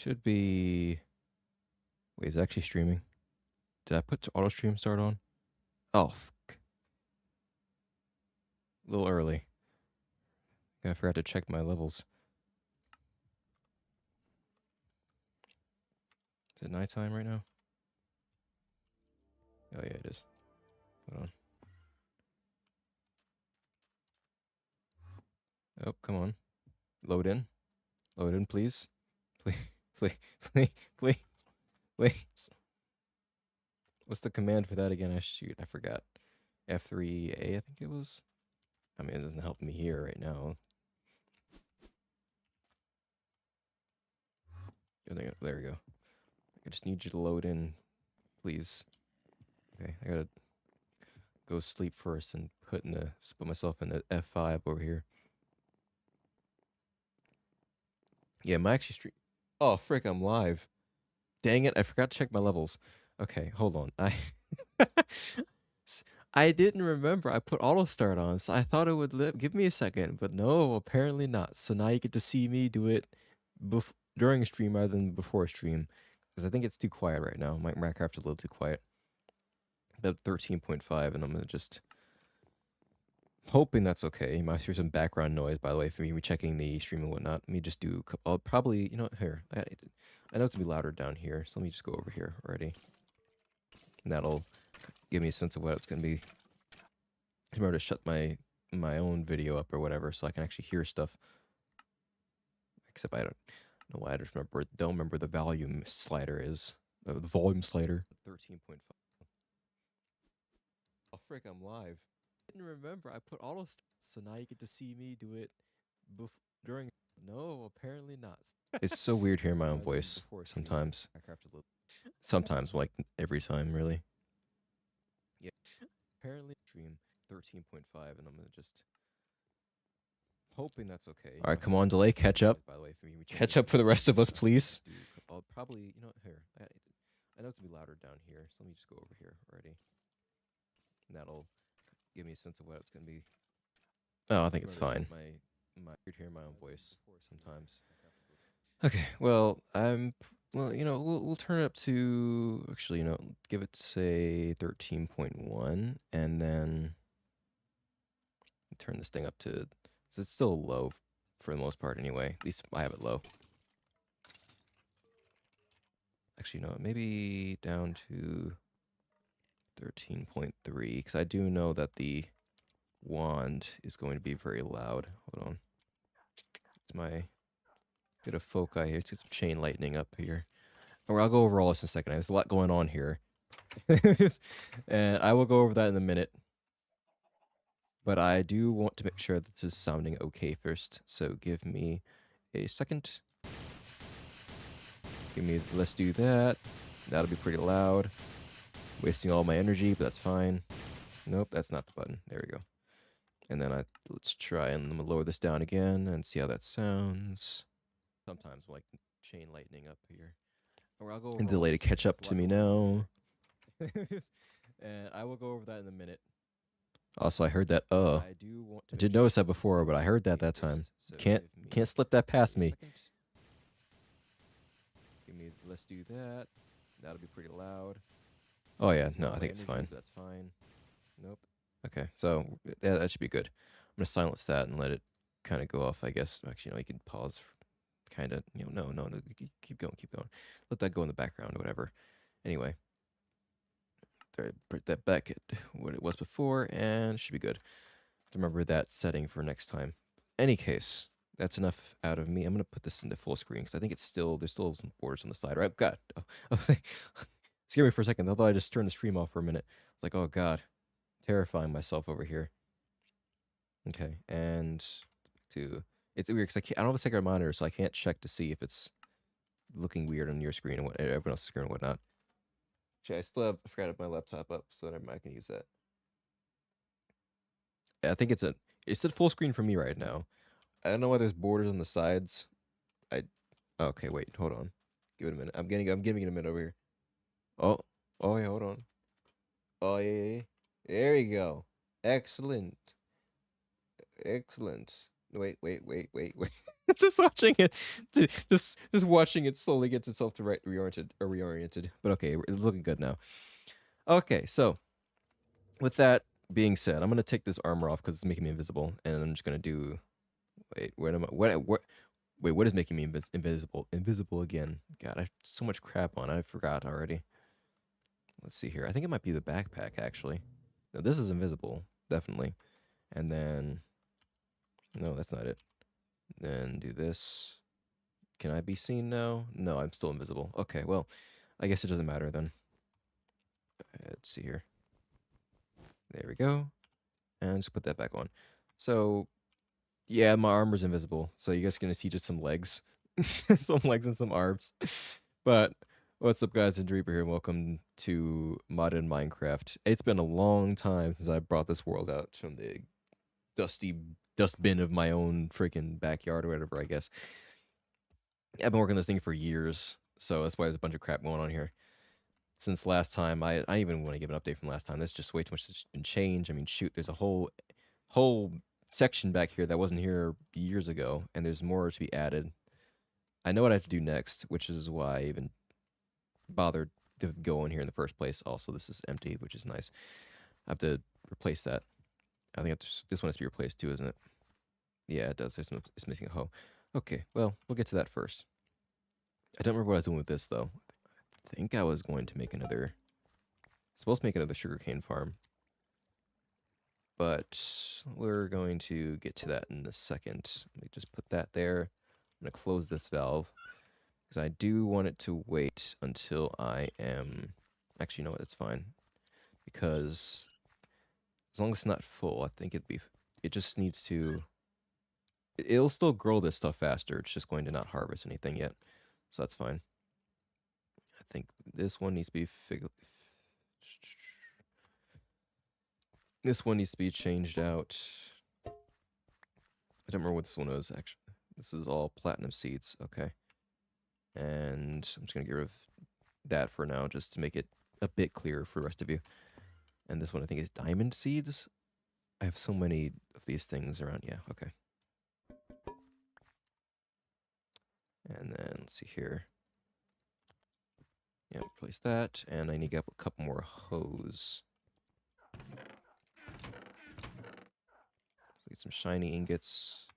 Should be. Wait, is it actually streaming? Did I put auto stream start on? Oh, fuck. A little early. I forgot to check my levels. Is it nighttime right now? Oh yeah, it is. Hold on. Oh, come on. Load in. Load in, please. Please, please, please, please, please. What's the command for that again? Shoot, I forgot. F3A, I think it was. I mean, it doesn't help me here right now. There we go. I just need you to load in, please. Okay, I gotta go sleep first and put myself in the F5 over here. Yeah, my actually stream. Oh, frick, I'm live. Dang it, I forgot to check my levels. Okay, hold on. I didn't remember I put auto start on, so I thought it would give me a second, but no, apparently not. So now you get to see me do it during a stream rather than before a stream, because I think it's too quiet right now. My Minecraft's a little too quiet. About 13.5, and I'm gonna just hoping that's okay. You might hear some background noise, by the way, for me checking the stream and whatnot. Let me just do. I'll probably, here. I know it's gonna be louder down here, so let me just go over here already. And that'll give me a sense of what it's gonna be. Remember to shut my own video up or whatever, so I can actually hear stuff. Except I don't know why. I just don't remember the volume slider is. The volume slider. 13.5. Oh frick! I'm live. Didn't remember I put auto so now you get to see me do it during. No, apparently not. It's so weird hearing my own voice sometimes. Sometimes, like every time, really. Yeah. Apparently, stream 13.5, and I'm gonna just hoping that's okay. All right, come on, delay, catch up. By the way, for me, catch up for the rest of us, please. I'll probably, here. I know it's gonna be louder down here, so let me just go over here already. And that'll give me a sense of what it's gonna be. Oh, I think it's fine. My hearing my own voice sometimes. Okay, well, we'll turn it up to actually, give it say 13.1, and then turn this thing up to. So it's still low for the most part, anyway. At least I have it low. Actually, no, maybe down to 13.3, because I do know that the wand is going to be very loud. Hold on. It's my bit of foci here. Let's get some chain lightning up here. Or I'll go over all this in a second. There's a lot going on here. And I will go over that in a minute. But I do want to make sure that this is sounding okay first. So give me a second. Let's do that. That'll be pretty loud. Wasting all my energy, but that's fine. Nope, that's not the button. There we go. And then let's try and I'm gonna lower this down again and see how that sounds. Sometimes like chain lightning up here. Or I'll go over and delay to catch up to me now. And I will go over that in a minute. Also, I heard that. I did notice that before, but I heard that time. Can't slip that past me. Let's do that. That'll be pretty loud. Oh yeah, no, I think it's fine. That's fine. Nope. Okay, so that should be good. I'm gonna silence that and let it kind of go off. I guess actually, you can pause. Kind of, no, keep going. Let that go in the background or whatever. Anyway, put that back at what it was before, and should be good. Remember that setting for next time. Any case, that's enough out of me. I'm gonna put this into full screen because I think there's still some borders on the side. Right? God, scared me for a second. I thought I just turned the stream off for a minute. It's like, oh God, terrifying myself over here. Okay, and it's weird because I don't have a second monitor, so I can't check to see if it's looking weird on your screen and everyone else's screen and whatnot. Actually, I forgot my laptop up, so I can use that. Yeah, I think it's at full screen for me right now. I don't know why there's borders on the sides. Okay, wait, hold on. Give it a minute. I'm giving it a minute over here. Oh yeah, hold on. Oh yeah. There you go. Excellent. Wait. Just watching it, just watching it slowly get itself to reoriented. But okay, it's looking good now. Okay, so with that being said, I'm gonna take this armor off because it's making me invisible, and I'm just gonna do. Wait, what am I? What? Wait, what is making me invisible? Invisible again? God, I have so much crap on. I forgot already. Let's see here. I think it might be the backpack actually. No, this is invisible, definitely. And then, no, that's not it. Then do this. Can I be seen now? No, I'm still invisible. Okay, well, I guess it doesn't matter then. Let's see here. There we go. And just put that back on. So, yeah, my armor's invisible. So you guys are going to see just some legs. Some legs and some arms. But what's up, guys? It's Reaper here, and welcome to Modded Minecraft. It's been a long time since I brought this world out from the dusty dustbin of my own freaking backyard or whatever, I guess. I've been working on this thing for years, so that's why there's a bunch of crap going on here. Since last time, I even want to give an update from last time. There's just way too much that's been changed. I mean, shoot, there's a whole section back here that wasn't here years ago, and there's more to be added. I know what I have to do next, which is why I even bothered to go in here in the first place. Also, this is empty, which is nice. I have to replace that. I think this one has to be replaced too, isn't it? Yeah, it does. It's missing a hoe. Okay, well, we'll get to that first. I don't remember what I was doing with this, though. I think I was going to make another... supposed to make another sugarcane farm. But we're going to get to that in a second. Let me just put that there. I'm going to close this valve. Because I do want it to wait until I am... Actually, you know what? It's fine. Because as long as it's not full, I think it just needs to... It'll still grow this stuff faster. It's just going to not harvest anything yet. So that's fine. I think this one needs to be This one needs to be changed out. I don't remember what this one was, actually. This is all platinum seeds. Okay. And I'm just going to get rid of that for now, just to make it a bit clearer for the rest of you. And this one, I think, is diamond seeds. I have so many of these things around. Yeah, okay. And then, let's see here. Yeah, replace that. And I need to get a couple more hoes. Get some shiny ingots.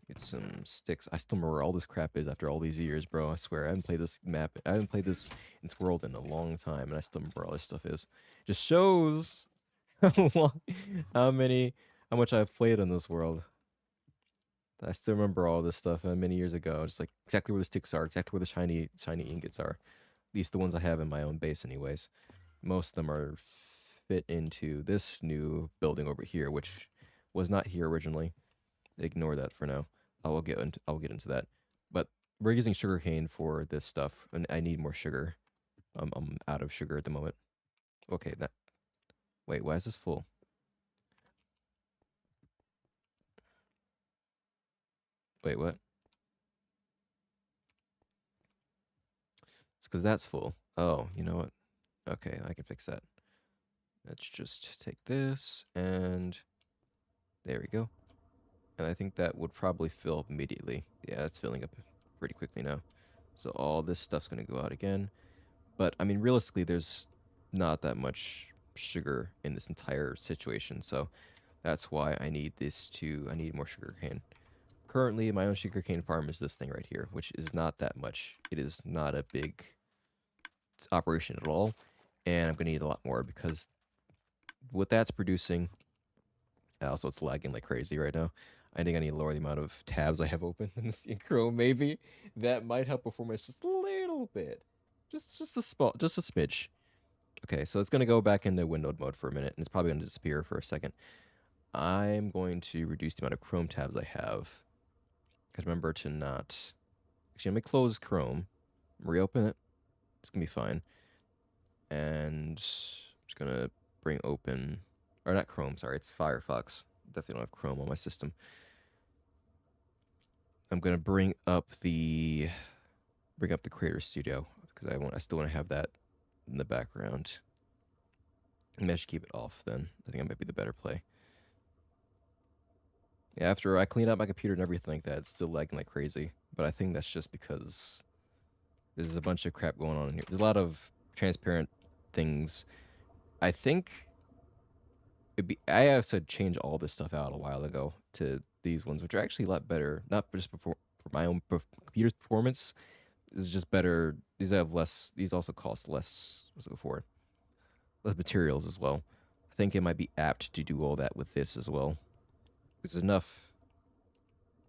Get some sticks. I still remember where all this crap is after all these years, bro. I swear, I haven't played this map. I haven't played this world in a long time, and I still remember where all this stuff is. Just shows how much I've played in this world. I still remember all this stuff many years ago. Just like exactly where the sticks are, exactly where the shiny ingots are. At least the ones I have in my own base, anyways. Most of them are fit into this new building over here, which was not here originally. Ignore that for now. I'll get into that. But we're using sugarcane for this stuff, and I need more sugar. I'm out of sugar at the moment. Okay, wait, why is this full? Wait, what? It's because that's full. Oh, you know what? Okay, I can fix that. Let's just take this, and there we go. And I think that would probably fill up immediately. Yeah, it's filling up pretty quickly now. So all this stuff's going to go out again. But, I mean, realistically, there's not that much sugar in this entire situation. So that's why I need I need more sugarcane. Currently, my own sugarcane farm is this thing right here, which is not that much. It is not a big operation at all. And I'm going to need a lot more because what that's producing... Also, it's lagging like crazy right now. I think I need to lower the amount of tabs I have open in Chrome. Maybe that might help performance just a little bit, just a smidge. Okay, so it's gonna go back into windowed mode for a minute, and it's probably gonna disappear for a second. I'm going to reduce the amount of Chrome tabs I have. Because remember to not. Actually, let me close Chrome, reopen it. It's gonna be fine. And I'm just gonna bring open. Or not Chrome, sorry, it's Firefox. Definitely don't have Chrome on my system. I'm gonna bring up the Creator Studio because I still want to have that in the background. Maybe I should keep it off then. I think that might be the better play. After I cleaned out my computer and everything like that, it's still lagging like crazy. But I think that's just because there's a bunch of crap going on in here. There's a lot of transparent things. I think I have to change all this stuff out a while ago to these ones, which are actually a lot better. Not just for my own computer's performance. It's just better. These have less. These also cost less. What was it before? Less materials as well. I think it might be apt to do all that with this as well. There's enough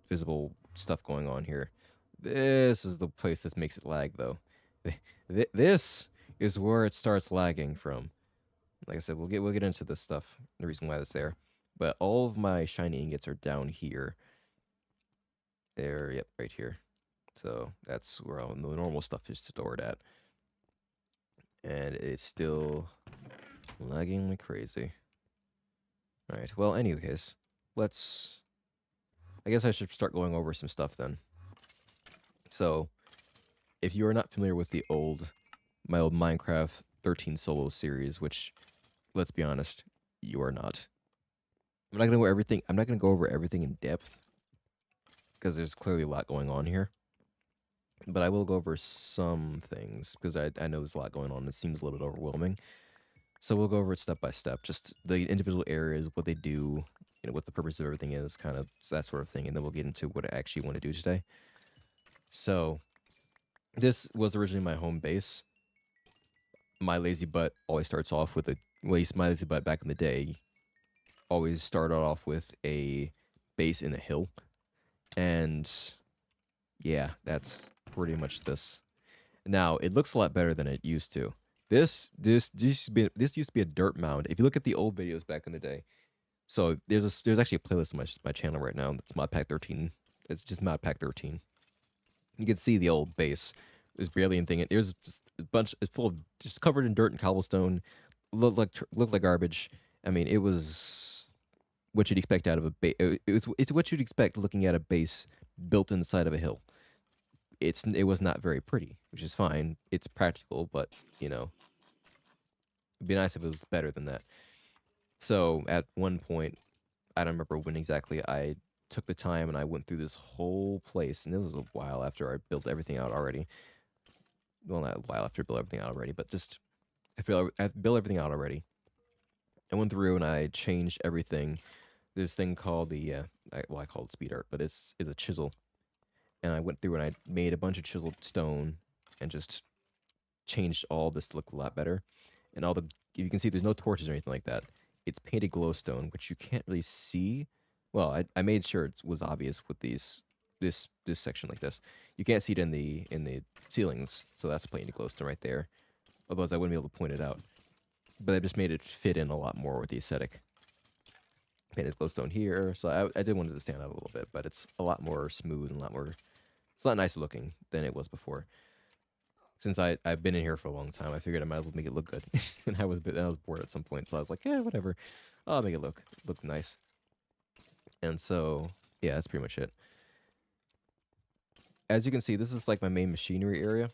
visible stuff going on here. This is the place that makes it lag, though. This is where it starts lagging from. Like I said, we'll get into this stuff, the reason why it's there. But all of my shiny ingots are down here. There, yep, right here. So that's where all the normal stuff is stored at. And it's still lagging like crazy. Alright, well, anyways, let's... I guess I should start going over some stuff then. So, if you are not familiar with my old Minecraft 13 solo series, which, let's be honest, you are not. I'm not gonna go over everything in depth, because there's clearly a lot going on here. But I will go over some things, because I know there's a lot going on. It seems a little bit overwhelming. So we'll go over it step by step, just the individual areas, what they do, what the purpose of everything is, kind of that sort of thing, and then we'll get into what I actually want to do today. So, this was originally my home base. My lazy butt always starts off with at least my lazy butt back in the day, always started off with a base in a hill. And yeah, that's pretty much this. Now, it looks a lot better than it used to. This used to be a dirt mound. If you look at the old videos back in the day, so there's actually a playlist on my channel right now. It's Modpack 13. It's just Modpack 13. You can see the old base. There's barely anything. There's just a bunch. It's full of just covered in dirt and cobblestone. Looked like garbage. I mean, it was what you'd expect out of a base. It's what you'd expect looking at a base built inside of a hill. It was not very pretty, which is fine. It's practical, but it'd be nice if it was better than that. So at one point, I don't remember when exactly, I took the time and I went through this whole place, and this was a while after I built everything out already. Well, not a while after I built everything out already, but just I built everything out already. I went through and I changed everything. This thing called I call it speed art, but it's a chisel. And I went through and I made a bunch of chiseled stone and just changed all this to look a lot better. And you can see there's no torches or anything like that. It's painted glowstone, which you can't really see. Well, I made sure it was obvious with this section like this. You can't see it in the ceilings, so that's painted glowstone right there. Otherwise, I wouldn't be able to point it out. But I just made it fit in a lot more with the aesthetic. Painted glowstone here, so I did want it to stand out a little bit, but it's a lot more smooth and it's a lot nicer looking than it was before. Since I've been in here for a long time, I figured I might as well make it look good. And I was bored at some point, so I was like, yeah, whatever. I'll make it look nice. And so, yeah, that's pretty much it. As you can see, this is like my main machinery area.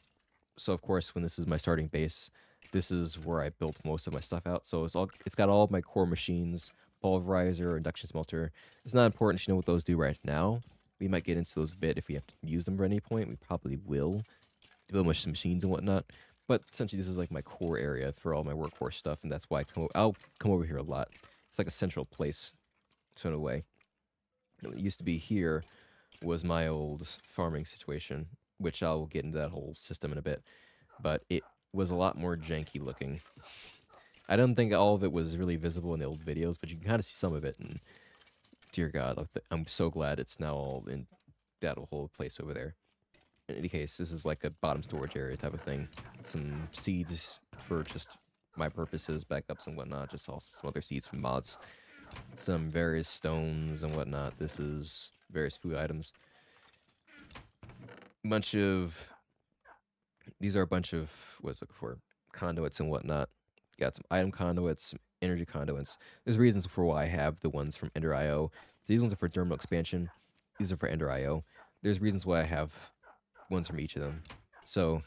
So of course, when this is my starting base, this is where I built most of my stuff out. So it's got all of my core machines, pulverizer, induction smelter. It's not important to know what those do right now. We might get into those a bit if we have to use them at any point. We probably will. Build much machines and whatnot, but essentially this is like my core area for all my workforce stuff, and that's why I'll come over here a lot. It's like a central place, so in a way. What used to be here was my old farming situation, which I'll get into that whole system in a bit, but it was a lot more janky looking. I don't think all of it was really visible in the old videos, but you can kind of see some of it, and dear God, I'm so glad it's now all in that whole place over there. In any case, this is like a bottom storage area type of thing. Some seeds for just my purposes, backups and whatnot. Just also some other seeds from mods. Some various stones and whatnot. This is various food items. These are a bunch of, what's it for? Conduits and whatnot. Got some item conduits, some energy conduits. There's reasons for why I have the ones from Ender.io. These ones are for thermal expansion. These are for Ender.io. There's reasons why I have ones from each of them. So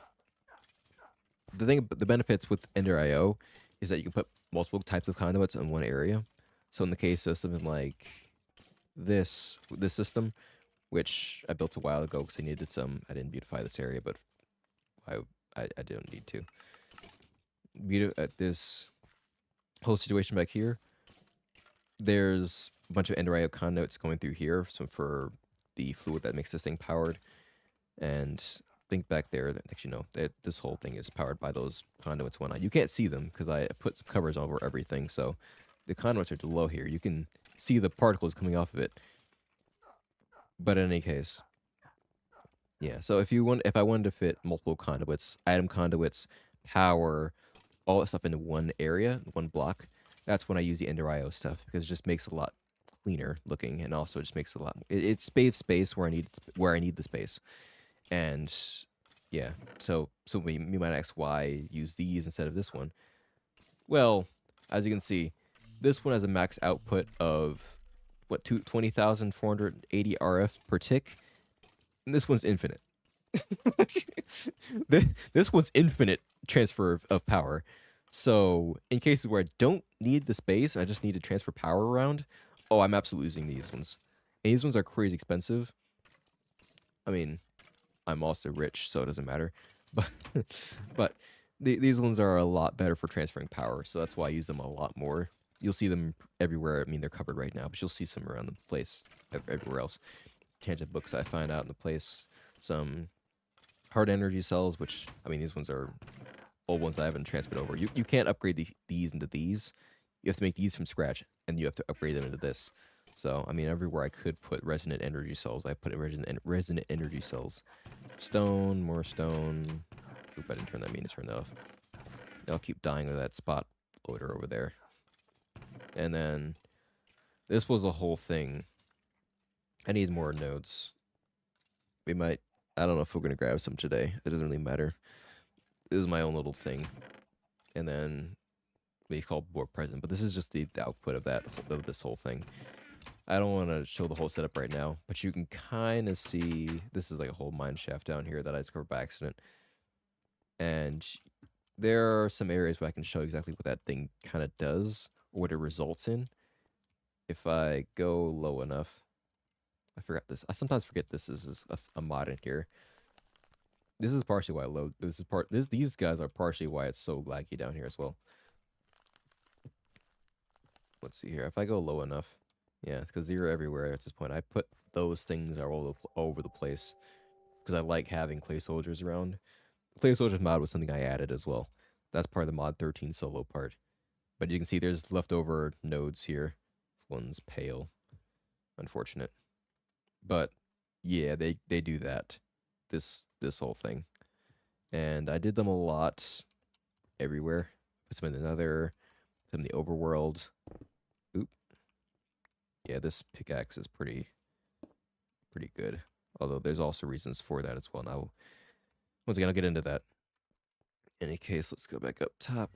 the benefits with Ender.io is that you can put multiple types of conduits in one area. So in the case of something like this system, which I built a while ago because I needed some. I didn't beautify this area, but I didn't need to. This whole situation back here, there's a bunch of Ender IO conduits going through here, so for the fluid that makes this thing powered. And think back there, that actually no, this whole thing is powered by those conduits. Whatnot. You can't see them because I put some covers over everything, so the conduits are below here. You can see the particles coming off of it. But in any case, yeah. So if I wanted to fit multiple conduits, item conduits, power, all that stuff into one area, one block, that's when I use the Ender IO stuff because it just makes it a lot cleaner looking, and also just makes it a lot. It saves space where I need the space, and yeah. So you might ask why use these instead of this one. Well, as you can see, this one has a max output of what 20,480 RF per tick, and this one's infinite. This one's infinite transfer of power. So in cases where I don't need the space, I just need to transfer power around. Oh, I'm absolutely using these ones. And these ones are crazy expensive. I mean, I'm also rich, so it doesn't matter. But these ones are a lot better for transferring power, so that's why I use them a lot more. You'll see them everywhere. I mean, they're covered right now, but you'll see some around the place, everywhere else. Tangent books I find out in the place. Some hard energy cells, which, I mean, these ones are old ones I haven't transferred over. You can't upgrade these into these. You have to make these from scratch, and you have to upgrade them into this. So, I mean, everywhere I could put resonant energy cells, I put in resonant energy cells. Stone, more stone. Oop, I didn't turn that. I mean to turn that off. I'll keep dying with that spot loader over there. And then this was a whole thing. I need more nodes. We might. I don't know if we're gonna grab some today. It doesn't really matter. This is my own little thing. And then we call board present, but this is just the output of this whole thing. I don't want to show the whole setup right now, but you can kind of see this is like a whole mine shaft down here that I discovered by accident. And there are some areas where I can show exactly what that thing kind of does, or what it results in. If I go low enough, I forgot this. I sometimes forget this is a mod in here. This is partially why I load. These guys are partially why it's so laggy down here as well. Let's see here. If I go low enough, yeah, because you're everywhere at this point. I put those things all over the place because I like having clay soldiers around. The clay soldiers mod was something I added as well. That's part of the mod 13 solo part. But you can see there's leftover nodes here. This one's pale. Unfortunate. But yeah, they do that. This whole thing. And I did them a lot everywhere. Put some in the Nether, some in the overworld. Oop. Yeah, this pickaxe is pretty good. Although there's also reasons for that as well. Now, once again, I'll get into that. In any case, let's go back up top.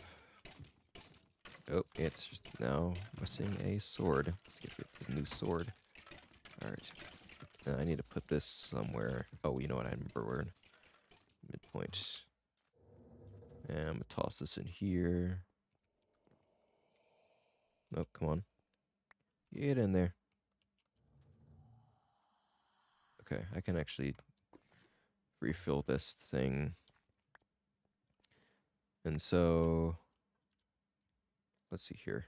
Oh, it's now missing a sword. Let's get the new sword. Alright. I need to put this somewhere. Oh, you know what? I remember where. Midpoint. And I'm going to toss this in here. Nope, come on. Get in there. Okay, I can actually refill this thing. And so, let's see here.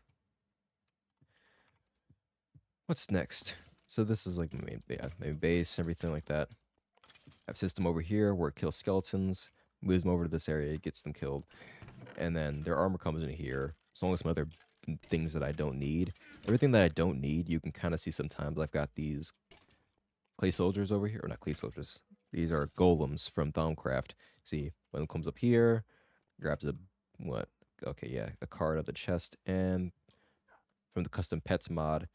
What's next? So this is like my main base, everything like that. I have a system over here where it kills skeletons, moves them over to this area, it gets them killed. And then their armor comes in here, as long as some other things that I don't need. Everything that I don't need, you can kind of see sometimes. I've got these clay soldiers over here, or not clay soldiers. These are golems from Thaumcraft. See, one comes up here, grabs a, what? Okay, yeah, a card of the chest, and from the custom pets mod,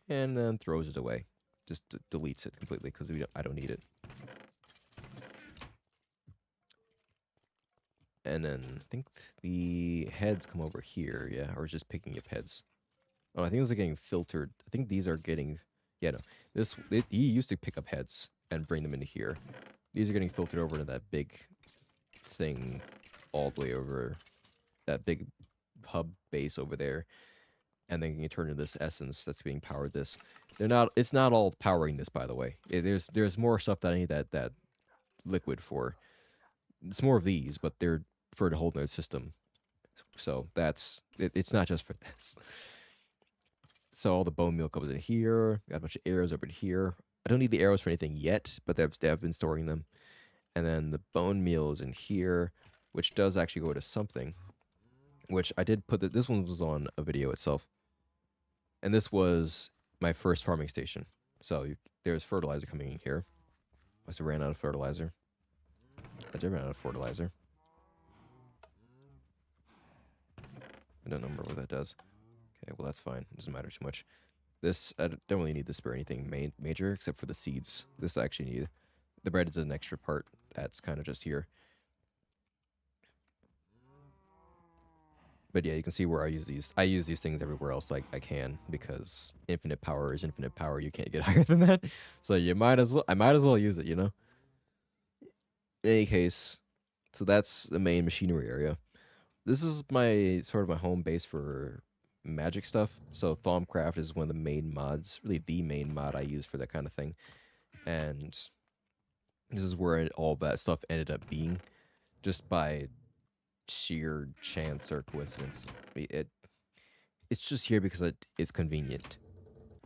and then throws it away. Just deletes it completely because I don't need it. And then I think the heads come over here, yeah, or just picking up heads. Oh, I think those are getting filtered. I think these are getting, yeah, no. He used to pick up heads and bring them into here. These are getting filtered over to that big thing all the way over, that big hub base over there. and then you turn into this essence that's being powered this. They're not. It's not all powering this, by the way. There's more stuff that I need that liquid for. It's more of these, but they're for the whole node system. So that's it's not just for this. So all the bone meal comes in here. Got a bunch of arrows over here. I don't need the arrows for anything yet, but they've been storing them. And then the bone meal is in here, which does actually go to something. Which I did put this one was on a video itself. And this was my first farming station. So there's fertilizer coming in here. I must have ran out of fertilizer. I did run out of fertilizer. I don't remember what that does. Okay, well that's fine. It doesn't matter too much. This, I don't really need this for anything major, except for the seeds. This I actually need. The bread is an extra part that's kind of just here. But yeah, you can see where I use these. I use these things everywhere else like I can, because infinite power is infinite power. You can't get higher than that. So you might as well. I might as well use it, you know. In any case, so that's the main machinery area. This is my sort of my home base for magic stuff. So Thaumcraft is one of the main mods, really the main mod I use for that kind of thing. And this is where all that stuff ended up being, just by sheer chance or coincidence. It's just here because it's convenient.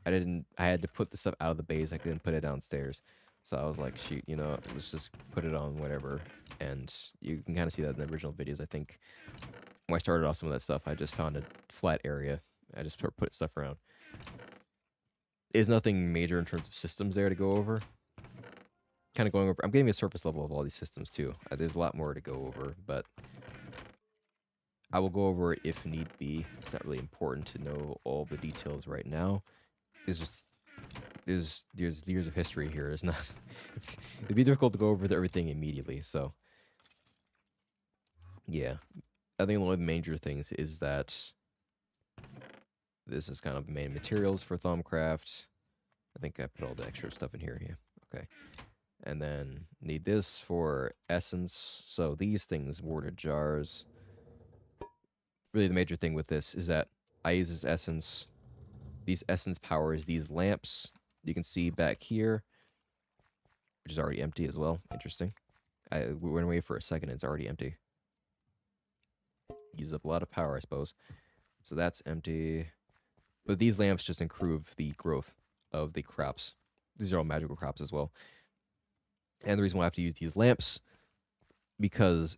I had to put the stuff out of the base. I couldn't put it downstairs. So I was like, shoot, you know, let's just put it on whatever. And you can kind of see that in the original videos. I think when I started off some of that stuff, I just found a flat area. I just put stuff around. There's nothing major in terms of systems there to go over. Kind of going over. I'm getting a surface level of all these systems too. There's a lot more to go over, but I will go over it if need be. It's not really important to know all the details right now. It's just there's years of history here. It's not. It'd be difficult to go over everything immediately. So yeah, I think one of the major things is that this is kind of main materials for Thaumcraft. I think I put all the extra stuff in here. Yeah, okay. And then need this for essence. So these things, water jars. Really, the major thing with this is that I use this essence. These essence powers these lamps. You can see back here, which is already empty as well. Interesting. We went away for a second and it's already empty. Uses up a lot of power, I suppose. So that's empty. But these lamps just improve the growth of the crops. These are all magical crops as well. And the reason why I have to use these lamps, because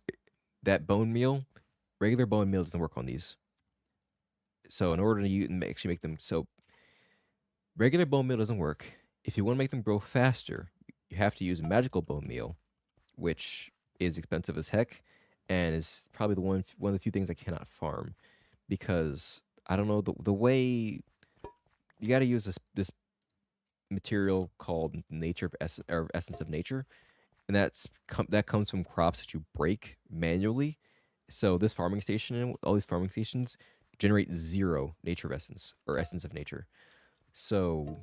that bone meal, regular bone meal doesn't work on these. So in order to actually make them so, regular bone meal doesn't work. If you want to make them grow faster, you have to use magical bone meal, which is expensive as heck, and is probably one of the few things I cannot farm, because I don't know the way you got to use this material called essence of nature, and that comes from crops that you break manually. So this farming station and all these farming stations generate 0 nature essence or essence of nature. So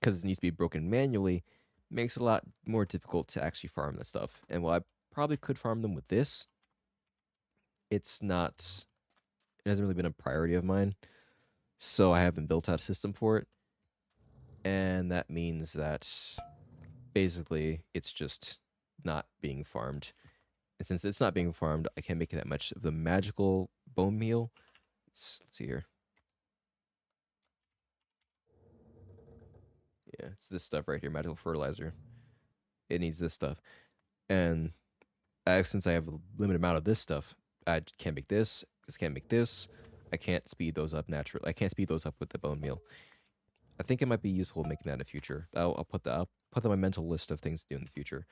because it needs to be broken manually, makes it a lot more difficult to actually farm that stuff. And while I probably could farm them with this, it hasn't really been a priority of mine. So I haven't built out a system for it. And that means that basically it's just not being farmed. And since it's not being farmed, I can't make that much of the magical bone meal. Let's see here. Yeah, it's this stuff right here, magical fertilizer. It needs this stuff. And since I have a limited amount of this stuff, I can't make this. Just can't make this. I can't speed those up naturally. I can't speed those up with the bone meal. I think it might be useful making that in the future. I'll put that on my mental list of things to do in the future.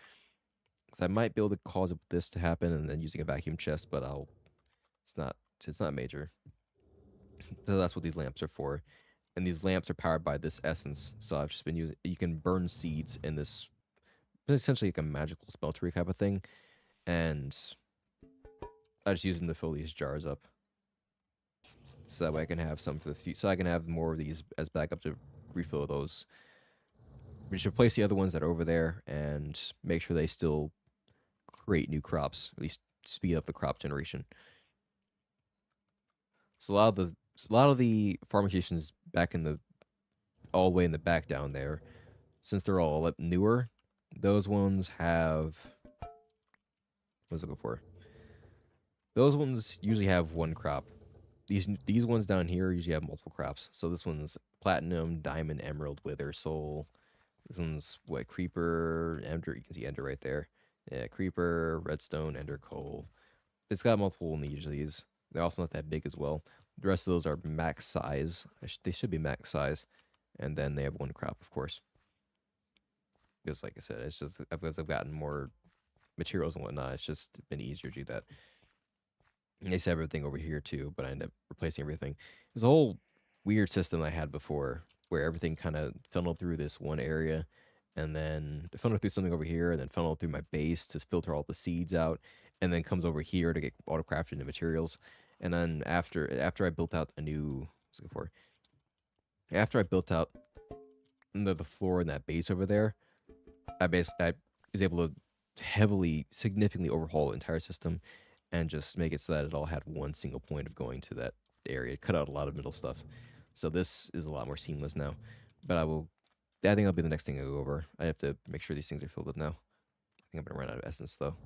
Because I might be able to cause this to happen and then using a vacuum chest, but it's not major. So that's what these lamps are for. And these lamps are powered by this essence. So I've just been using, you can burn seeds in this, essentially like a magical spell tree type of thing. And I just use them to fill these jars up. So that way I can have some for the future. So I can have more of these as backup to refill those. We should replace the other ones that are over there and make sure they still create new crops, at least speed up the crop generation. So a lot of the a lot of the farming stations back in the all the way in the back down there, since they're all newer, those ones have what was I looking for? Those ones usually have one crop. These ones down here usually have multiple crops. So this one's platinum, diamond, emerald, wither, soul. This one's what creeper, ender. You can see ender right there. Yeah, creeper, redstone, ender, coal. It's got multiple needs of these. They're also not that big as well. The rest of those are max size. They should be max size, and then they have one crop, of course. Because, like I said, it's just because I've gotten more materials and whatnot. It's just been easier to do that. And they have everything over here too, but I ended up replacing everything. It was a whole weird system I had before, where everything kind of funneled through this one area, and then funneled through something over here, and then funneled through my base to filter all the seeds out, and then comes over here to get auto crafted into materials. And then after I built out a new what's it for? After I built out the floor in that base over there, I was able to significantly overhaul the entire system and just make it so that it all had one single point of going to that area. Cut out a lot of middle stuff. So this is a lot more seamless now. But I think that'll be the next thing I go over. I have to make sure these things are filled up now. I think I'm gonna run out of essence though.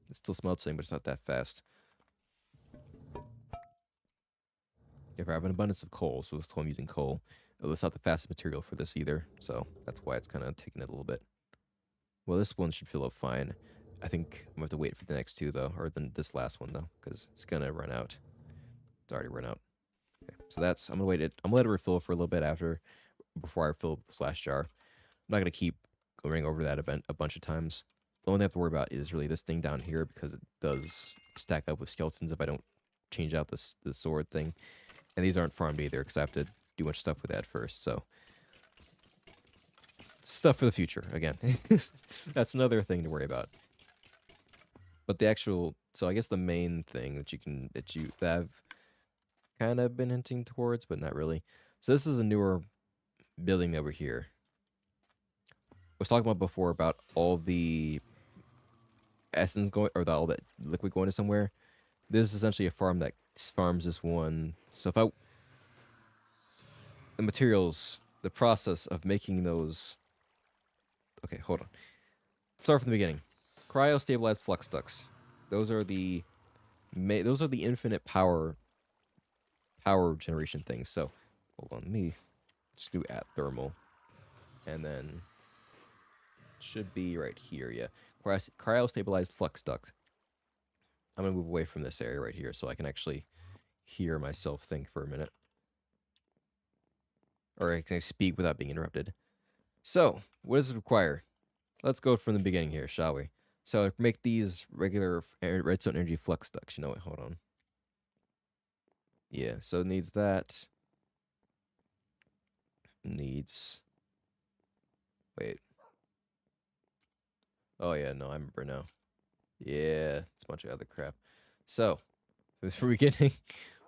It's still smelting, but it's not that fast. If I have an abundance of coal, so I'm using coal. It's not the fastest material for this either, so that's why it's kind of taking it a little bit. Well, this one should fill up fine. I think I'm gonna have to wait for the next two though, or this last one though, because it's gonna run out. It's already run out. Okay, so I'm gonna wait it. I'm gonna let it refill for a little bit before I fill this last jar. I'm not gonna keep going over that event a bunch of times. The only thing I have to worry about is really this thing down here, because it does stack up with skeletons if I don't change out the sword thing. And these aren't farmed either, because I have to do much stuff with that first. So stuff for the future again. That's another thing to worry about. But so I guess the main thing that I've kind of been hinting towards, but not really. So this is a newer building over here. I was talking about before about all the essence going, or all that liquid going to somewhere. This is essentially a farm that farms this one. So the materials, the process of making those. Okay, hold on. Start from the beginning. Cryo-stabilized flux ducts. Those are the infinite power generation things. So, hold on, let me just do at thermal, and then should be right here. Yeah, cryo-stabilized flux duct. I'm gonna move away from this area right here so I can actually hear myself think for a minute, or I can speak without being interrupted. So, what does it require? Let's go from the beginning here, shall we? So make these regular redstone energy flux ducts. You know what? Hold on. Yeah, so it needs that. Wait. Oh yeah, no, I remember now. Yeah, it's a bunch of other crap. So, for beginning,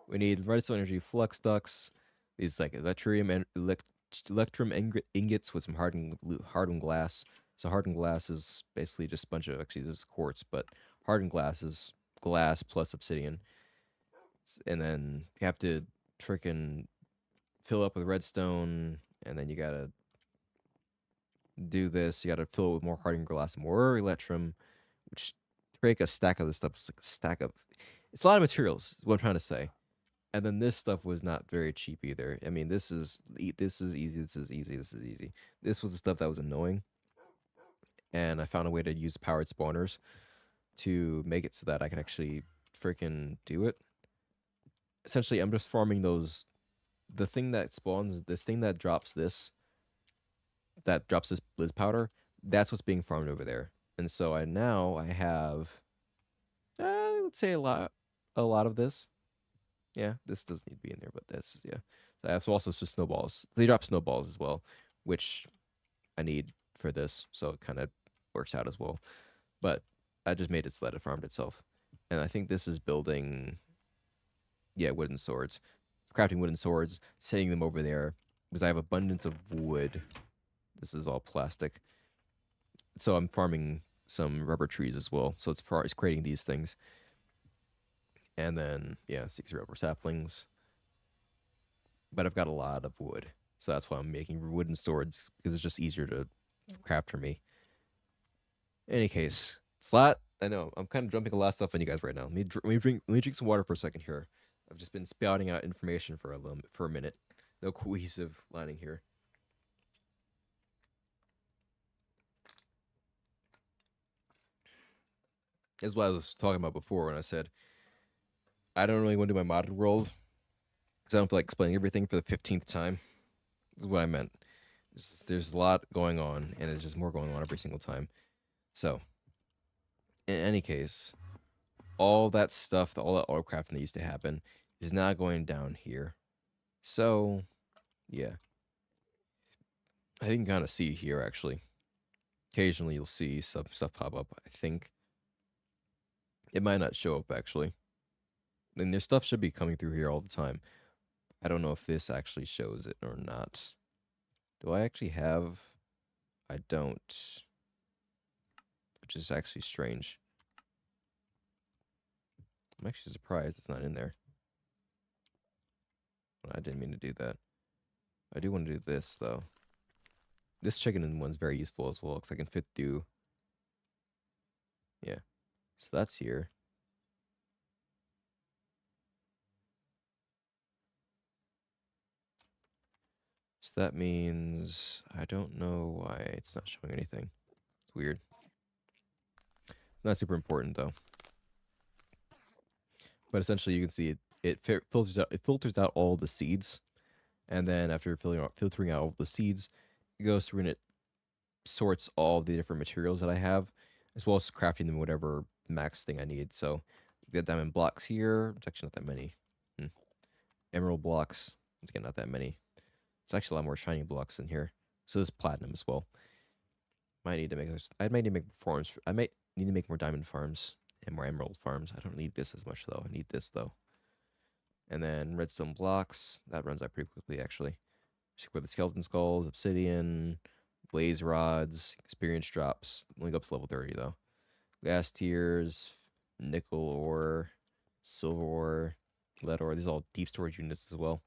we need redstone energy flux ducts. These like electrum ingots with some hardened glass. So hardened glass is basically just a bunch of, actually this is quartz, but hardened glass is glass plus obsidian. And then you have to freaking fill up with redstone, and then you gotta do this. You gotta fill it with more hardened glass and more electrum, which to make a stack of this stuff is like a stack of. It's a lot of materials. Is what I'm trying to say. And then this stuff was not very cheap either. I mean, this is easy. This is easy. This was the stuff that was annoying, and I found a way to use powered spawners to make it so that I can actually freaking do it. Essentially, I'm just farming those. The thing that spawns, this thing that drops this blizz powder, that's what's being farmed over there. And so I have, let's say a lot of this. Yeah, this doesn't need to be in there, but this, yeah. So I have also some snowballs. They drop snowballs as well, which I need for this, so it kind of works out as well. But I just made it so that it farmed itself. And I think this is building, yeah, wooden swords. Crafting wooden swords, setting them over there, because I have abundance of wood. This is all plastic. So I'm farming some rubber trees as well. So it's creating these things. And then, yeah, 60 rubber saplings. but I've got a lot of wood, so that's why I'm making wooden swords, because it's just easier to craft for me. In any case, Slat, I know I'm kind of jumping a lot of stuff on you guys right now. Let me drink some water for a second here. I've just been spouting out information for a minute. No cohesive lining here. This is what I was talking about before when I said I don't really want to do my modded world because I don't feel like explaining everything for the 15th time. This is what I meant. There's a lot going on, and there's just more going on every single time. So, in any case, all that stuff, all that autocrafting that used to happen, is now going down here. So, yeah. I think you can kind of see here, actually. Occasionally, you'll see some stuff pop up, I think. It might not show up, actually. And their stuff should be coming through here all the time. I don't know if this actually shows it or not. Do I actually have... I don't. Which is actually strange. I'm actually surprised it's not in there. I didn't mean to do that. I do want to do this, though. This chicken one's very useful as well, because I can fit through. Yeah. So that's here. So that means... I don't know why it's not showing anything. It's weird. Not super important, though. But essentially, you can see it filters out all the seeds, and then after filtering out all the seeds, it goes through and it sorts all the different materials that I have, as well as crafting them whatever max thing I need. So, we got diamond blocks here. It's actually not that many. Emerald blocks. Again, not that many. It's actually a lot more shiny blocks in here. So this platinum as well. I might need to make farms. I might need to make more diamond farms and more emerald farms. I don't need this as much though. I need this though. And then redstone blocks. That runs out pretty quickly actually. For the skeleton skulls, obsidian, blaze rods, experience drops. Only go up to level 30 though. Gas tiers, nickel ore, silver ore, lead ore. These are all deep storage units as well.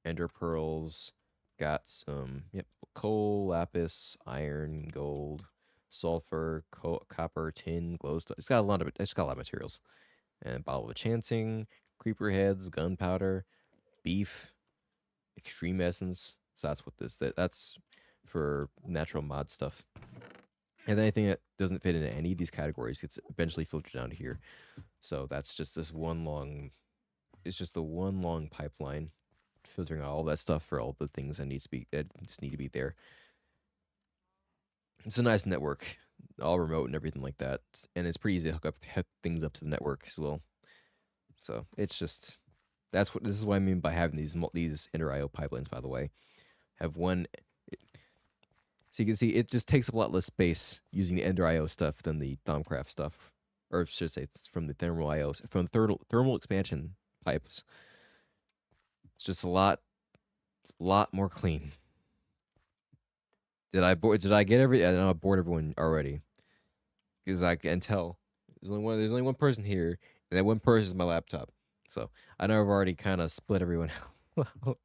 Ender pearls. Got some coal, lapis, iron, gold, sulfur, copper, tin, glowstone. It's got a lot of materials. And bottle of enchanting, creeper heads, gunpowder, beef, extreme essence. So that's what that's for natural mod stuff. And anything that doesn't fit into any of these categories gets eventually filtered down to here. So that's just this one long. It's just the one long pipeline, filtering out all that stuff for all the things that just need to be there. It's a nice network, all remote and everything like that, and it's pretty easy to hook things up to the network as well. So it's just this is what I mean by having these inter IO pipelines. By the way, have one. So you can see it just takes up a lot less space using the Ender IO stuff than the Thaumcraft stuff, or I should say it's from the thermal IO from thermal expansion pipes. It's just a lot more clean. Did I get every? I know I bored everyone already, because I can tell there's only one person here, and that one person is my laptop. So I know I've already kind of split everyone out.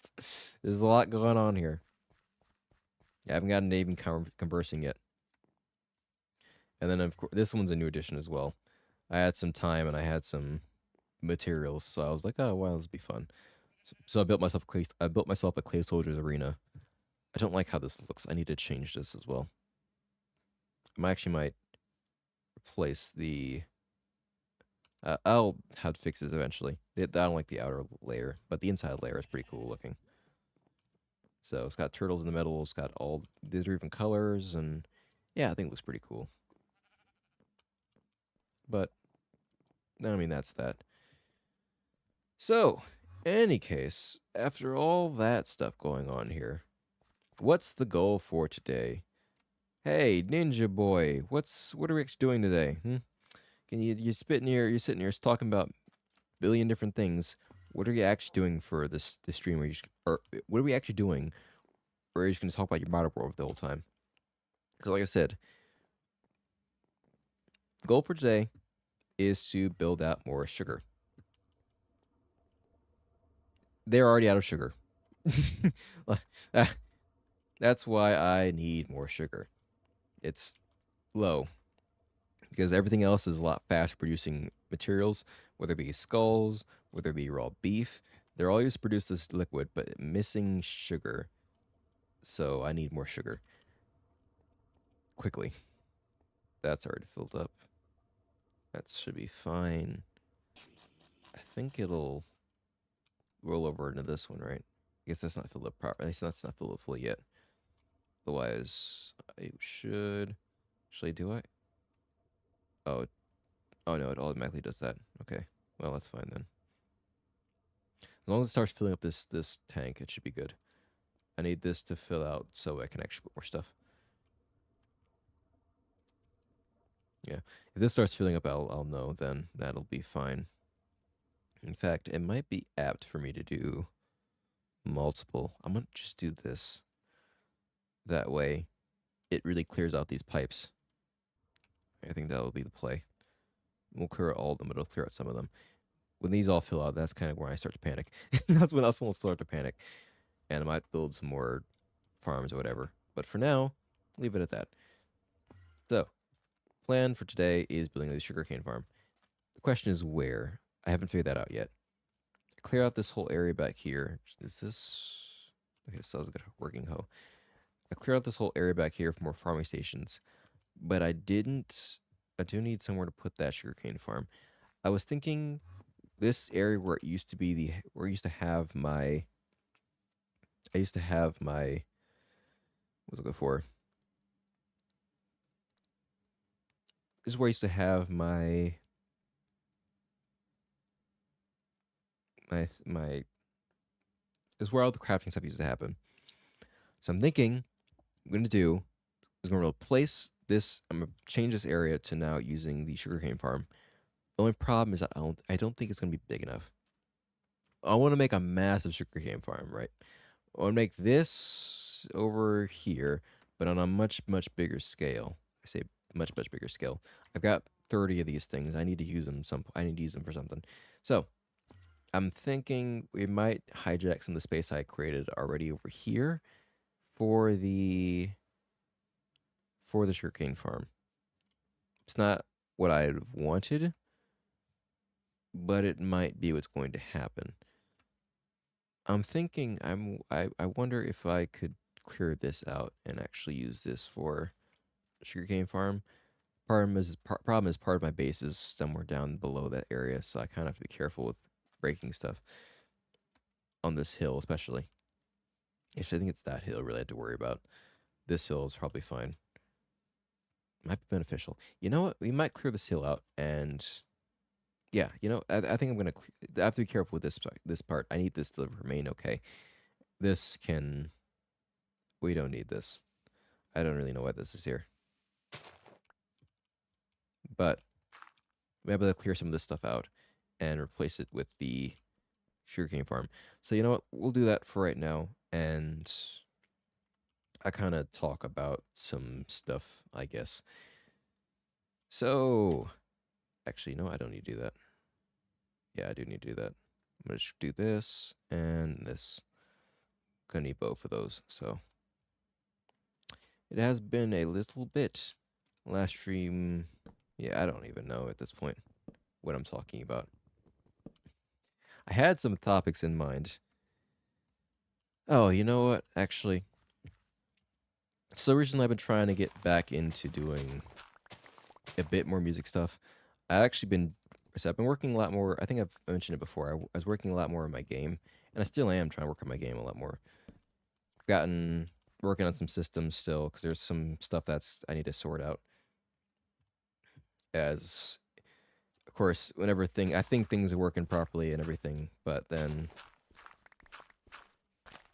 There's a lot going on here. I haven't gotten to even conversing yet. And then of course this one's a new addition as well. I had some time and I had some materials, so I was like, oh well, this will be fun. So I built myself a clay soldiers arena. I don't like how this looks. I need to change this as well. I actually might replace the. I'll have to fix this eventually. I don't like the outer layer, but the inside layer is pretty cool looking. So it's got turtles in the middle. It's got all these different colors, and yeah, I think it looks pretty cool. But I mean, that's that. So, any case, after all that stuff going on here, what's the goal for today? Hey, Ninja Boy, what are we actually doing today? Can you're sitting here talking about a billion different things. What are you actually doing for this stream? Or what are we actually doing? Or are you just gonna talk about your modern world the whole time? Because like I said, the goal for today is to build out more sugar. They're already out of sugar. That's why I need more sugar. It's low because everything else is a lot faster producing materials, whether it be skulls, whether it be raw beef. They're all used to produce this liquid, but missing sugar. So I need more sugar quickly. That's already filled up. That should be fine. I think it'll roll over into this one, right? I guess that's not filled up properly. At least that's not filled up fully yet. Otherwise, I should. Actually, do I? Oh, oh no! It automatically does that. Okay. Well, that's fine then. As long as it starts filling up this tank, it should be good. I need this to fill out so I can actually put more stuff. Yeah. If this starts filling up, I'll know. Then that'll be fine. In fact, it might be apt for me to do multiple. I'm gonna just do this. That way, it really clears out these pipes. I think that'll be the play. We'll clear out all of them, but it'll clear out some of them. When these all fill out, that's kind of where I start to panic. That's when we'll start to panic. And I might build some more farms or whatever. But for now, leave it at that. So, plan for today is building the sugarcane farm. The question is where? I haven't figured that out yet. Clear out this whole area back here. Is this... Okay, so it's a good working hoe. I clear out this whole area back here for more farming stations. But I didn't... I do need somewhere to put that sugarcane farm. I was thinking this area where it used to be where I used to have my... I used to have my... What was I looking for? This is where I used to have my this is where all the crafting stuff used to happen. So I'm thinking I'm gonna do is I'm gonna replace this. I'm gonna change this area to now using the sugarcane farm. The only problem is that I don't think it's gonna be big enough. I want to make a massive sugarcane farm, right? I want to make this over here, but on a much bigger scale. I say much bigger scale. I've got 30 of these things. I need to use them I need to use them for something. So I'm thinking we might hijack some of the space I created already over here for the sugarcane farm. It's not what I wanted, but it might be what's going to happen. I'm thinking I wonder if I could clear this out and actually use this for sugarcane farm. Problem is part of my base is somewhere down below that area, so I kind of have to be careful with breaking stuff on this hill, especially. Actually, I think it's that hill really I have to worry about. This hill is probably fine. Might be beneficial. You know what? We might clear this hill out, and yeah, you know, I think I'm gonna. I have to be careful with this part. I need this to remain okay. This can. We don't need this. I don't really know why this is here, but we're able to clear some of this stuff out and replace it with the sugarcane farm. So you know what? We'll do that for right now, and I kind of talk about some stuff, I guess. So, actually, no, I don't need to do that. Yeah, I do need to do that. I'm gonna just do this and this. Gonna need both of those. So, it has been a little bit. Last stream, yeah, I don't even know at this point what I'm talking about. I had some topics in mind. Oh, you know what? Actually, so recently I've been trying to get back into doing a bit more music stuff. I've been working a lot more. I think I've mentioned it before. I was working a lot more on my game, and I still am trying to work on my game a lot more. Working on some systems still because there's some stuff I need to sort out. As of course, I think things are working properly and everything, but then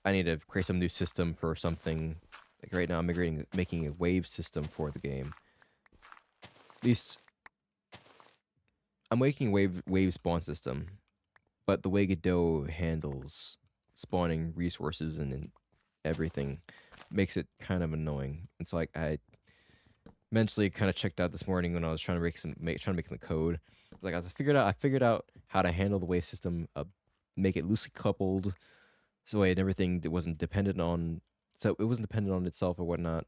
I need to create some new system for something. Like right now, I'm making a wave system for the game. At least I'm making wave spawn system, but the way Godot handles spawning resources and everything makes it kind of annoying. It's like I mentally kind of checked out this morning when I was trying to make the code. Like I figured out how to handle the wave system, make it loosely coupled, So wait, everything that wasn't dependent on, so it wasn't dependent on itself or whatnot.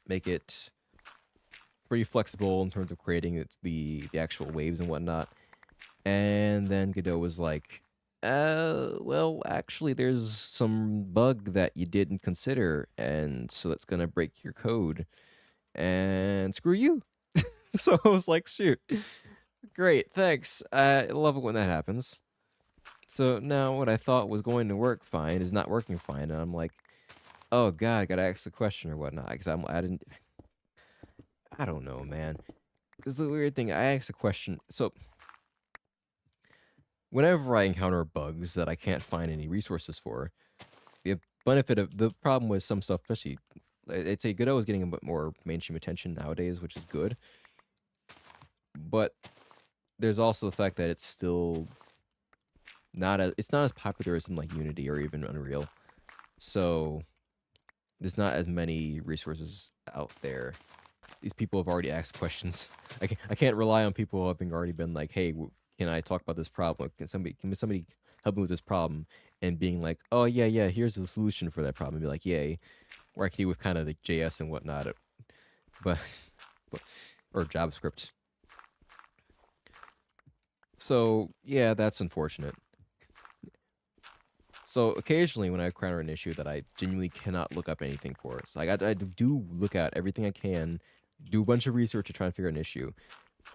Make it pretty flexible in terms of creating the actual waves and whatnot. And then Godot was like, well, actually, there's some bug that you didn't consider, and so that's gonna break your code. And screw you. So I was like, shoot, great, thanks. I love it when that happens. So now what I thought was going to work fine is not working fine, and I'm like, oh god, I gotta ask a question or whatnot, because I don't know, man. Because the weird thing, I asked a question, so whenever I encounter bugs that I can't find any resources for, the benefit of the problem with some stuff, especially, I'd say Godot is getting a bit more mainstream attention nowadays, which is good. But there's also the fact that it's still it's not as popular as something like Unity or even Unreal. So there's not as many resources out there. These people have already asked questions. I can't rely on people having already been like, hey, can I talk about this problem? Can somebody help me with this problem? And being like, oh yeah, here's the solution for that problem. And be like, yay. Or I can deal with kind of the JS and whatnot, but or JavaScript. So yeah, that's unfortunate. So occasionally when I encounter an issue that I genuinely cannot look up anything for, so I do look at everything I can, do a bunch of research to try and figure out an issue.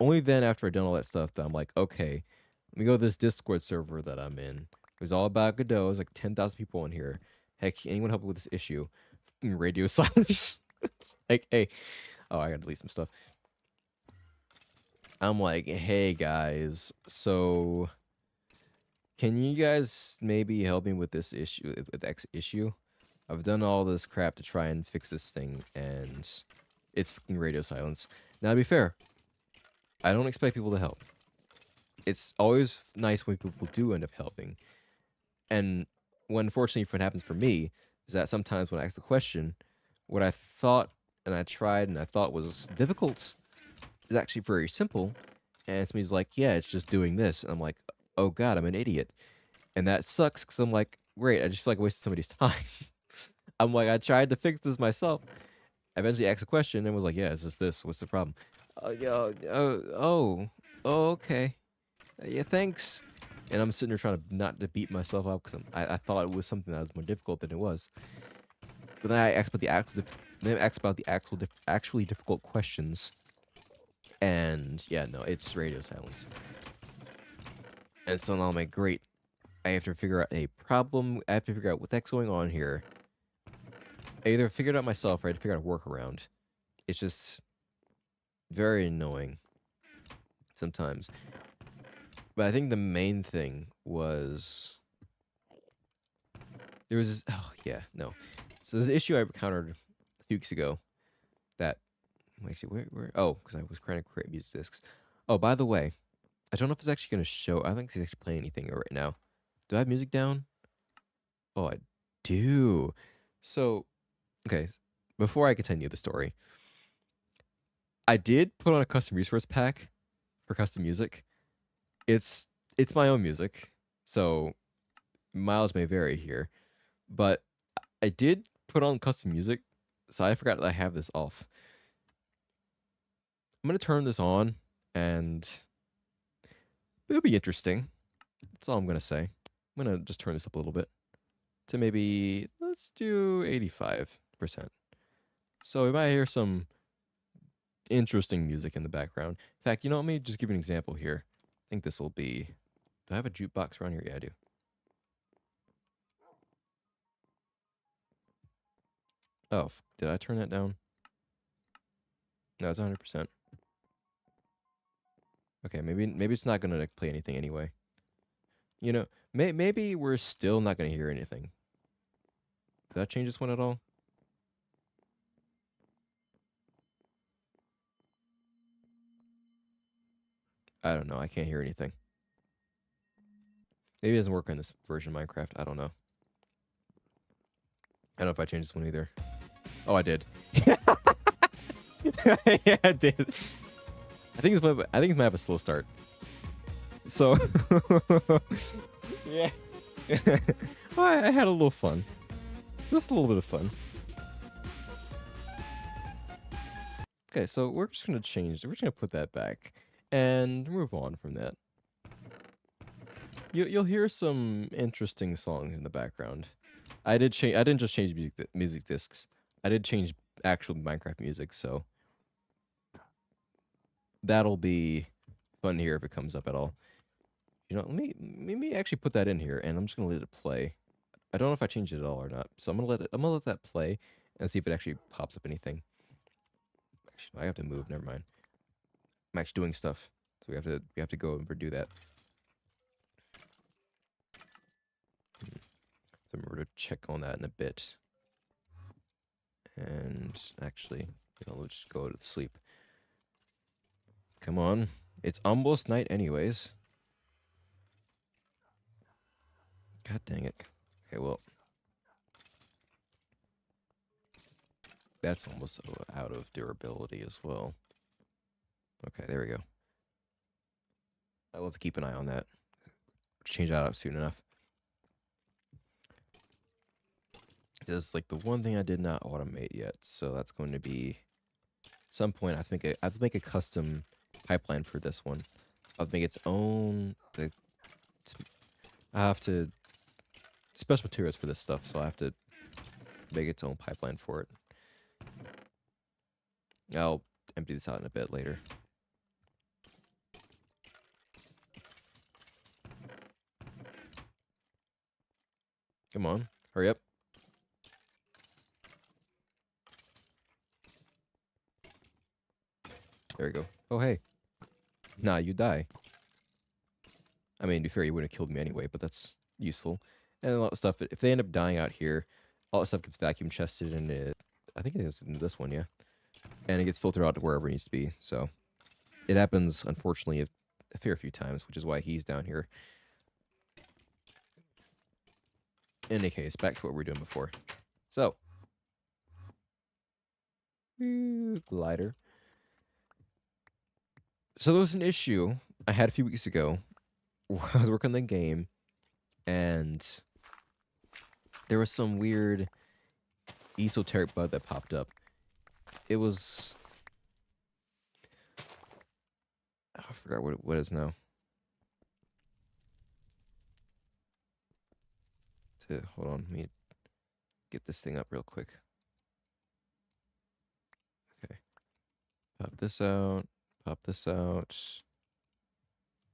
Only then after I've done all that stuff that I'm like, okay, let me go to this Discord server that I'm in. It was all about Godot. There's like 10,000 people in here. Heck, anyone help me with this issue? Radio silence. Like, hey, oh, I gotta delete some stuff. I'm like, hey guys, so can you guys maybe help me with this issue, with X issue? I've done all this crap to try and fix this thing, and it's fucking radio silence. Now, to be fair, I don't expect people to help. It's always nice when people do end up helping. And what unfortunately what happens for me is that sometimes when I ask the question, what I thought and I tried and I thought was difficult is actually very simple. And somebody's like, yeah, it's just doing this. And I'm like, oh god, I'm an idiot. And that sucks because I'm like, great, I just feel like I wasted somebody's time. I'm like, I tried to fix this myself. I eventually asked a question and was like, yeah, it's just this. What's the problem? Okay. Yeah, thanks. And I'm sitting there trying to not to beat myself up because I thought it was something that was more difficult than it was. But then I asked about the actually difficult questions. And yeah, no, it's radio silence. And so now I'm like, great. I have to figure out a problem. I have to figure out what the heck's going on here. I either figured it out myself or I had to figure out a workaround. It's just very annoying sometimes. But I think the main thing was there was this, oh yeah, no. So there's an issue I encountered a few weeks ago that actually where oh, because I was trying to create music discs. Oh, by the way, I don't know if it's actually gonna show. I don't think it's actually playing anything right now. Do I have music down? Oh, I do. So, okay, before I continue the story, I did put on a custom resource pack for custom music. It's my own music, so miles may vary here, but I did put on custom music, so I forgot that I have this off. I'm gonna turn this on, and it'll be interesting. That's all I'm gonna say. I'm gonna just turn this up a little bit to maybe, let's do 85%. So we might hear some interesting music in the background. In fact, you know, let me just give you an example here. I think this will be, do I have a jukebox around here? Yeah, I do. Oh, did I turn that down? No, it's 100%. Okay, maybe it's not gonna play anything anyway. You know, maybe we're still not gonna hear anything. Does that change this one at all? I don't know. I can't hear anything. Maybe it doesn't work on this version of Minecraft. I don't know. I don't know if I changed this one either. Oh, I did. Yeah, I did. I think it might have a slow start. So, yeah. Well, I had a little fun. Just a little bit of fun. Okay, so we're just gonna change. We're just gonna put that back and move on from that. You'll hear some interesting songs in the background. I did change. I didn't just change music discs. I did change actual Minecraft music, so that'll be fun to hear if it comes up at all. You know, let me actually put that in here, and I'm just gonna let it play. I don't know if I changed it at all or not, so I'm gonna let that play and see if it actually pops up anything. Actually, I have to move. Never mind. I'm actually doing stuff, so we have to go and do that. So remember to check on that in a bit. And actually, you know, let's just go to sleep. Come on. It's almost night anyways. God dang it. Okay, well. That's almost out of durability as well. Okay, there we go. Let's keep an eye on that. Change that up soon enough. Just like the one thing I did not automate yet, so that's going to be some point. I have to make a custom pipeline for this one. I'll make its own. I have to special materials for this stuff, so I have to make its own pipeline for it. I'll empty this out in a bit later. Come on, hurry up. There we go. Oh, hey. Nah, you die. I mean, to be fair, you wouldn't have killed me anyway, but that's useful. And a lot of stuff, if they end up dying out here, all that stuff gets vacuum chested, and I think it is in this one, yeah. And it gets filtered out to wherever it needs to be, so. It happens, unfortunately, a fair few times, which is why he's down here. In any case, back to what we were doing before. So. Glider. So there was an issue I had a few weeks ago where I was working on the game, and there was some weird esoteric bug that popped up. It was... I forgot what it is now. Hold on, let me get this thing up real quick. Okay. Pop this out. Pop this out.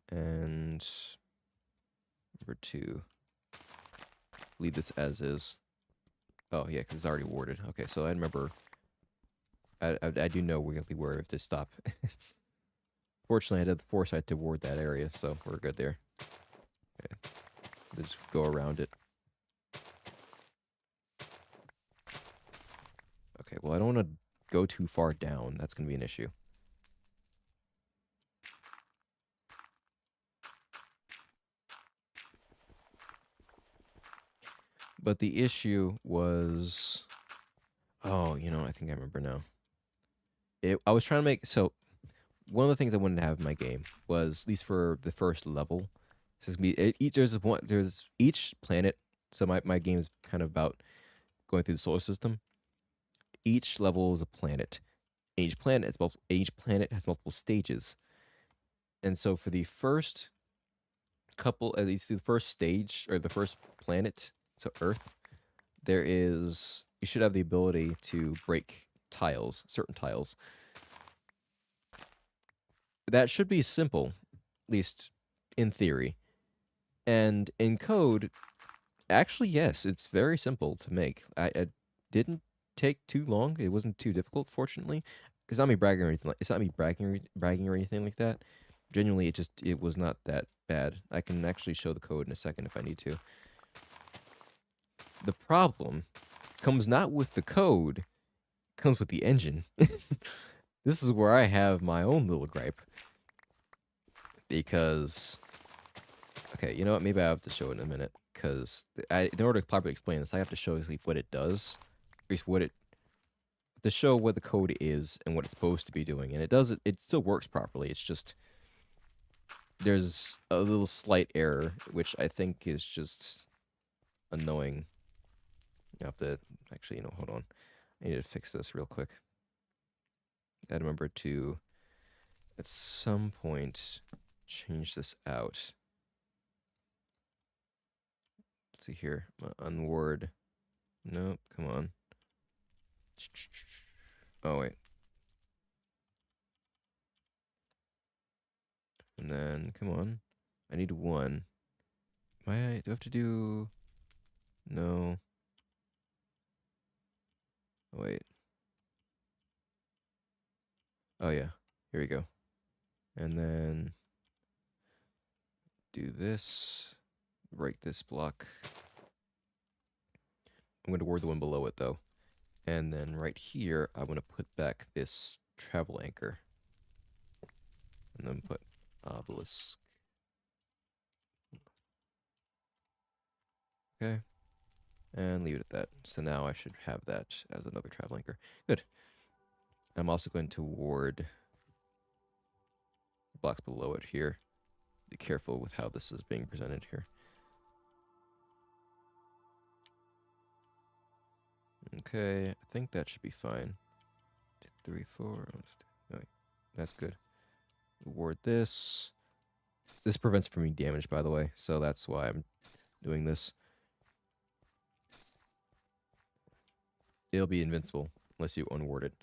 And number 2. Leave this as is. Oh, yeah, because it's already warded. Okay, so I remember... I do know weirdly where I have to stop. Fortunately, I had the foresight to ward that area, so we're good there. Okay. Let's go around it. Okay, well, I don't want to go too far down. That's going to be an issue. But the issue was... Oh, you know, I think I remember now. I was trying to make... So, one of the things I wanted to have in my game was, at least for the first level, there's each planet... So my game is kind of about going through the solar system. Each level is a planet. Each planet has multiple stages. And so for the first couple, at least the first stage, or the first planet, so Earth, you should have the ability to break tiles, certain tiles. That should be simple, at least in theory. And in code, actually, yes, it's very simple to make. I didn't take too long. It wasn't too difficult, fortunately. It's not me bragging or anything. It's not me bragging or anything like that. Genuinely, it was not that bad. I can actually show the code in a second if I need to. The problem comes not with the code, comes with the engine. This is where I have my own little gripe. Because, okay, you know what? Maybe I have to show it in a minute. Because in order to properly explain this, I have to show you what it does. At least to show what the code is and what it's supposed to be doing. And it still works properly. It's just, there's a little slight error, which I think is just annoying. I have to actually, hold on. I need to fix this real quick. I remember to, at some point, change this out. Let's see here. Unword. Nope, come on. Oh, wait. And then, come on. I need 1. Do I have to do... No. Oh, wait. Oh, yeah. Here we go. And then do this. Break this block. I'm going to word the one below it, though. And then right here, I'm going to put back this travel anchor. And then put obelisk. Okay. And leave it at that. So now I should have that as another travel anchor. Good. I'm also going to ward blocks below it here. Be careful with how this is being presented here. Okay, I think that should be fine. 2, 3, 4. Wait, that's good. Ward this. This prevents from being damaged, by the way, so that's why I'm doing this. It'll be invincible unless you unward it.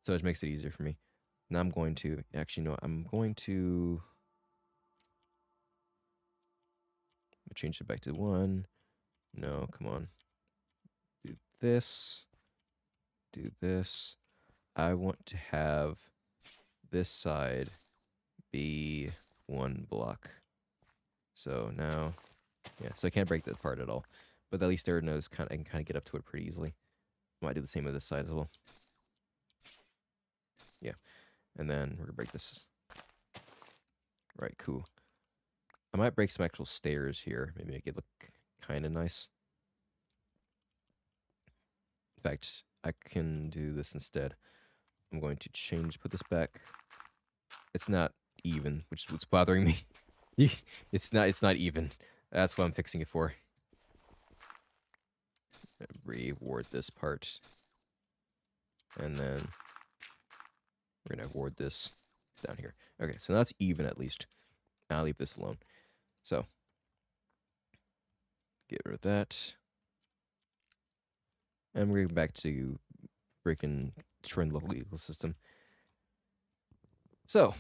So it makes it easier for me. Now I'm going to... Actually, no, I'm going to... change it back to 1. No, come on. Do this. Do this. I want to have this side be 1 block. So now, yeah, so I can't break that part at all. But at least there knows I can kind of get up to it pretty easily. I might do the same with this side as well. Yeah, and then we're gonna break this. Right, cool. I might break some actual stairs here. Maybe make it look kind of nice. In fact, I can do this instead. I'm going to put this back. It's not even, which is what's bothering me. It's not even. That's what I'm fixing it for. Reward this part. And then we're gonna ward this down here. Okay, so that's even at least. I'll leave this alone. So get rid of that. And we're going back to freaking trend level ecosystem. So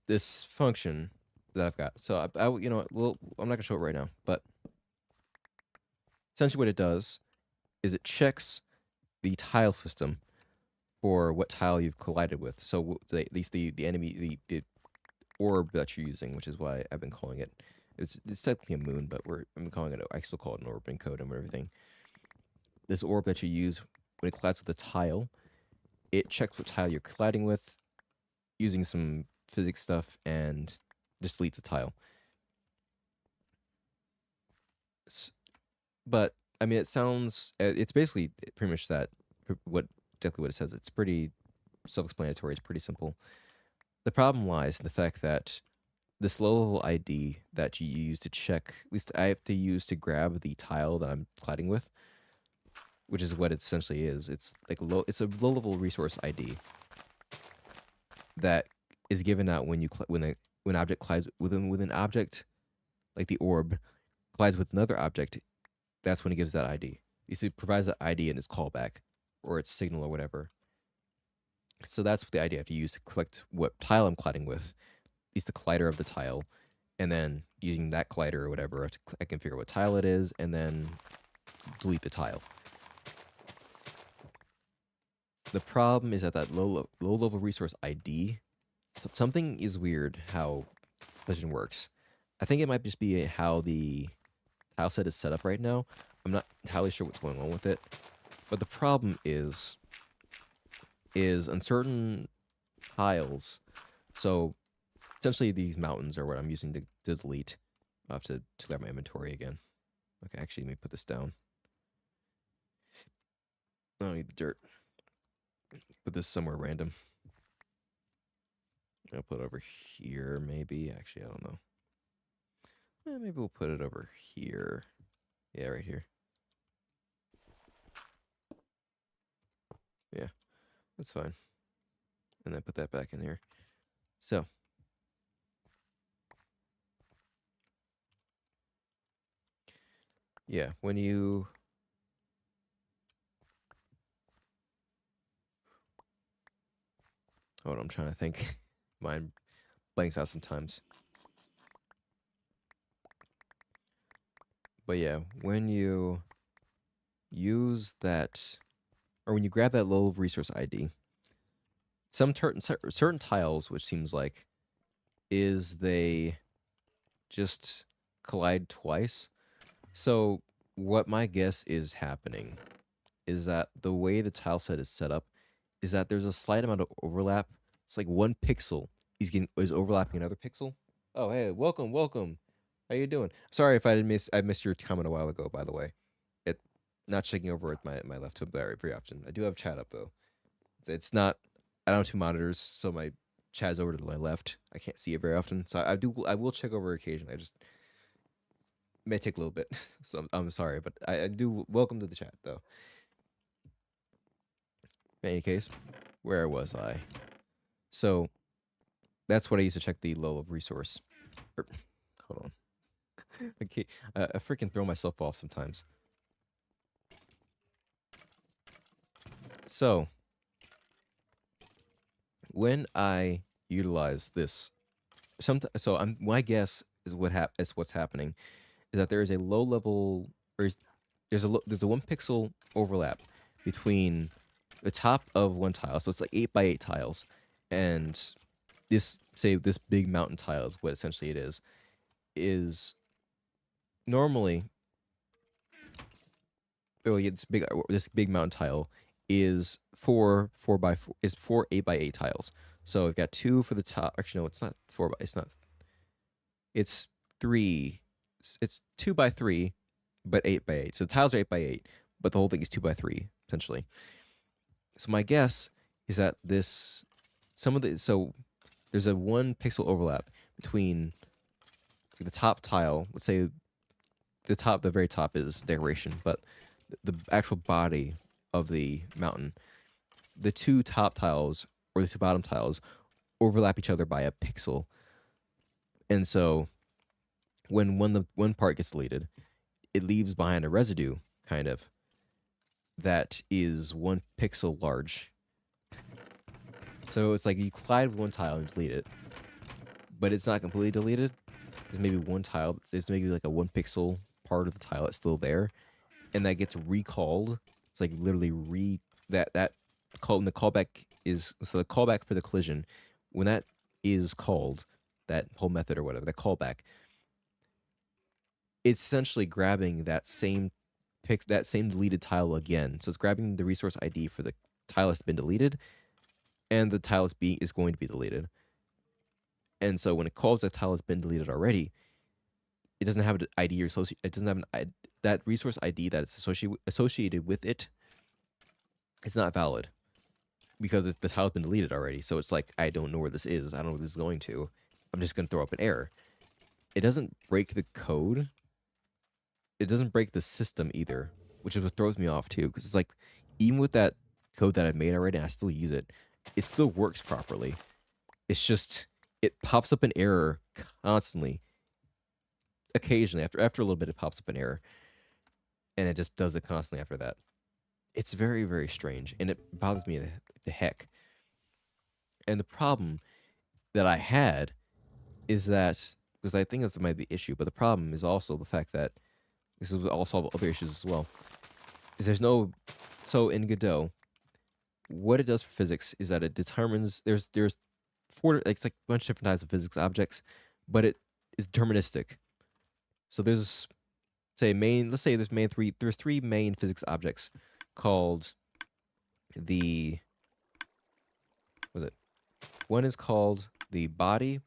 this function that I've got. So I I'm not gonna show it right now, but essentially what it does is it checks the tile system for what tile you've collided with. So at least the enemy, the orb that you're using, which is why I've been calling it. It's technically a moon, but I'm calling it. I still call it an orb in code and everything. This orb that you use when it collides with a tile, it checks what tile you're colliding with, using some physics stuff, and just deletes the tile. But I mean, it's basically pretty much exactly what it says. It's pretty self-explanatory. It's pretty simple. The problem lies in the fact that this low-level ID that you use to check, at least I have to use to grab the tile that I'm colliding with, which is what it essentially is. It's like it's a low-level resource ID that is given out when an object collides with an object, like the orb collides with another object. That's when it gives that ID. It provides that ID in its callback or its signal or whatever. So that's the idea. I have to use to collect what tile I'm colliding with, is the collider of the tile, and then using that collider or whatever, I can figure out what tile it is, and then delete the tile. The problem is that low level resource ID, something is weird how Legend works. I think it might just be how the tile set is set up right now. I'm not entirely sure what's going on with it, but the problem is on certain tiles. So essentially these mountains are what I'm using to delete. I'll have to clear my inventory again. Okay, actually, let me put this down. I don't need the dirt. Put this somewhere random. I'll put it over here, maybe. Actually, I don't know. Maybe we'll put it over here. Yeah, right here. Yeah, that's fine. And then put that back in here. So. Yeah, when you... Hold on, I'm trying to think. Mine blanks out sometimes. But yeah, when you use that, or when you grab that low resource ID, some certain tiles, which seems like, is they just collide twice. So what my guess is happening is that the way the tile set is set up is that there's a slight amount of overlap. It's like one pixel is overlapping another pixel. Oh, hey, welcome. How you doing? Sorry if I missed your comment a while ago, by the way. It not checking over at my left hip very often. I do have chat up though. It's not, I don't have two monitors, so my chat's over to my left. I can't see it very often. So I will check over occasionally. I just may take a little bit. So I'm sorry, but I do welcome to the chat though. In any case, where was I? So that's what I use to check the low of resource. Hold on. Okay, I freaking throw myself off sometimes. So when I utilize this, my guess is what's happening is that there is a low level, or there's a 1 pixel overlap between the top of one tile. So it's like 8x8 tiles, and this big mountain tile is what essentially it is normally. Oh yeah, this big mountain tile is four 8x8 tiles. So we've got 2 for the top. Actually, no, it's not 4 by. It's not. It's 3. It's 2x3, but 8x8. So the tiles are 8x8, but the whole thing is 2x3 essentially. So my guess is that there's a 1 pixel overlap between the top tile. Let's say the very top is decoration, but the actual body of the mountain, the 2 top tiles or the 2 bottom tiles overlap each other by a pixel. And so when one part gets deleted, it leaves behind a residue, kind of, that is 1 pixel large. So it's like you collide with one tile and delete it, but it's not completely deleted. There's maybe one tile, there's maybe like a 1 pixel part of the tile that's still there, and that gets recalled. It's like literally when the callback is, so the callback for the collision, when that is called, that whole method or whatever, that callback, it's essentially grabbing that same deleted tile again. So it's grabbing the resource ID for the tile that's been deleted, and the tile is going to be deleted. And so when it calls that tile has been deleted already, it doesn't have an ID or it doesn't have that resource ID that it's associated with it. It's not valid because the tile's been deleted already. So it's like, I don't know where this is. I don't know where this is going to. I'm just going to throw up an error. It doesn't break the code. It doesn't break the system either, which is what throws me off too. Because it's like, even with that code that I've made already, and I still use it, it still works properly. It's just, it pops up an error constantly. Occasionally, after a little bit, it pops up an error, and it just does it constantly after that. It's very, very strange, and it bothers me the heck. And the problem that I had is that, because I think that's might be the issue, but the problem is also the fact that this will all solve other issues as well. Is there's no, so in Godot, what it does for physics is that it determines there's 4, it's like a bunch of different types of physics objects, but it is deterministic. So there's let's say there's 3 main physics objects called one is called the body,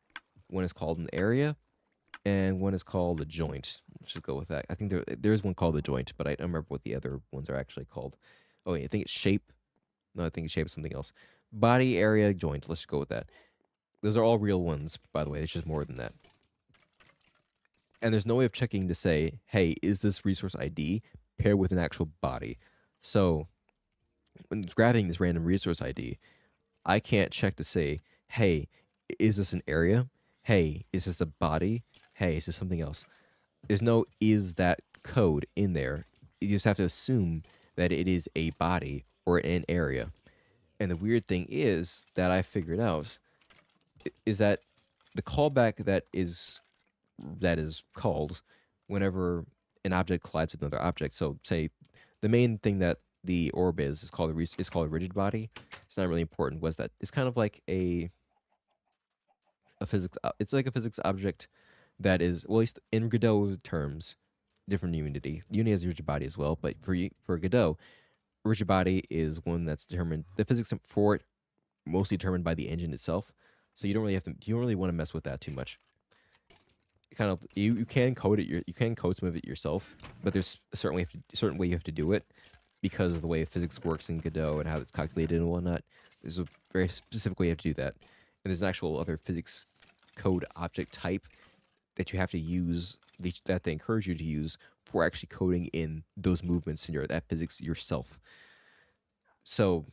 one is called an area, and one is called a joint. Let's just go with that. I think there's one called the joint, but I don't remember what the other ones are actually called. Oh yeah, I think it's shape. No, I think it's shape is something else. Body, area, joint. Let's just go with that. Those are all real ones, by the way. It's just more than that. And there's no way of checking to say, hey, is this resource ID paired with an actual body? So when it's grabbing this random resource ID, I can't check to say, hey, is this an area? Hey, is this a body? Hey, is this something else? There's no is that code in there. You just have to assume that it is a body or an area. And the weird thing is that I figured out is that the callback that is called whenever an object collides with another object. So say the main thing that the orb is called a rigid body. It's not really important. Was that it's kind of like a physics. It's like a physics object that is, well, at least in Godot terms, different than Unity. Unity has a rigid body as well, but for Godot, rigid body is one that's determined. The physics for it mostly determined by the engine itself. So you don't really want to mess with that too much. Kind of you can code it. You can code some of it yourself, but there's a certain way you have to do it because of the way physics works in Godot and how it's calculated and whatnot. There's a very specific way you have to do that, and there's an actual other physics code object type that you have to use that they encourage you to use for actually coding in those movements in that physics yourself. So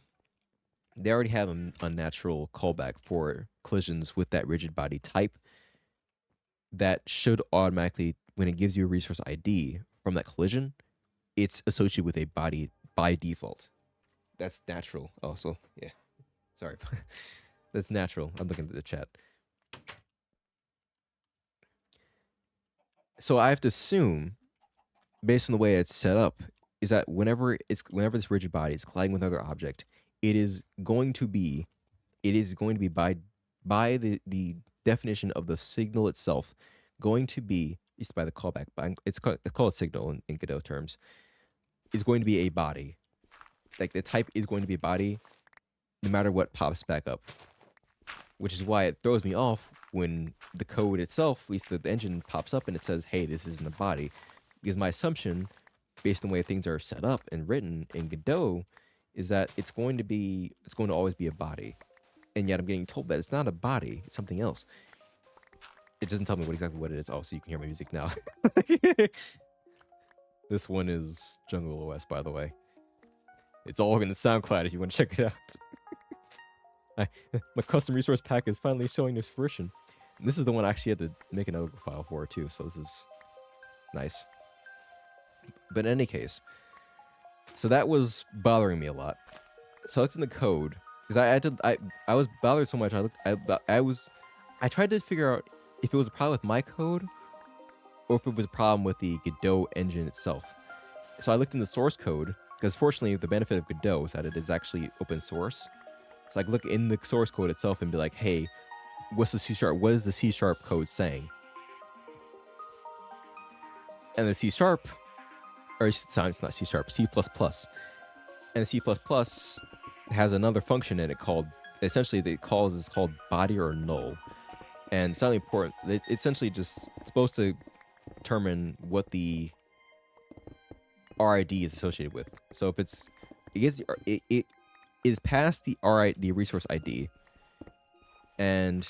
they already have a unnatural callback for collisions with that rigid body type that should automatically, when it gives you a resource ID from that collision, it's associated with a body by default. That's natural also. Yeah. Sorry. That's natural. I'm looking at the chat. So I have to assume, based on the way it's set up, is that whenever this rigid body is colliding with another object, it is going to be by the definition of the signal itself, going to be, at least by the callback, it's called signal in Godot terms, is going to be a body. Like the type is going to be a body, no matter what pops back up. Which is why it throws me off when the code itself, at least the engine, pops up and it says, hey, this isn't a body. Because my assumption, based on the way things are set up and written in Godot, is that it's going to always be a body. And yet I'm getting told that it's not a body, it's something else. It doesn't tell me exactly what it is. Oh, so you can hear my music now. This one is Jungle OS, by the way. It's all in the SoundCloud if you want to check it out. My custom resource pack is finally showing its fruition. And this is the one I actually had to make another file for too, so this is nice. But in any case, so that was bothering me a lot. So I looked in the code because I was bothered so much. I tried to figure out if it was a problem with my code or if it was a problem with the Godot engine itself. So I looked in the source code because fortunately the benefit of Godot is that it is actually open source. So I could look in the source code itself and be like, hey, what is the C# code saying? And the C#, or it's not C#, C++. And the C++ has another function in it called, essentially the calls is called body or null. And it's not really important. It's essentially just supposed to determine what the RID is associated with. So if it is past the resource ID, and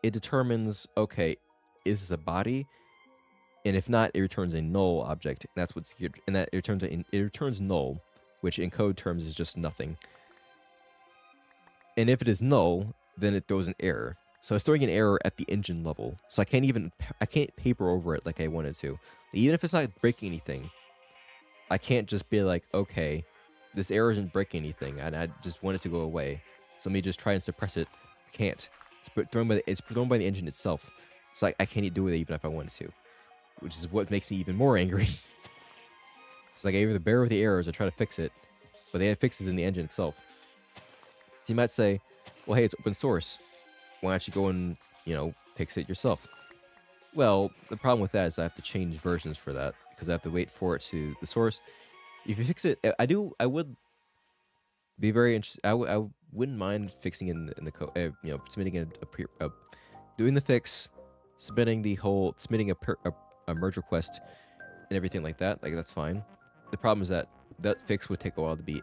it determines, okay, is this a body? And if not, it returns a null object, and that's what's here. And that it returns null, which in code terms is just nothing. And if it is null, then it throws an error. So it's throwing an error at the engine level. So I can't paper over it like I wanted to. Even if it's not breaking anything, I can't just be like, okay, this error isn't breaking anything, and I just want it to go away. So let me just try and suppress it. I can't. It's thrown by the engine itself. So I can't do it even if I wanted to, which is what makes me even more angry. It's like I either bear with the errors or try to fix it, but the fix is in the engine itself. So you might say, well, hey, it's open source. Why don't you go and, fix it yourself? Well, the problem with that is I have to change versions for that because I have to wait for it to the source. If you fix it, I would be very interested. I wouldn't mind fixing in the code, submitting doing the fix, submitting a merge request and everything like that. Like, that's fine. The problem is that fix would take a while to be,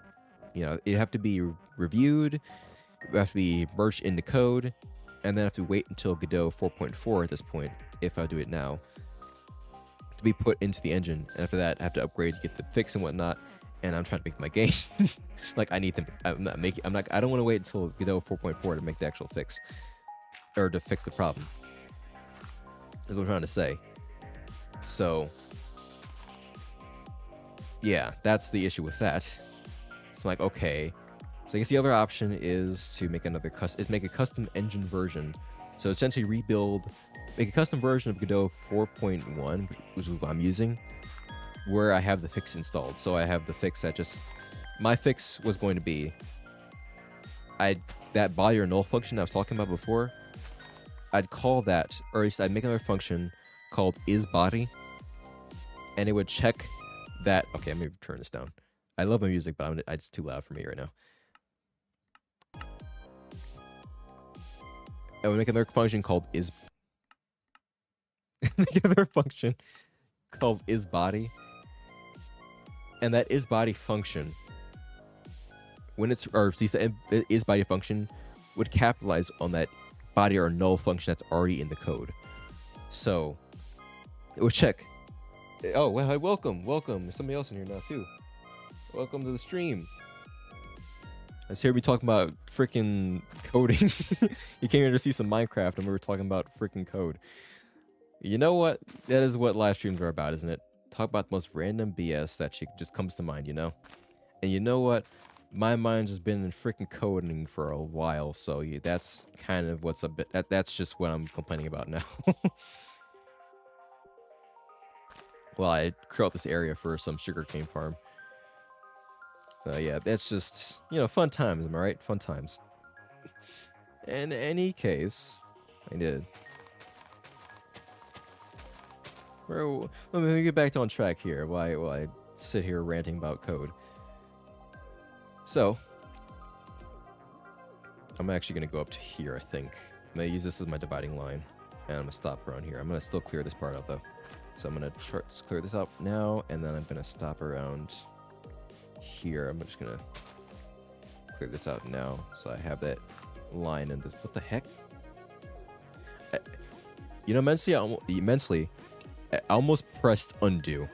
it'd have to be reviewed, it would have to be merged into code, and then I have to wait until Godot 4.4 at this point, if I do it now, to be put into the engine, and after that I have to upgrade to get the fix and whatnot. And I'm trying to make my game. Like I need to. I'm not making. I'm not. I don't want to wait until Godot 4.4 to make the actual fix, or to fix the problem. Is what I'm trying to say. So, yeah, that's the issue with that. So I'm like, okay. So I guess the other option is to make another make a custom engine version. So essentially make a custom version of Godot 4.1, which is what I'm using, where I have the fix installed. So I have the fix that my fix was going to be, that body or null function I was talking about before, I'd call that, or at least I'd make another function called isBody, and it would check that. Okay, let me turn this down. I love my music, but it's too loud for me right now. I would make another function called make another function called isBody, and that isBody function, when it's, or at least the isBody function would capitalize on that body or null function that's already in the code. So it would check. Oh, well, hi, welcome. There's somebody else in here now too. Welcome to the stream. Let's hear me talking about freaking coding. You came here to see some Minecraft, and we were talking about freaking code. You know what? That is what live streams are about, isn't it? Talk about the most random BS that just comes to mind, you know? And you know what? My mind's just been in freaking coding for a while, so yeah, that's kind of what's a bit. That's just what I'm complaining about now. Well, I clear out this area for some sugarcane farm. Yeah, that's just, fun times, am I right? Fun times. In any case, I did. Let me get back on track here while I sit here ranting about code. So, I'm actually going to go up to here, I think. I'm going to use this as my dividing line, and I'm going to stop around here. I'm going to still clear this part out, though. So I'm going to clear this out now, and then I'm going to stop around here. I'm just going to clear this out now, so I have that line in this. What the heck? Immensely, I almost pressed undo.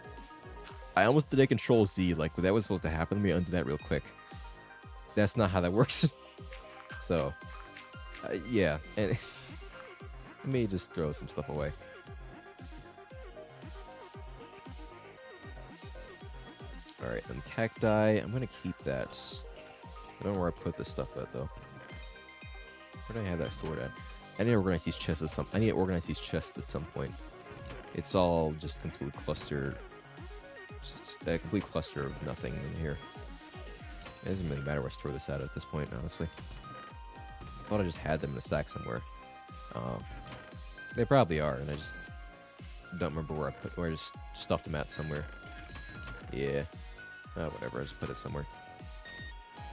I almost did a Control Z, like that was supposed to happen. Let me undo that real quick. That's not how that works. So, yeah. And let me just throw some stuff away. Alright, and cacti, I'm going to keep that. I don't know where I put this stuff at, though. Where do I have that stored at? I need to organize these chests at some point. It's all just complete cluster. Just a complete cluster of nothing in here. It doesn't really matter where I store this at this point, honestly. I thought I just had them in a stack somewhere. They probably are, and I just don't remember where I just stuffed them at somewhere. Yeah. Whatever, I just put it somewhere.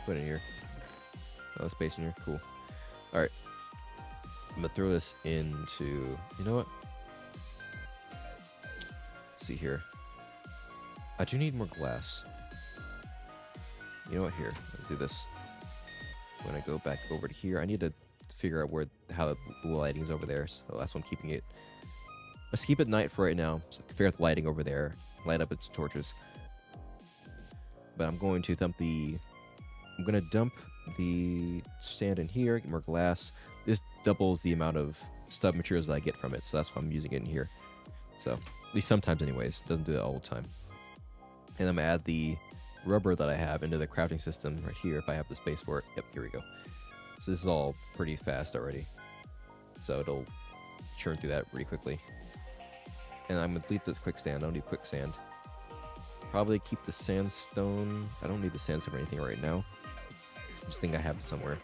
Put it in here. Oh, space in here. Cool. Alright. I'm gonna throw this into... You know what? Let's see here. I do need more glass. You know what? Here. Let's do this. When I go back over to here, I need to figure out how the lighting's over there. So that's why I'm keeping it. Let's keep it night for right now. So I can figure out the lighting over there. Light up its torches. But I'm going to dump the sand in here, get more glass. This doubles the amount of stub materials that I get from it, so that's why I'm using it in here. So, at least sometimes anyways. Doesn't do it all the time. And I'm going to add the rubber that I have into the crafting system right here if I have the space for it. Yep, here we go. So this is all pretty fast already. So it'll churn through that pretty quickly. And I'm going to delete the quicksand. I don't need quicksand. Probably keep the sandstone. I don't need the sandstone or anything right now. I just think I have it somewhere.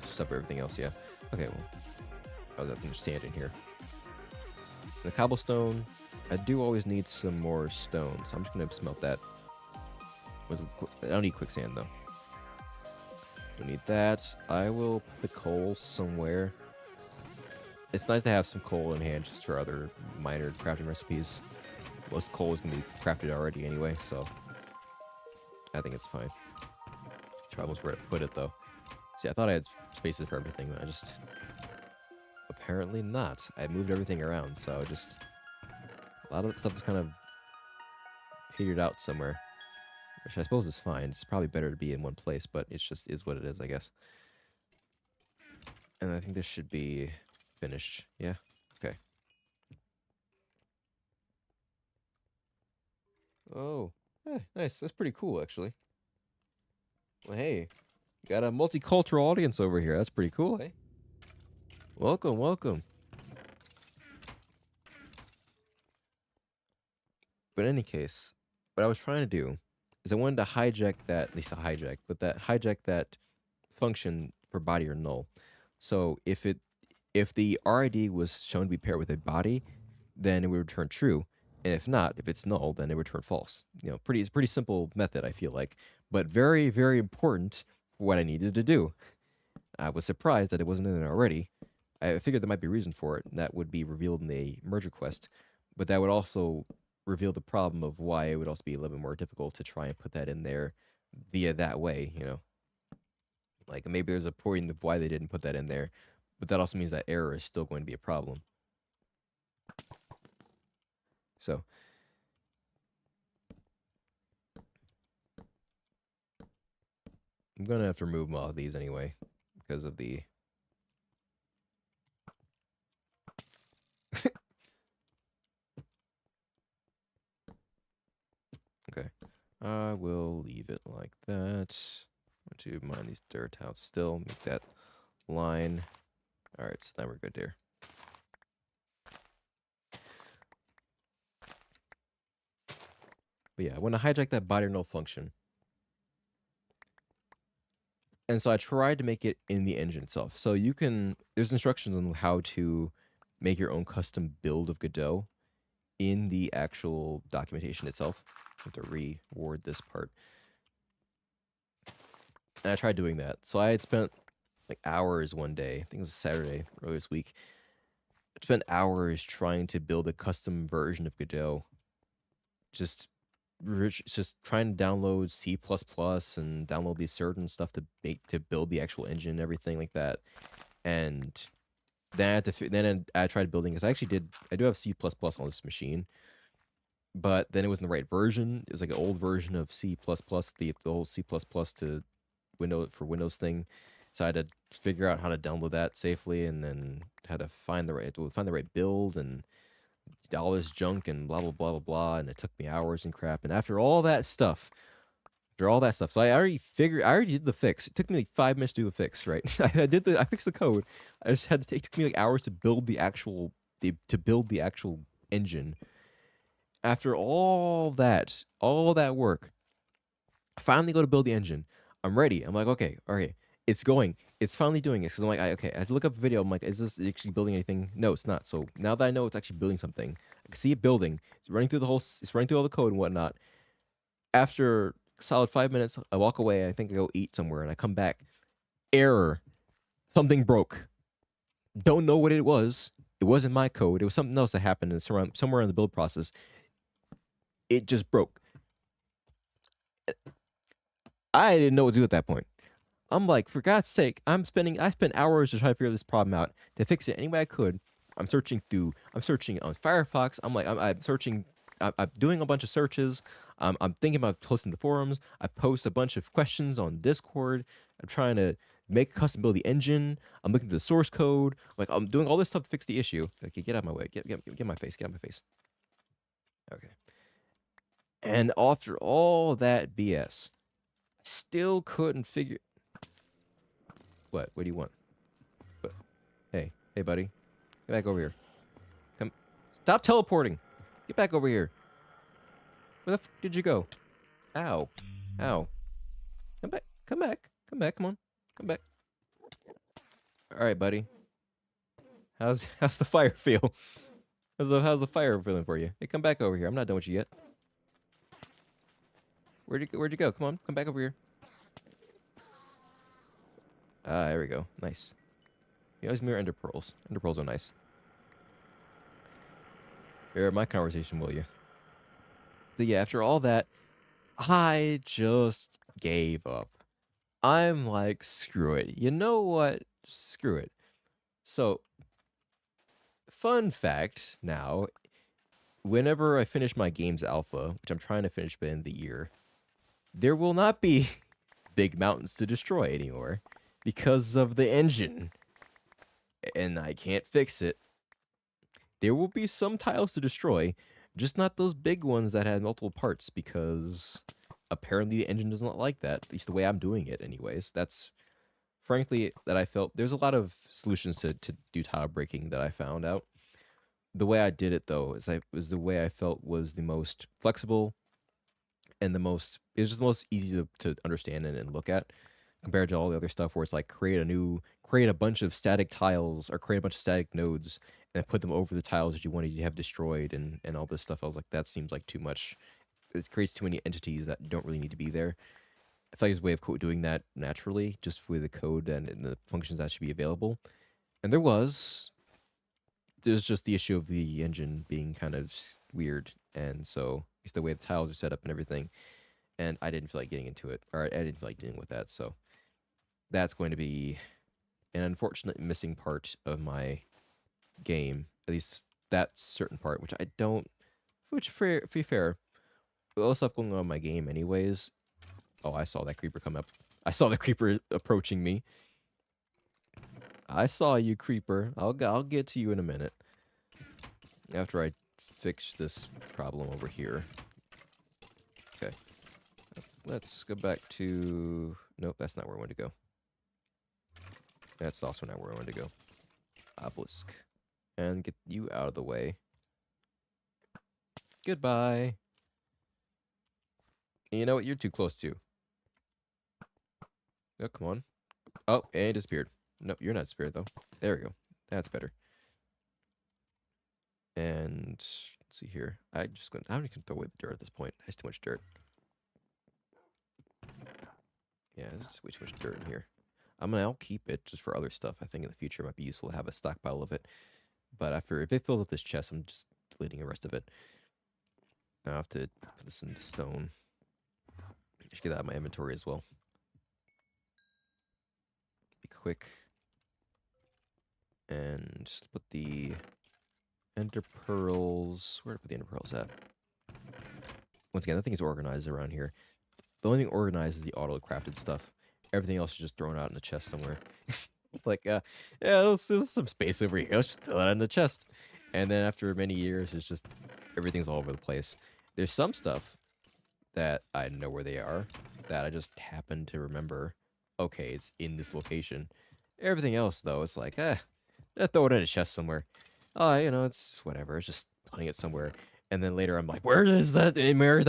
Just up everything else, yeah. Okay, well. Oh, there's sand in here. The cobblestone. I do always need some more stone, so I'm just going to smelt that. I don't need quicksand, though. Don't need that. I will put the coal somewhere. It's nice to have some coal in hand just for other minor crafting recipes. Most coal is going to be crafted already anyway, so I think it's fine. Try almost where to put it, though. See, I thought I had spaces for everything, but I just... Apparently not. I moved everything around, so just... A lot of the stuff is kind of petered out somewhere, which I suppose is fine. It's probably better to be in one place, but it's just is what it is, I guess. And I think this should be finished. Yeah. Okay. Oh, nice. That's pretty cool, actually. Well, hey, got a multicultural audience over here. That's pretty cool, eh? Welcome, welcome. But in any case, what I was trying to do is I wanted to hijack that, at least a hijack, but that hijack that function for body or null. So if the RID was shown to be paired with a body, then it would return true. And if not, if it's null, then it would return false. You know, pretty simple method, I feel like, but very, very important for what I needed to do. I was surprised that it wasn't in there already. I figured there might be a reason for it, and that would be revealed in the merge request. But that would also reveal the problem of why it would also be a little bit more difficult to try and put that in there via that way, you know. Like maybe there's a point of why they didn't put that in there, but that also means that error is still going to be a problem. So I'm gonna have to remove all of these anyway because of the okay. I will leave it like that. I'm going to mine these dirt out still, make that line. Alright, so now we're good there. But yeah, I want to hijack that body or null function. And so I tried to make it in the engine itself. So you can, there's instructions on how to make your own custom build of Godot in the actual documentation itself. I have to reword this part. And I tried doing that. So I had spent like hours one day, I think it was Saturday, earlier this week. I spent hours trying to build a custom version of Godot. Just trying to download C++ and download these certain stuff to build the actual engine and everything like that. And then I had to then I tried building this. I do have C++ on this machine, but then it wasn't the right version. It was like an old version of C++, the whole C++ to Windows thing. So I had to figure out how to download that safely, and then had to find the right build and all this junk and blah blah blah blah blah. And it took me hours and crap. And after all that stuff, so I already did the fix. It took me like 5 minutes to do the fix, right? I fixed the code. I just had to it took me like hours to build the actual engine. After all that work, I finally go to build the engine. I'm ready. I'm like, okay, it's going. It's finally doing it. Because I'm like, okay, I had to look up a video. I'm like, is this actually building anything? No, it's not. So now that I know it's actually building something, I can see it building. It's running through all the code and whatnot. After solid 5 minutes, I walk away. I think I go eat somewhere, and I come back. Error. Something broke. Don't know what it was. It wasn't my code. It was something else that happened somewhere in the build process. It just broke. I didn't know what to do at that point. I'm like, for God's sake, I spent hours to try to figure this problem out, to fix it any way I could. I'm searching on Firefox. I'm searching, I'm doing a bunch of searches. I'm thinking about posting the forums. I post a bunch of questions on Discord. I'm trying to make a custom build the engine. I'm looking at the source code. Like, I'm doing all this stuff to fix the issue. Okay, get out of my way. Get my face. Get out of my face. Okay. And after all that BS, I still couldn't figure. What? What do you want? What? Hey, buddy, get back over here. Come, stop teleporting. Get back over here. Where the f did you go? Ow, ow. Come back. Come on. Come back. All right, buddy. How's the fire feel? How's the fire feeling for you? Hey, come back over here. I'm not done with you yet. Where'd you go? Come on, come back over here. Ah, there we go. Nice. You always mirror ender pearls. Ender pearls are nice. Hear my conversation, will you? But yeah, after all that, I just gave up. I'm like, screw it. You know what? Screw it. So, fun fact now, whenever I finish my game's alpha, which I'm trying to finish by the end of the year, there will not be big mountains to destroy anymore because of the engine, and I can't fix it. There will be some tiles to destroy, just not those big ones that had multiple parts, because apparently the engine does not like that, at least the way I'm doing it anyways. That's frankly that I felt there's a lot of solutions to do tile breaking that I found out. The way I did it though was the way I felt was the most flexible and the most it was just the most easy to understand and look at compared to all the other stuff where it's like create a bunch of static tiles or create a bunch of static nodes and put them over the tiles that you wanted to have destroyed and all this stuff. I was like, that seems like too much. It creates too many entities that don't really need to be there. I feel like there's a way of doing that naturally, just with the code and the functions that should be available. And there's just the issue of the engine being kind of weird, and so it's the way the tiles are set up and everything. And I didn't feel like getting into it, or I didn't feel like dealing with that. So that's going to be an unfortunate missing part of my game, at least that certain part, which I don't. Which, to be fair, with all the stuff going on in my game, anyways. Oh, I saw that creeper come up. I saw the creeper approaching me. I saw you, creeper. I'll get to you in a minute. After I fix this problem over here. Okay. Let's go back to... Nope, that's not where I want to go. That's also not where I want to go. Obelisk. And get you out of the way. Goodbye. And you know what? You're too close to. Oh, come on. Oh, and it disappeared. No, you're not disappeared, though. There we go. That's better. And let's see here. I'm not even gonna throw away the dirt at this point. There's too much dirt. Yeah, there's way too much dirt in here. I'll keep it just for other stuff. I think in the future it might be useful to have a stockpile of it. But if it fills up this chest, I'm just deleting the rest of it. I'll have to put this into stone. Just get that out of my inventory as well. Be quick. And just put the ender pearls. Where to put the ender pearls at? Once again, nothing is organized around here. The only thing organized is the auto-crafted stuff. Everything else is just thrown out in the chest somewhere. Like, yeah, there's some space over here. Let's just throw that in the chest. And then after many years, it's just, everything's all over the place. There's some stuff that I know where they are, that I just happen to remember, okay, it's in this location. Everything else, though, it's like, throw it in a chest somewhere. It's whatever. It's just putting it somewhere. And then later I'm like, where is that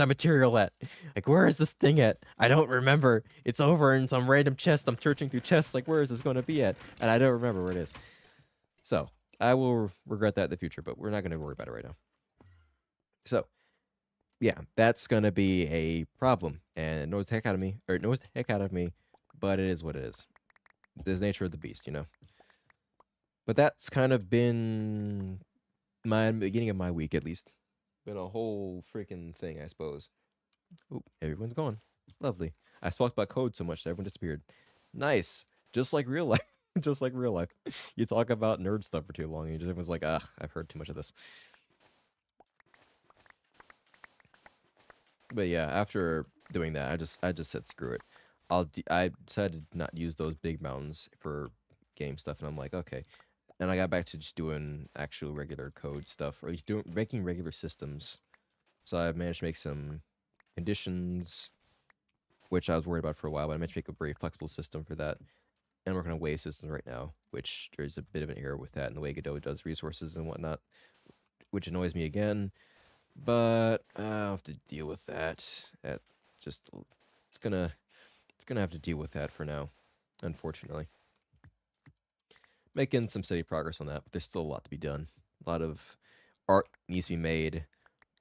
material at? Like, where is this thing at? I don't remember. It's over in some random chest. I'm searching through chests, like, where is this going to be at? And I don't remember where it is. So, I will regret that in the future, but we're not going to worry about it right now. So, yeah, that's going to be a problem. And it knows the heck out of me, but it is what it is. There's the nature of the beast, you know? But that's kind of been my beginning of my week, at least. Been a whole freaking thing, I suppose. Oop, everyone's gone. Lovely. I spoke about code so much that everyone disappeared. Nice. Just like real life. Just like real life. You talk about nerd stuff for too long, and everyone's like, ugh, I've heard too much of this. But yeah, after doing that, I just said screw it. I decided to not use those big mountains for game stuff, and I'm like, okay. And I got back to just doing actual regular code stuff, or at least making regular systems. So I managed to make some conditions, which I was worried about for a while, but I managed to make a very flexible system for that. And I'm working on wave systems right now, which there's a bit of an error with that and the way Godot does resources and whatnot, which annoys me again. But I'll have to deal with that. It's gonna have to deal with that for now, unfortunately. Making some steady progress on that, but there's still a lot to be done. A lot of art needs to be made.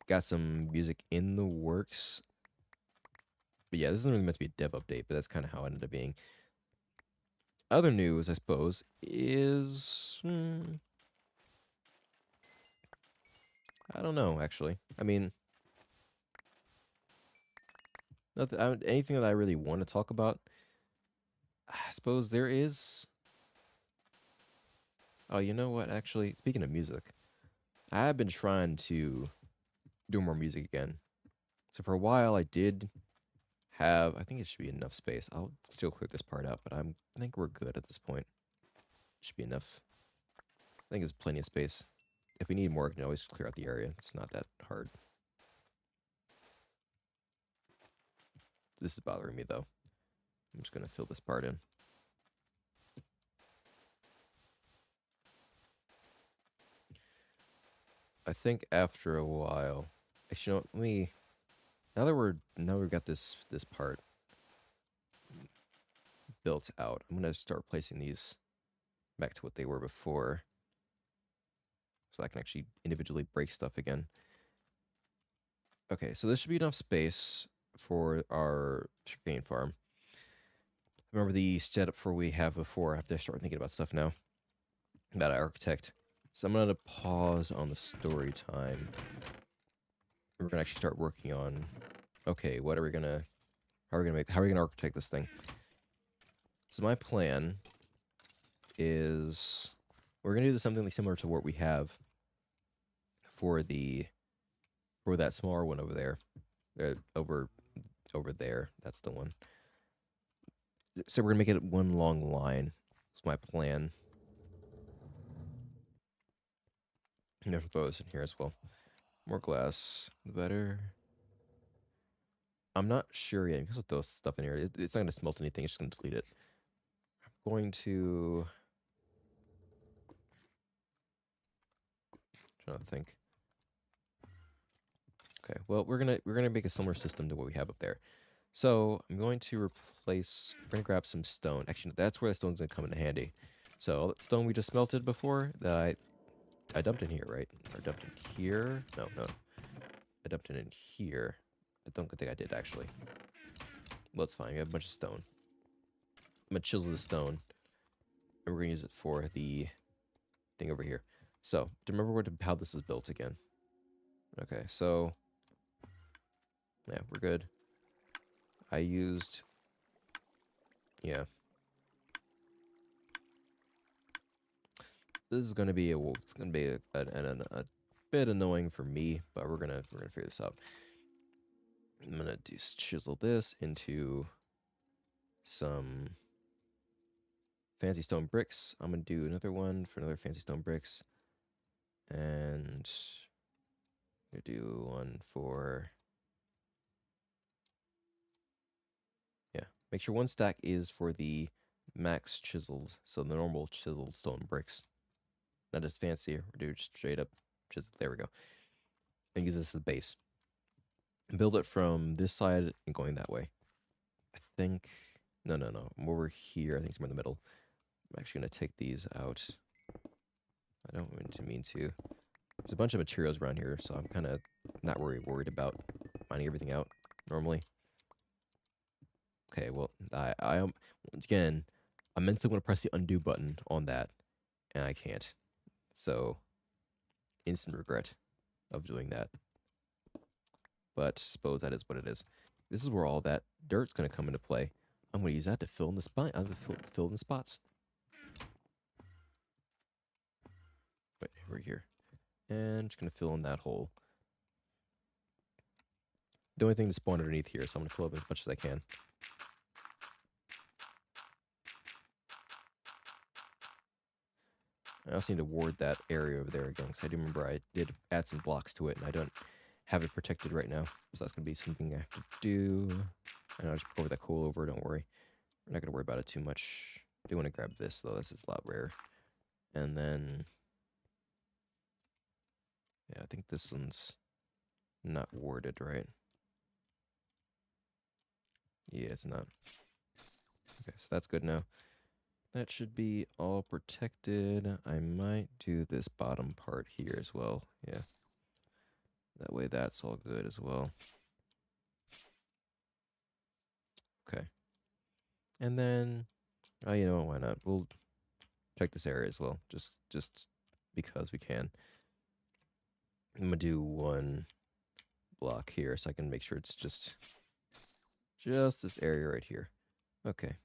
Got some music in the works. But yeah, this isn't really meant to be a dev update, but that's kind of how it ended up being. Other news, I suppose, is... I don't know, actually. I mean... anything that I really want to talk about? I suppose there is... Oh, you know what? Actually, speaking of music, I've been trying to do more music again. So for a while, I did have. I think it should be enough space. I'll still clear this part out, but I think we're good at this point. Should be enough. I think there's plenty of space. If we need more, we can always clear out the area. It's not that hard. This is bothering me though. I'm just gonna fill this part in. I think after a while, actually, you know what, let me. Now we've got this part built out. I'm gonna start placing these back to what they were before, so I can actually individually break stuff again. Okay, so this should be enough space for our sugarcane farm. Remember the setup for we have before. I have to start thinking about stuff now. About our architect. So I'm gonna pause on the story time. We're gonna actually start working on. Okay, what are we gonna? How are we gonna architect this thing? So my plan is we're gonna do something similar to what we have for that smaller one over there. Over there. That's the one. So we're gonna make it one long line. That's my plan. I'm gonna throw this in here as well. More glass, the better. I'm not sure yet. Because with those stuff in here, it's not gonna smelt anything. It's just gonna delete it. I'm going to try to think. Okay, well we're gonna make a similar system to what we have up there. So I'm going to replace. We're gonna grab some stone. Actually, that's where the stone's gonna come in handy. So all that stone we just smelted before that I dumped in here, right? Or dumped in here? No. I dumped it in here. I don't think I did actually. Well, it's fine. We have a bunch of stone. I'm gonna chisel the stone, and we're gonna use it for the thing over here. So to remember how this is built again. Okay, so yeah, we're good. I used, yeah. This is gonna be a bit annoying for me, but we're gonna figure this out. I'm gonna chisel this into some fancy stone bricks. I'm gonna do another one for another fancy stone bricks, and I'm gonna do one for. Yeah, make sure one stack is for the max chiseled, so the normal chiseled stone bricks. Not as fancy, or do just straight up chisel. There we go. And use this as the base. Build it from this side and going that way. I think. No. I'm over here. I think somewhere in the middle. I'm actually going to take these out. I don't mean to. There's a bunch of materials around here, so I'm kind of not worried about finding everything out normally. Okay, well, I am, once again, I mentally want to press the undo button on that, and I can't. So, instant regret of doing that. But suppose that is what it is. This is where all that dirt's going to come into play. I'm going to use that to fill in the spot. I'm going to fill in the spots. Wait, right here. And just going to fill in that hole. The only thing to spawn underneath here, so I'm going to fill up as much as I can. I also need to ward that area over there again, because I do remember I did add some blocks to it, and I don't have it protected right now. So that's going to be something I have to do. And I'll just pour that coal over, don't worry. We're not going to worry about it too much. I do want to grab this, though. This is a lot rare. And then... yeah, I think this one's not warded, right? Yeah, it's not. Okay, so that's good now. That should be all protected. I might do this bottom part here as well. Yeah. That way that's all good as well. Okay. And then, you know, why not? We'll check this area as well, just because we can. I'm gonna do one block here so I can make sure it's just this area right here. Okay.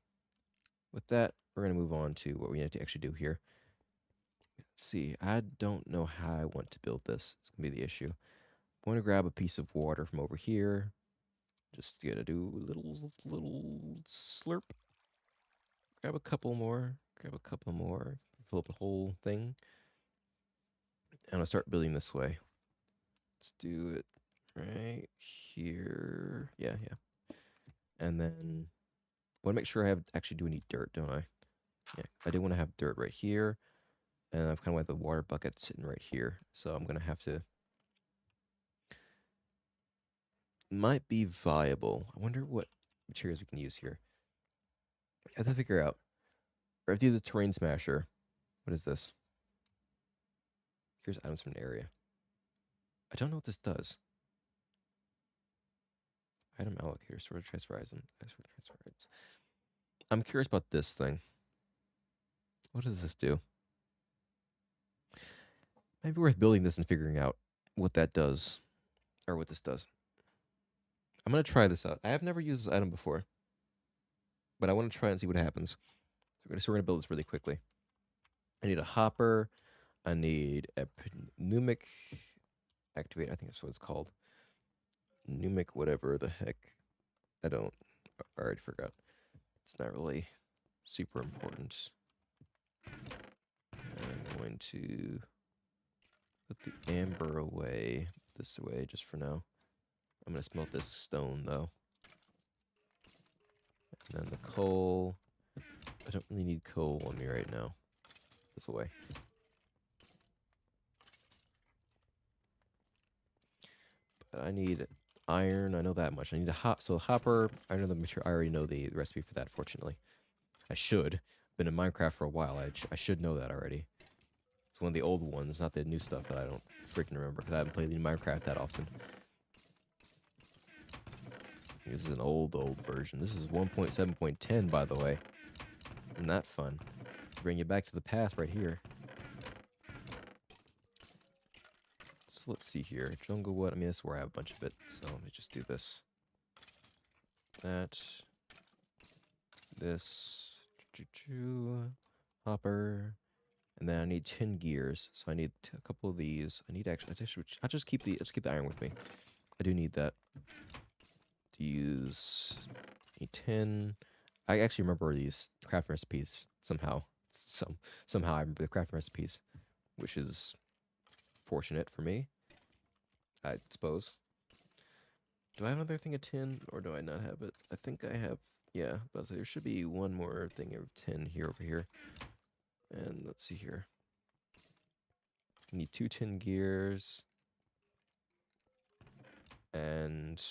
With that, we're gonna move on to what we need to actually do here. Let's see, I don't know how I want to build this. It's gonna be the issue. want to grab a piece of water from over here. Just gonna do a little slurp. Grab a couple more. Grab a couple more. Fill up the whole thing. And I'll start building this way. Let's do it right here. Yeah. And then I want to make sure I actually do need dirt, don't I? Yeah, I do want to have dirt right here. And I've kind of want the water bucket sitting right here. So I'm going to have to... Might be viable. I wonder what materials we can use here. I have to figure out. I have to do the terrain smasher. What is this? Here's items from an area. I don't know what this does. Item allocator, storage transfer item. Transfer items. I'm curious about this thing. What does this do? Maybe worth building this and figuring out what that does. Or what this does. I'm going to try this out. I have never used this item before. But I want to try and see what happens. So we're going to build this really quickly. I need a hopper. I need a pneumatic activate. I think that's what it's called. Pneumatic whatever the heck. I already forgot. It's not really super important. I'm going to put the amber away. This away just for now. I'm going to smelt this stone though. And then the coal. I don't really need coal on me right now. This away. But I need iron. I know that much. I need a hopper. I know the material. I already know the recipe for that. Fortunately, I should. Been in Minecraft for a while. I should know that already. It's one of the old ones, not the new stuff that I don't freaking remember because I haven't played in Minecraft that often. This is an old version. This is 1.7.10, by the way. Isn't that fun? Bring you back to the past right here. So let's see here. Jungle wood. I mean, that's where I have a bunch of it. So let me just do this. That. This. Hopper. And then I need 10 gears. So I need a couple of these. I need actually. I'll just keep the iron with me. I do need that. To use a 10. I actually remember these crafting recipes somehow. Somehow I remember the crafting recipes, which is fortunate for me, I suppose. Do I have another thing of tin, or do I not have it? I think I have. Yeah, but there should be one more thing of tin here over here. And let's see here. I need 2 tin gears. And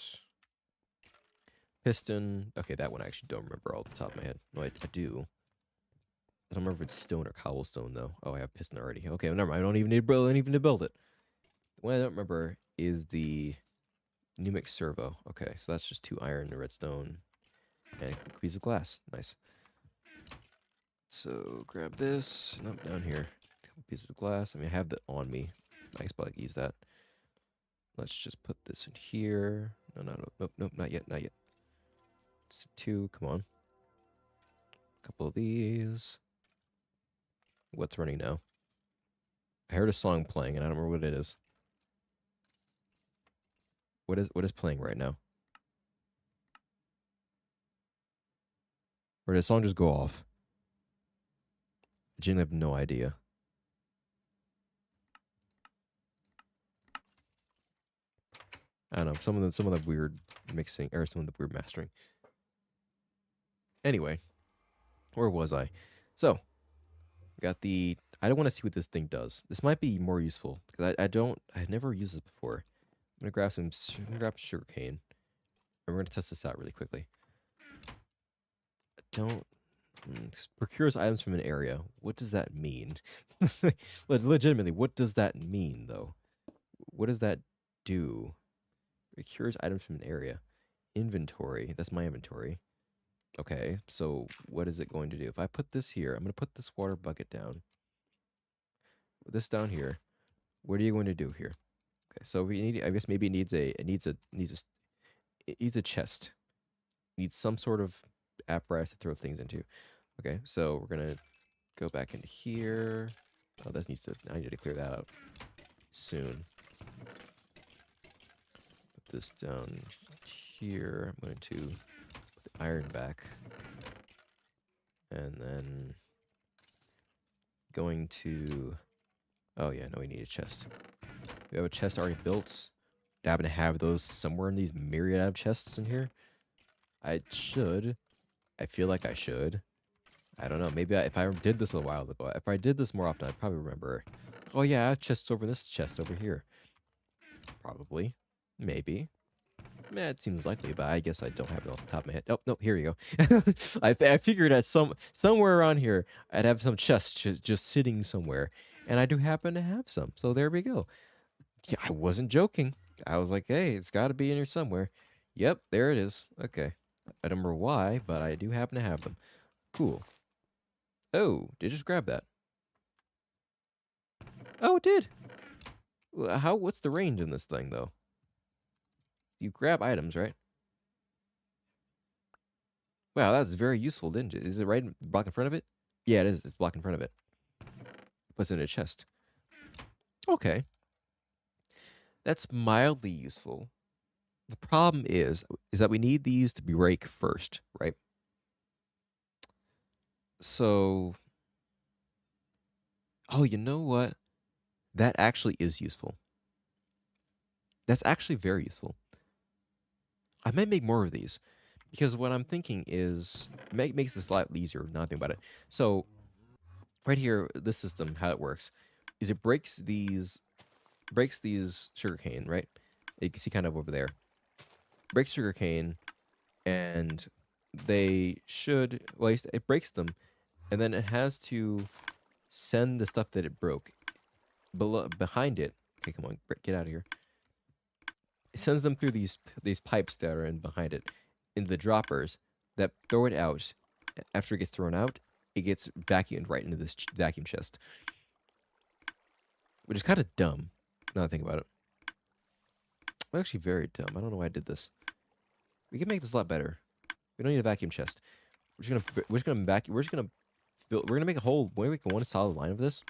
piston. Okay, that one I actually don't remember off the top of my head. No, I do. I don't remember if it's stone or cobblestone, though. Oh, I have piston already. Okay, well, never mind. I don't even need to build it. The one I don't remember is the pneumatic servo. Okay, so that's just 2 iron and redstone. And a piece of glass. Nice. So, grab this. Nope, down here. A couple pieces of glass. I mean, I have that on me. I guess I'll use that. Let's just put this in here. Nope, not yet. It's 2, come on. A couple of these. What's running now? I heard a song playing and I don't remember what it is. What is playing right now? Or did the song just go off? I genuinely have no idea. I don't know. Some of the weird mixing or some of the weird mastering. Anyway, where was I? So, got the. I don't want to see what this thing does. This might be more useful because I've never used this before. I'm gonna grab some sugar cane, and we're gonna test this out really quickly. Procures items from an area. What does that mean? Legitimately, what does that mean though? What does that do? Procures items from an area. Inventory. That's my inventory. Okay, so what is it going to do? If I put this here, I'm going to put this water bucket down. This down here. What are you going to do here? Okay, so we need. I guess maybe it needs a chest. It needs some sort of apparatus to throw things into. Okay, so we're gonna go back into here. Oh, that needs to. I need to clear that out soon. this down here. I'm going to put the iron back. And then going to... Oh yeah, no, we need a chest. We have a chest already built. Do I happen to have those somewhere in these myriad of chests in here? I should. I feel like I should. I don't know. Maybe if I did this a while ago, if I did this more often, I'd probably remember. Oh yeah, I have chests over this chest over here. Probably. Maybe. It seems likely, but I guess I don't have it off the top of my head. Oh, no, here you go. I figured at somewhere around here, I'd have some chests just sitting somewhere. And I do happen to have some. So there we go. Yeah, I wasn't joking. I was like, hey, it's got to be in here somewhere. Yep, there it is. Okay. I don't remember why, but I do happen to have them. Cool. Oh, did you just grab that? Oh, it did. What's the range in this thing, though? You grab items, right? Wow, that's very useful, didn't it? Is it right block in front of it? Yeah, it is. It's block in front of it. Puts it in a chest. Okay. That's mildly useful. The problem is that we need these to break first, right? So... Oh, you know what? That actually is useful. That's actually very useful. I might make more of these. Because what I'm thinking is... makes this a lot easier, not thinking about it. So... right here, this system, how it works, is it breaks these sugarcane, right? You can see kind of over there. Breaks sugarcane, and they should, well, it breaks them, and then it has to send the stuff that it broke behind it. Okay, come on, get out of here. It sends them through these pipes that are in behind it, into the droppers that throw it out. After it gets thrown out, it gets vacuumed right into this vacuum chest. Which is kind of dumb, now that I think about it. Actually very dumb. I don't know why I did this. We can make this a lot better. We don't need a vacuum chest. We're just gonna make a whole, we're gonna make one solid line of this.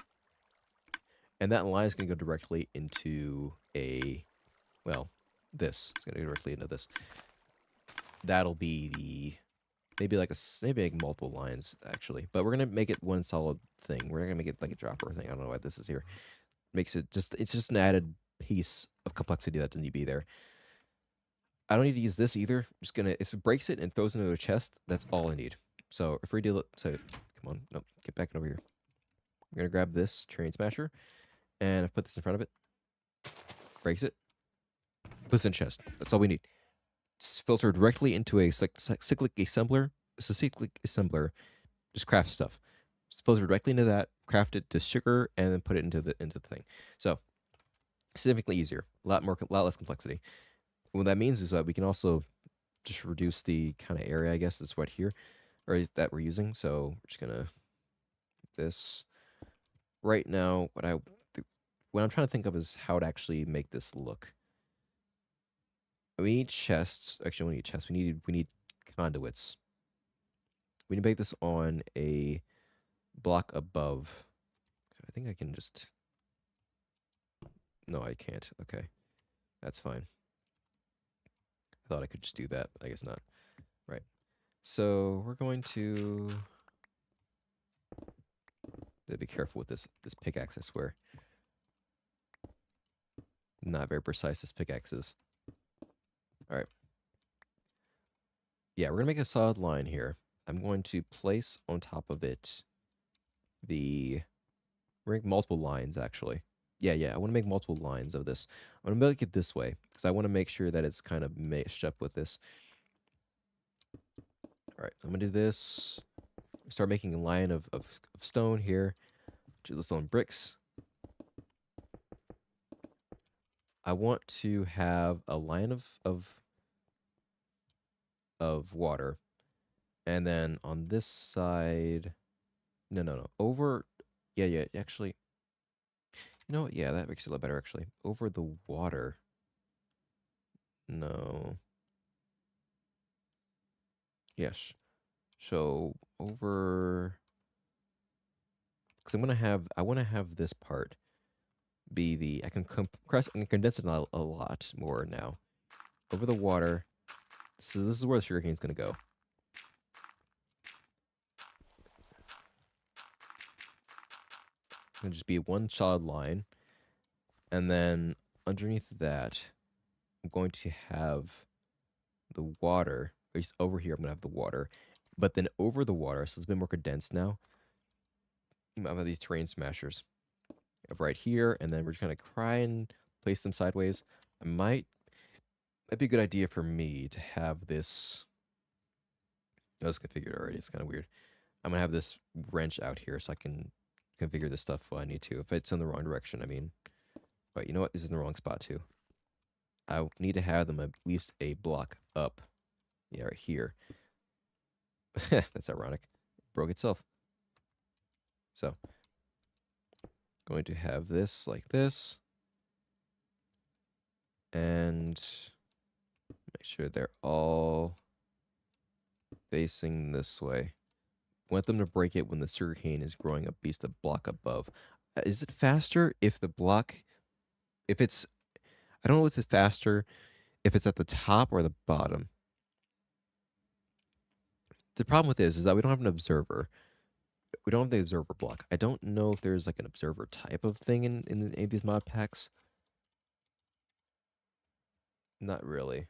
And that line is gonna go directly into this. It's gonna go directly into this. That'll be the, maybe like multiple lines, actually. But we're gonna make it one solid thing. We're not gonna make it like a dropper thing. I don't know why this is here. Makes it it's just an added piece of complexity that doesn't need to be there. I don't need to use this either. I'm just gonna, if it breaks it and throws it into a chest, that's all I need. So if we deal it, so come on, no, get back over here. I'm gonna grab this train smasher, and I put this in front of it. Breaks it. Puts it in chest. That's all we need. It's filtered directly into a cyclic assembler. It's a cyclic assembler. Just craft stuff. Just filter directly into that. Craft it to sugar, and then put it into the thing. So significantly easier. A lot less complexity. What that means is that we can also just reduce the kind of area, I guess, that's right here, or that we're using. So we're just gonna this right now. What I'm trying to think of is how to actually make this look. We need chests. Actually, we need chests. We need conduits. We need to make this on a block above. I think I can just. No, I can't. Okay, that's fine. I thought I could just do that, but I guess not. Right. So we're going to be careful with this pickaxe, I swear. Not very precise, this pickaxe is. Alright. Yeah, we're gonna make a solid line here. I'm going to place on top of it we're gonna make multiple lines, actually. Yeah, I want to make multiple lines of this. I'm gonna make it this way, because I want to make sure that it's kind of meshed up with this. Alright, so I'm gonna do this. Start making a line of stone here. Just stone bricks. I want to have a line of water. And then on this side, no. Over, yeah, actually, you know what? Yeah, that makes it a lot better, actually. Over the water. No. Yes. So over, because I want to have this part be I can condense it a lot more now. over the water. So this is where the sugarcane's gonna go. It's gonna just be one solid line, and then underneath that, I'm going to have the water. At least over here, I'm gonna have the water, but then over the water, so it's a bit more condensed now. I'm gonna have these terrain smashers right here, and then we're just gonna try and place them sideways. That'd be a good idea for me to have this. I was configured already. It's kind of weird. I'm gonna have this wrench out here so I can configure this stuff if I need to. If it's in the wrong direction, I mean. But you know what? This is in the wrong spot too. I need to have them at least a block up. Yeah, right here. That's ironic. Broke itself. So, going to have this like this. And make sure they're all facing this way. Want them to break it when the sugarcane is growing at least a block above. Is it faster if the block, if it's, I don't know if it's faster if it's at the top or the bottom. The problem with this is that we don't have an observer. We don't have the observer block. I don't know if there's like an observer type of thing in any of these mod packs. Not really.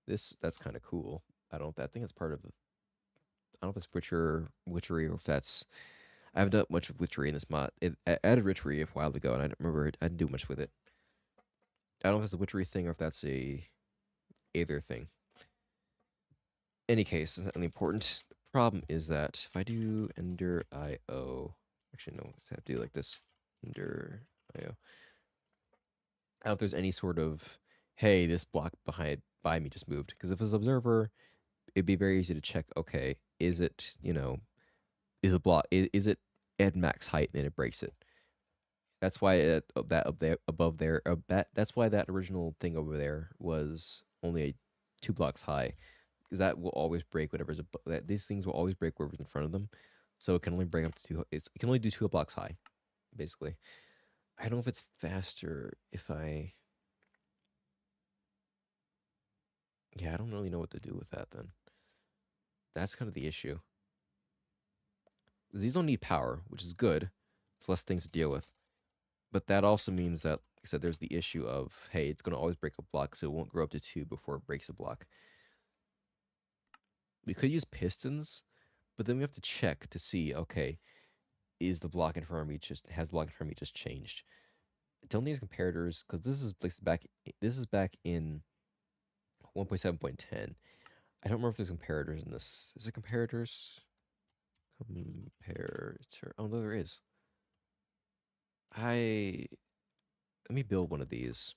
That's kind of cool. I think it's part of. I don't know if it's witchery or if that's. I haven't done much of witchery in this mod. I added witchery a while ago, and I don't remember. I didn't do much with it. I don't know if it's a witchery thing or if that's a either thing. Any case, it's not really important. The problem is that if I do ender IO, actually no, I have to do like this ender IO. I don't know if there's any sort of, hey, this block by me just moved. Because if it's observer, it'd be very easy to check. Okay, is it is a block is it at max height and then it breaks it? That's why that up there above there that's why that original thing over there was only 2 blocks high. Because that will always break whatever's above. These things will always break whatever's in front of them, so it can only break up to 2. It can only do 2 blocks high, basically. I don't know if it's faster if I. Yeah, I don't really know what to do with that then. That's kind of the issue. These don't need power, which is good. It's less things to deal with, but that also means that, like I said, there's the issue of, hey, it's going to always break a block, so it won't grow up to 2 before it breaks a block. We could use pistons, but then we have to check to see, okay, is the block in front of me has the block in front of me just changed? Don't these comparators, because this is back in 1.7.10. I don't remember if there's comparators in this. Is it comparators? Comparator. Oh no, there is. Let me build one of these.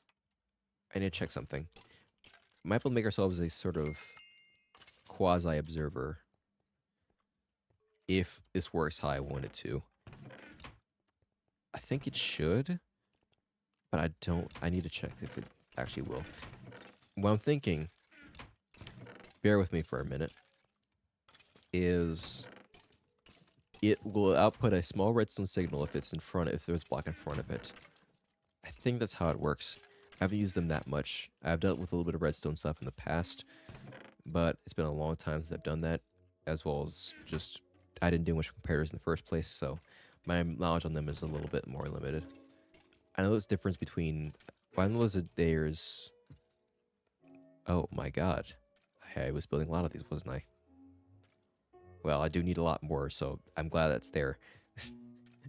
I need to check something. Might be able to make ourselves a sort of quasi observer if this works how I want it to. I think it should, but I need to check if it actually will. What I'm thinking, bear with me for a minute, is it will output a small redstone signal if there's block in front of it. I think that's how it works. I haven't used them that much. I've dealt with a little bit of redstone stuff in the past, but it's been a long time since I've done that, as well as just I didn't do much comparators in the first place, so my knowledge on them is a little bit more limited. I know there's difference between. I know there's. Oh my god. I was building a lot of these, wasn't I? Well, I do need a lot more, so I'm glad that's there.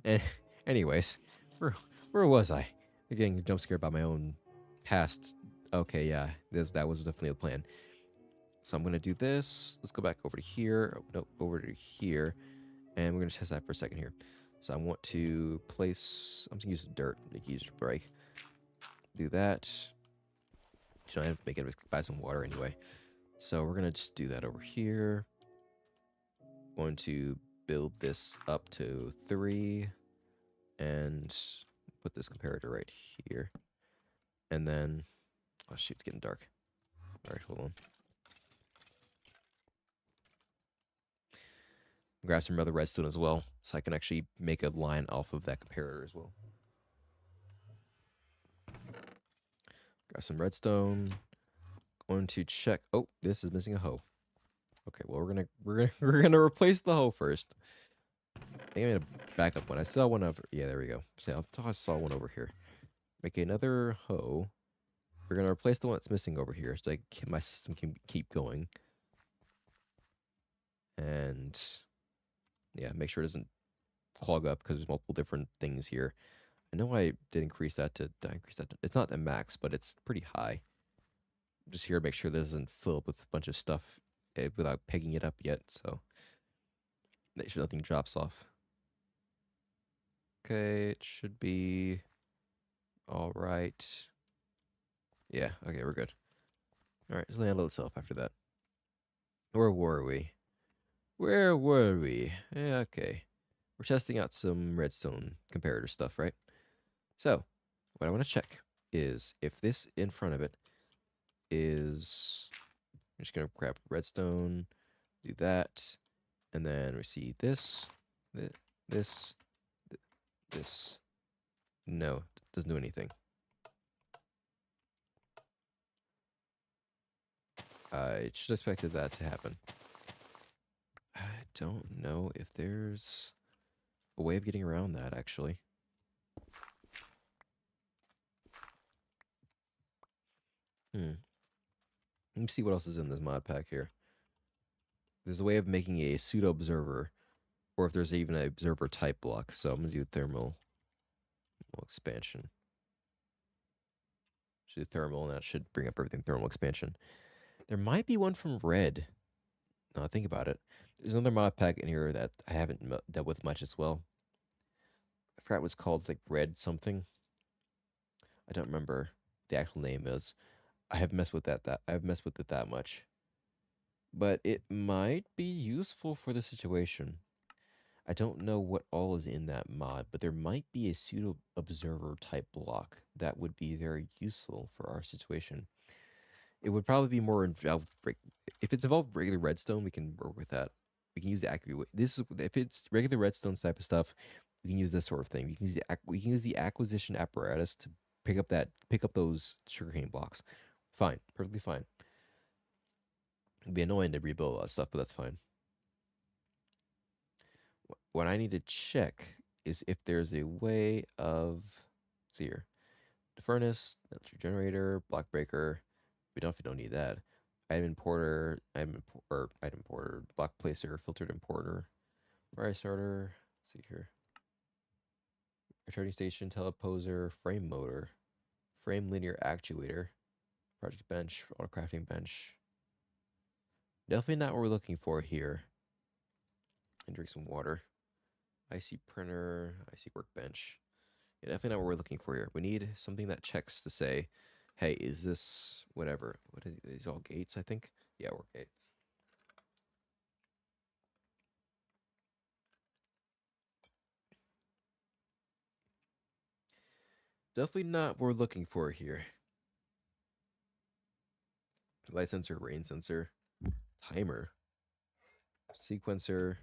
And anyways, where was I? Getting jump scared by my own past. Okay, yeah, that was definitely the plan. So I'm gonna do this. Let's go back over to here. Oh, no, over to here, and we're gonna test that for a second here. So I want to place. I'm just gonna use the dirt, make it easier to break. Do that. So I have to make it by some water anyway. So we're gonna just do that over here. Going to build this up to 3 and put this comparator right here. And then, oh shoot, it's getting dark. All right, hold on. Grab some other redstone as well, so I can actually make a line off of that comparator as well. Got some redstone. Going to check. Oh, this is missing a hoe. Okay, well we're gonna replace the hoe first. I think I'm gonna back up one. I saw one over. Yeah, there we go. See, I thought I saw one over here. Make another hoe. We're gonna replace the one that's missing over here, so my system can keep going. And yeah, make sure it doesn't clog up because there's multiple different things here. I know I did increase that to. It's not the max, but it's pretty high. I'm just here to make sure this doesn't fill up with a bunch of stuff without pegging it up yet. So make sure nothing drops off. Okay, it should be all right. Yeah, okay, we're good. All right, just handle itself after that. Where were we? Where were we? Yeah, okay. We're testing out some redstone comparator stuff, right? So, what I want to check is if this in front of it is... I'm just going to grab redstone, do that, and then we see this, this, this. No, doesn't do anything. I should have expected that to happen. I don't know if there's a way of getting around that, actually. Let me see what else is in this mod pack here. There's a way of making a pseudo observer, or if there's even an observer type block. So I'm gonna do thermal expansion. Should do thermal, and that should bring up everything thermal expansion. There might be one from red. Now think about it. There's another mod pack in here that I haven't dealt with much as well. I forgot what it's called. It's like red something. I don't remember the actual name is. I have messed with I've messed with it that much. But it might be useful for the situation. I don't know what all is in that mod, but there might be a pseudo observer type block that would be very useful for our situation. It would probably be more involved. If it's involved regular redstone, we can work with that. We can use the accurate. This is if it's regular redstone type of stuff. We can use this sort of thing. We can use the acquisition apparatus to pick up those sugarcane blocks. Fine, perfectly fine. It'd be annoying to rebuild all that stuff, but that's fine. What I need to check is if there's a way of, see here, the furnace, electric generator, block breaker. We don't need that. Item importer, block placer, filtered importer, fire starter. Let's see here. Recharging station, teleposer, frame motor, frame linear actuator, project bench, auto crafting bench. Definitely not what we're looking for here. And drink some water. IC printer, IC workbench. Yeah, definitely not what we're looking for here. We need something that checks to say, hey, is this whatever? What is these all gates, I think? Yeah, we're gate. Definitely not what we're looking for here. Light sensor, rain sensor, timer, sequencer,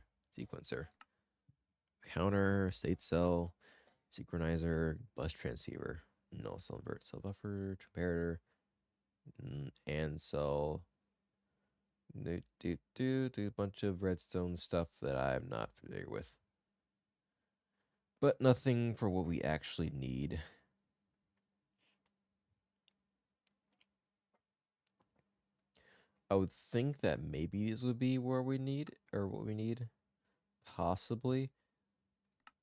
counter, state cell, synchronizer, bus transceiver, null cell invert, cell buffer, comparator, and cell. Do a bunch of redstone stuff that I'm not familiar with. But nothing for what we actually need. I would think that maybe this would be where we need, or what we need. Possibly.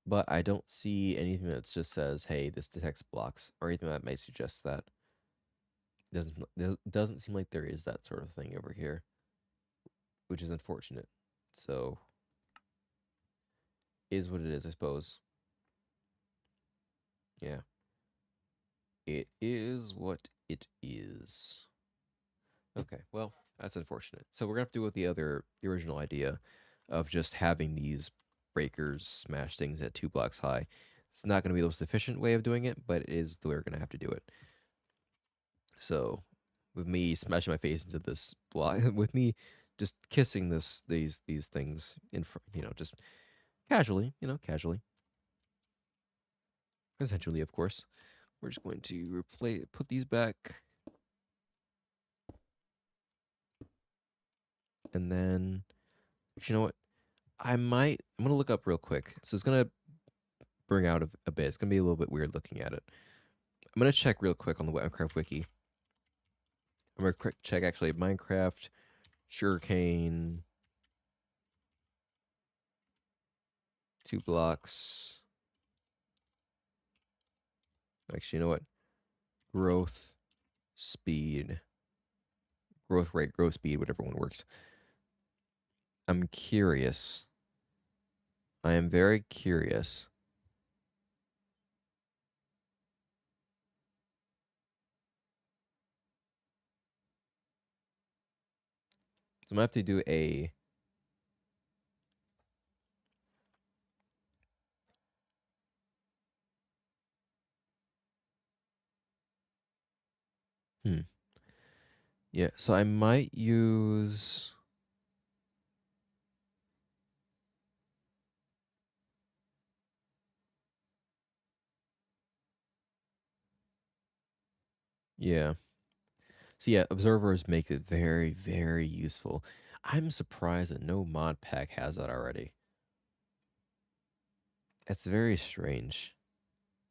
But I don't see anything that just says, hey, this detects blocks, or anything that may suggest that. Doesn't seem like there is that sort of thing over here, which is unfortunate. So, is what it is, I suppose. Yeah. It is what it is. Okay, well, that's unfortunate. So we're gonna have to do with the original idea of just having these breakers smash things at 2 blocks high. It's not gonna be the most efficient way of doing it, but it is the way we're gonna have to do it. So, with me smashing my face into this block, with me just kissing these things in front, just casually, casually, consensually, of course. We're just going to put these back And then, you know what? I'm gonna look up real quick. So it's gonna bring out a bit. It's gonna be a little bit weird looking at it. I'm gonna check real quick on the Minecraft wiki. I'm gonna check actually Minecraft sugarcane 2 blocks. Actually, you know what? Growth speed, growth rate, growth speed, whatever one works. I'm curious. I am very curious. So I'm gonna have to do a Yeah, so I might use yeah. So yeah, observers make it very, very useful. I'm surprised that no mod pack has that already. It's very strange,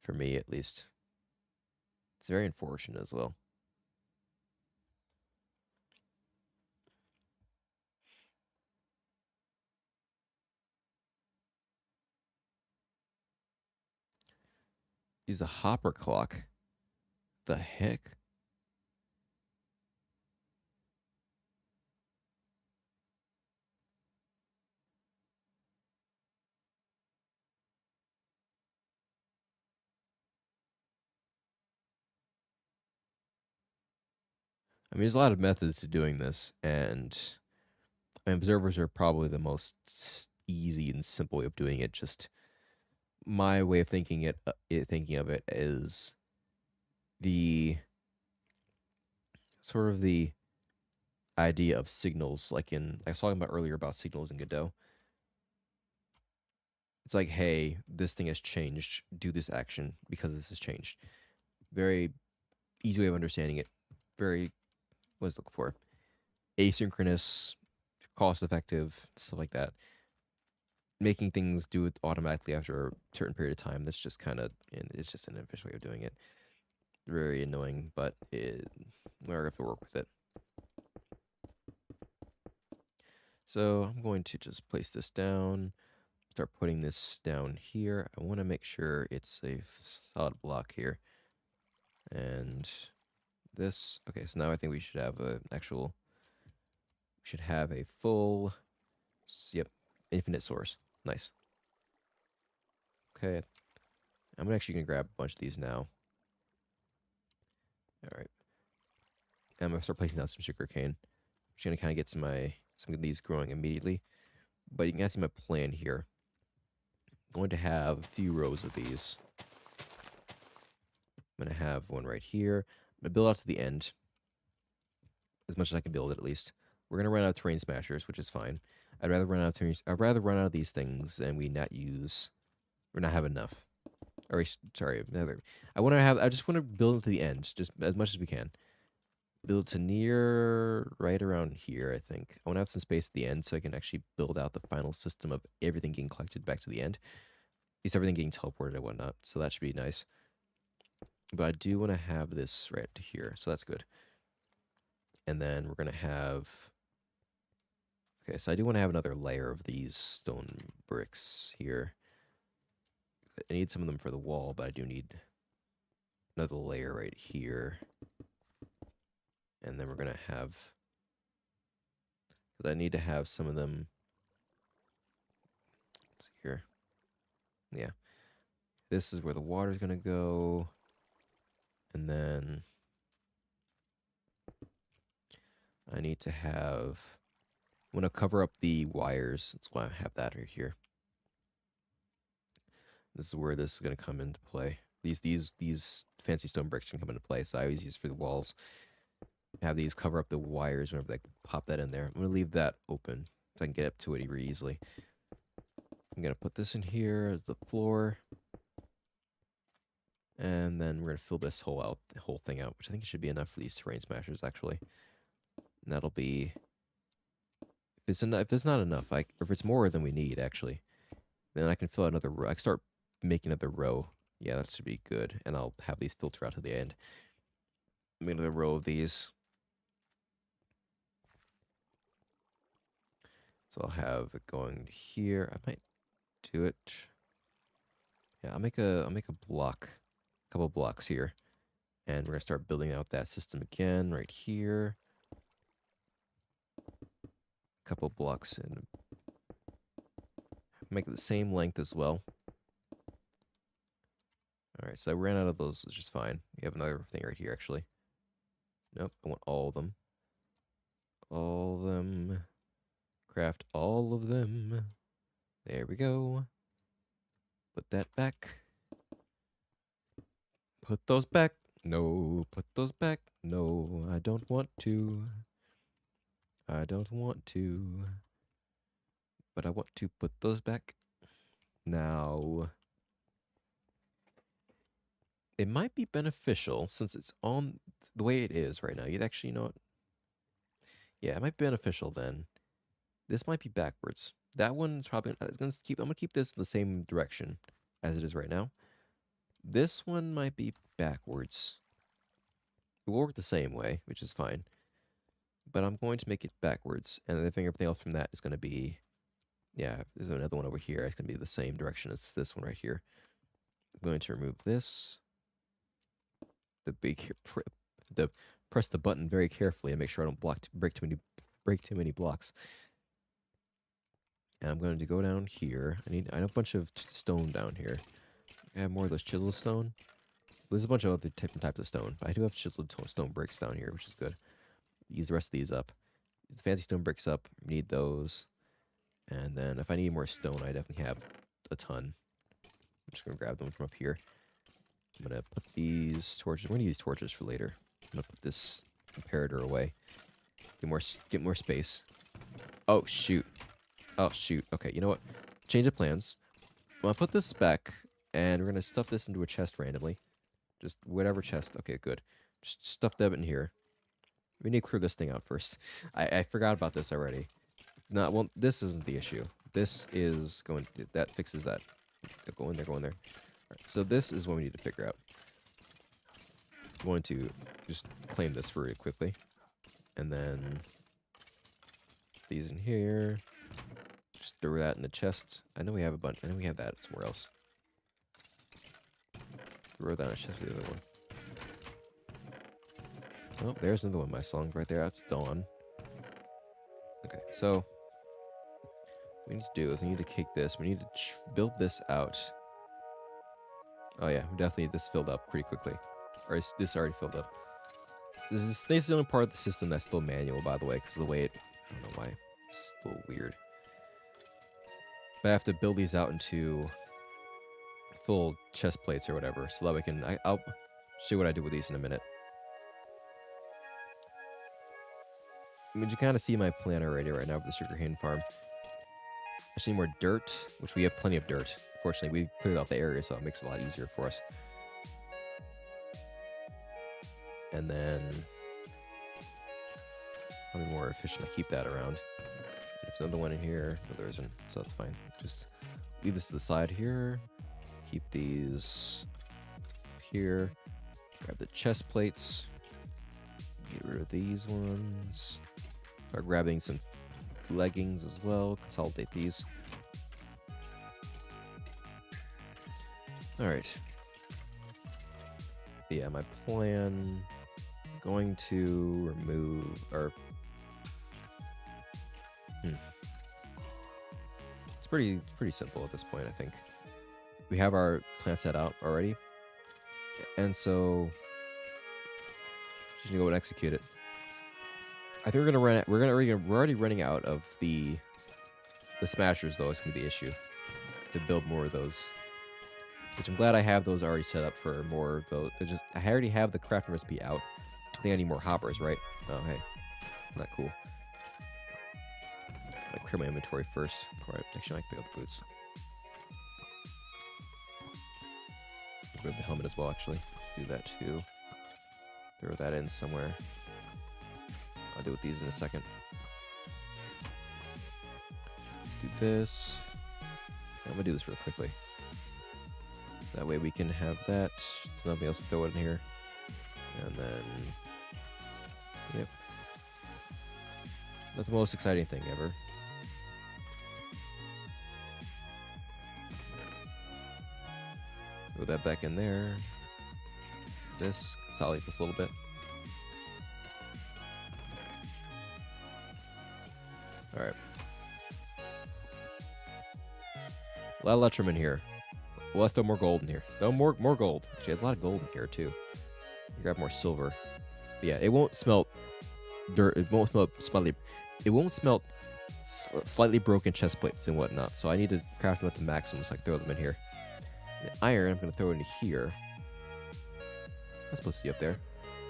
for me at least. It's very unfortunate as well. Use a hopper clock. The heck? I mean, there's a lot of methods to doing this, and observers are probably the most easy and simple way of doing it. Just my way of thinking of it is the sort of the idea of signals, like I was talking about earlier about signals in Godot. It's like, hey, this thing has changed. Do this action because this has changed. Very easy way of understanding it. Very, what was I looking for? Asynchronous, cost effective, stuff like that. Making things do it automatically after a certain period of time. That's just kind of, it's just an inefficient way of doing it. Very annoying, but we're going to have to work with it. So I'm going to just place this down. Start putting this down here. I want to make sure it's a solid block here. And this, okay, so now I think we should have a full, yep, infinite source. Nice. Okay, I'm actually gonna grab a bunch of these now. All right, I'm gonna start placing down some sugar cane. I'm just gonna kind of get some of these growing immediately. But you can see my plan here. I'm going to have a few rows of these. I'm gonna have one right here. I'm gonna build out to the end as much as I can build it, at least. We're gonna run out of terrain smashers, which is fine. I'd rather run out of these things than not have enough. Or sorry, I just want to build it to the end, just as much as we can. Build to near right around here, I think. I want to have some space at the end so I can actually build out the final system of everything getting collected back to the end. At least everything getting teleported and whatnot. So that should be nice. But I do want to have this right to here, so that's good. And then we're gonna have. Okay, so I do want to have another layer of these stone bricks here. I need some of them for the wall, but I do need another layer right here. And then we're going to have, because I need to have some of them here. Yeah. This is where the water's going to go. And then I need to have, I want to cover up the wires. That's why I have that right here. This is where this is going to come into play. These fancy stone bricks can come into play. So I always use for the walls. Have these cover up the wires whenever they pop that in there. I'm going to leave that open so I can get up to it easily. I'm going to put this in here as the floor. And then we're going to fill this whole thing out, which I think should be enough for these terrain smashers, actually. And that'll be if it's not enough, or if it's more than we need, actually, then I can fill out another row. I can start making another row. Yeah, that should be good. And I'll have these filter out to the end. Make another row of these. So I'll have it going here. I might do it. Yeah, I'll make a block, a couple blocks here, and we're gonna start building out that system again right here. A couple blocks and make it the same length as well. All right, so I ran out of those, which is fine. We have another thing right here, actually. Nope, I want all of them. All of them. Craft all of them. There we go. Put that back. Put those back. No, put those back. No, I don't want to. I don't want to. But I want to put those back. Now, it might be beneficial, since it's on the way it is right now. You'd actually, you know what? Yeah, it might be beneficial then. This might be backwards. That one's probably I'm gonna keep this in the same direction as it is right now. This one might be backwards. It will work the same way, which is fine. But I'm going to make it backwards, and I think everything else from that is going to be, yeah, there's another one over here. It's going to be the same direction as this one right here. I'm going to remove this. Press the button very carefully and make sure I don't break too many blocks. And I'm going to go down here. I have a bunch of stone down here. I have more of those chiseled stone. There's a bunch of other different types of stone, but I do have chiseled stone bricks down here, which is good. Use the rest of these up. The fancy stone bricks up. Need those. And then if I need more stone, I definitely have a ton. I'm just going to grab them from up here. I'm going to put these torches. We're going to use torches for later. I'm going to put this comparator away. Get more space. Oh, shoot. Oh, shoot. Okay, you know what? Change of plans. I'm going to put this back, and we're going to stuff this into a chest randomly. Just whatever chest. Okay, good. Just stuff them in here. We need to clear this thing out first. I forgot about this already. No, well, this isn't the issue. This is going to, that fixes that. Go in there, go in there. All right, so this is what we need to figure out. I'm going to just claim this very quickly. And then these in here. Just throw that in the chest. I know we have a bunch. I know we have that somewhere else. Throw that in the chest for the other one. Oh, there's another one of my songs right there. That's Dawn. Okay, so what we need to do is we need to kick this. We need to build this out. Oh yeah, we definitely need this filled up pretty quickly. Or is this already filled up? This is the only part of the system that's still manual, by the way, because of the way it... I don't know why. It's still weird. But I have to build these out into full chest plates or whatever, so that we can... I'll show you what I do with these in a minute. I mean, you kind of see my plan already right now for the sugarcane farm. I just need more dirt, which we have plenty of dirt. Fortunately, we cleared out the area, so it makes it a lot easier for us. And then probably more efficient to keep that around. There's another one in here. No, there isn't, so that's fine. Just leave this to the side here. Keep these here. Grab the chest plates. Get rid of these ones. Start grabbing some leggings as well. Consolidate these. Alright. Yeah, my plan... Going to remove... or... It's pretty simple at this point, I think. We have our plan set out already. And so... just gonna go and execute it. I think we're gonna run. We're already running out of the smashers, though. It's gonna be the issue to build more of those. Which I'm glad I have those already set up for more of those. I already have the crafting recipe out. I think I need more hoppers, right? Oh hey, not cool. I clear my inventory first. Actually, I can pick up the boots. Grab the helmet as well. Actually, do that too. Throw that in somewhere. I'll deal with these in a second. this. I'm gonna do this real quickly. That way we can have that. There's nothing else to throw in here. And then, yep. Not the most exciting thing ever. Throw that back in there. This, consolidate this a little bit. Alright. A lot of Electrum in here. Well, let's throw more gold in here. Throw more gold. Actually, a lot of gold in here, too. Grab more silver. But yeah, it won't smelt dirt. It won't smelt slightly. It won't smelt slightly broken chest plates and whatnot. So I need to craft them up to maximum so I can throw them in here. The iron, I'm going to throw into here. That's supposed to be up there.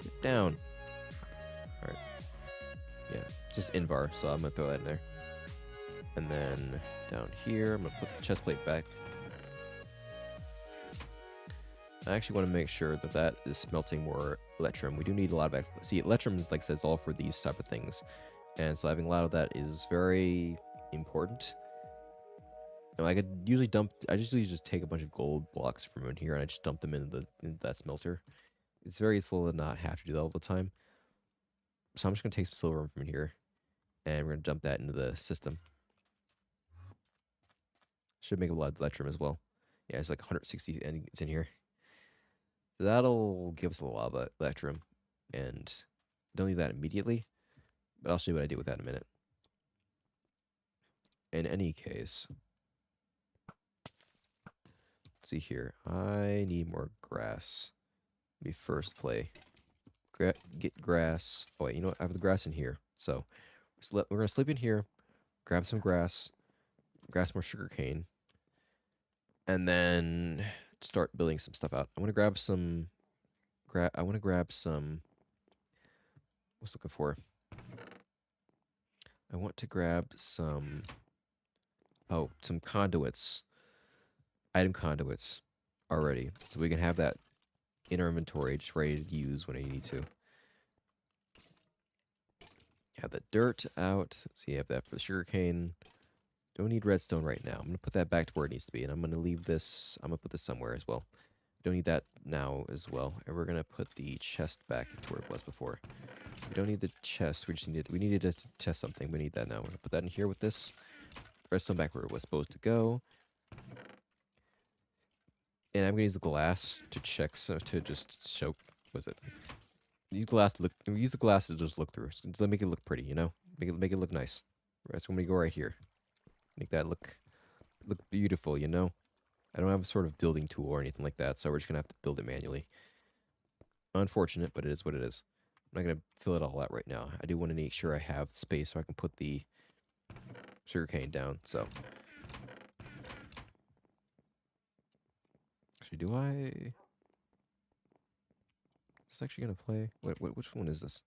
Get down. Alright. Yeah, just Invar, so I'm going to throw that in there. And then down here, I'm going to put the chest plate back. I actually want to make sure that that is smelting more Electrum. We do need a lot of... See, Electrum, like I said, is all for these type of things. And so having a lot of that is very important. I could usually dump... I usually just take a bunch of gold blocks from in here and I just dump them into that smelter. It's very slow to not have to do that all the time. So I'm just going to take some silver from in here. And we're going to dump that into the system. Should make a lot of Electrum as well. Yeah, it's like 160 and it's in here. So that'll give us a lot of Electrum. And don't need that immediately. But I'll show you what I do with that in a minute. In any case... Let's see here. I need more grass. Let me first play. Get grass. Oh, wait, you know what? I have the grass in here. So we're going to sleep in here, grab some grass, grab some more sugarcane, and then start building some stuff out. I want to grab some... I want to grab some... What's looking for? I want to grab some... Oh, some conduits. Item conduits already. So we can have that in our inventory just ready to use when I need to. Have the dirt out. So you have that for the sugarcane. Don't need redstone right now. I'm going to put that back to where it needs to be. And I'm going to leave this. I'm going to put this somewhere as well. Don't need that now as well. And we're going to put the chest back to where it was before. We don't need the chest. We needed to test something. We need that now. We're going to put that in here with this. Redstone back where it was supposed to go. And I'm going to use the glass to check, so to just show, what's it? Use the glass to just look through. So make it look pretty, you know? Make it look nice. Right, so I'm going to go right here. Make that look beautiful, you know? I don't have a sort of building tool or anything like that, so we're just going to have to build it manually. Unfortunate, but it is what it is. I'm not going to fill it all out right now. I do want to make sure I have space so I can put the sugarcane down, so... Actually, do I... It's actually going to play... Which one is this?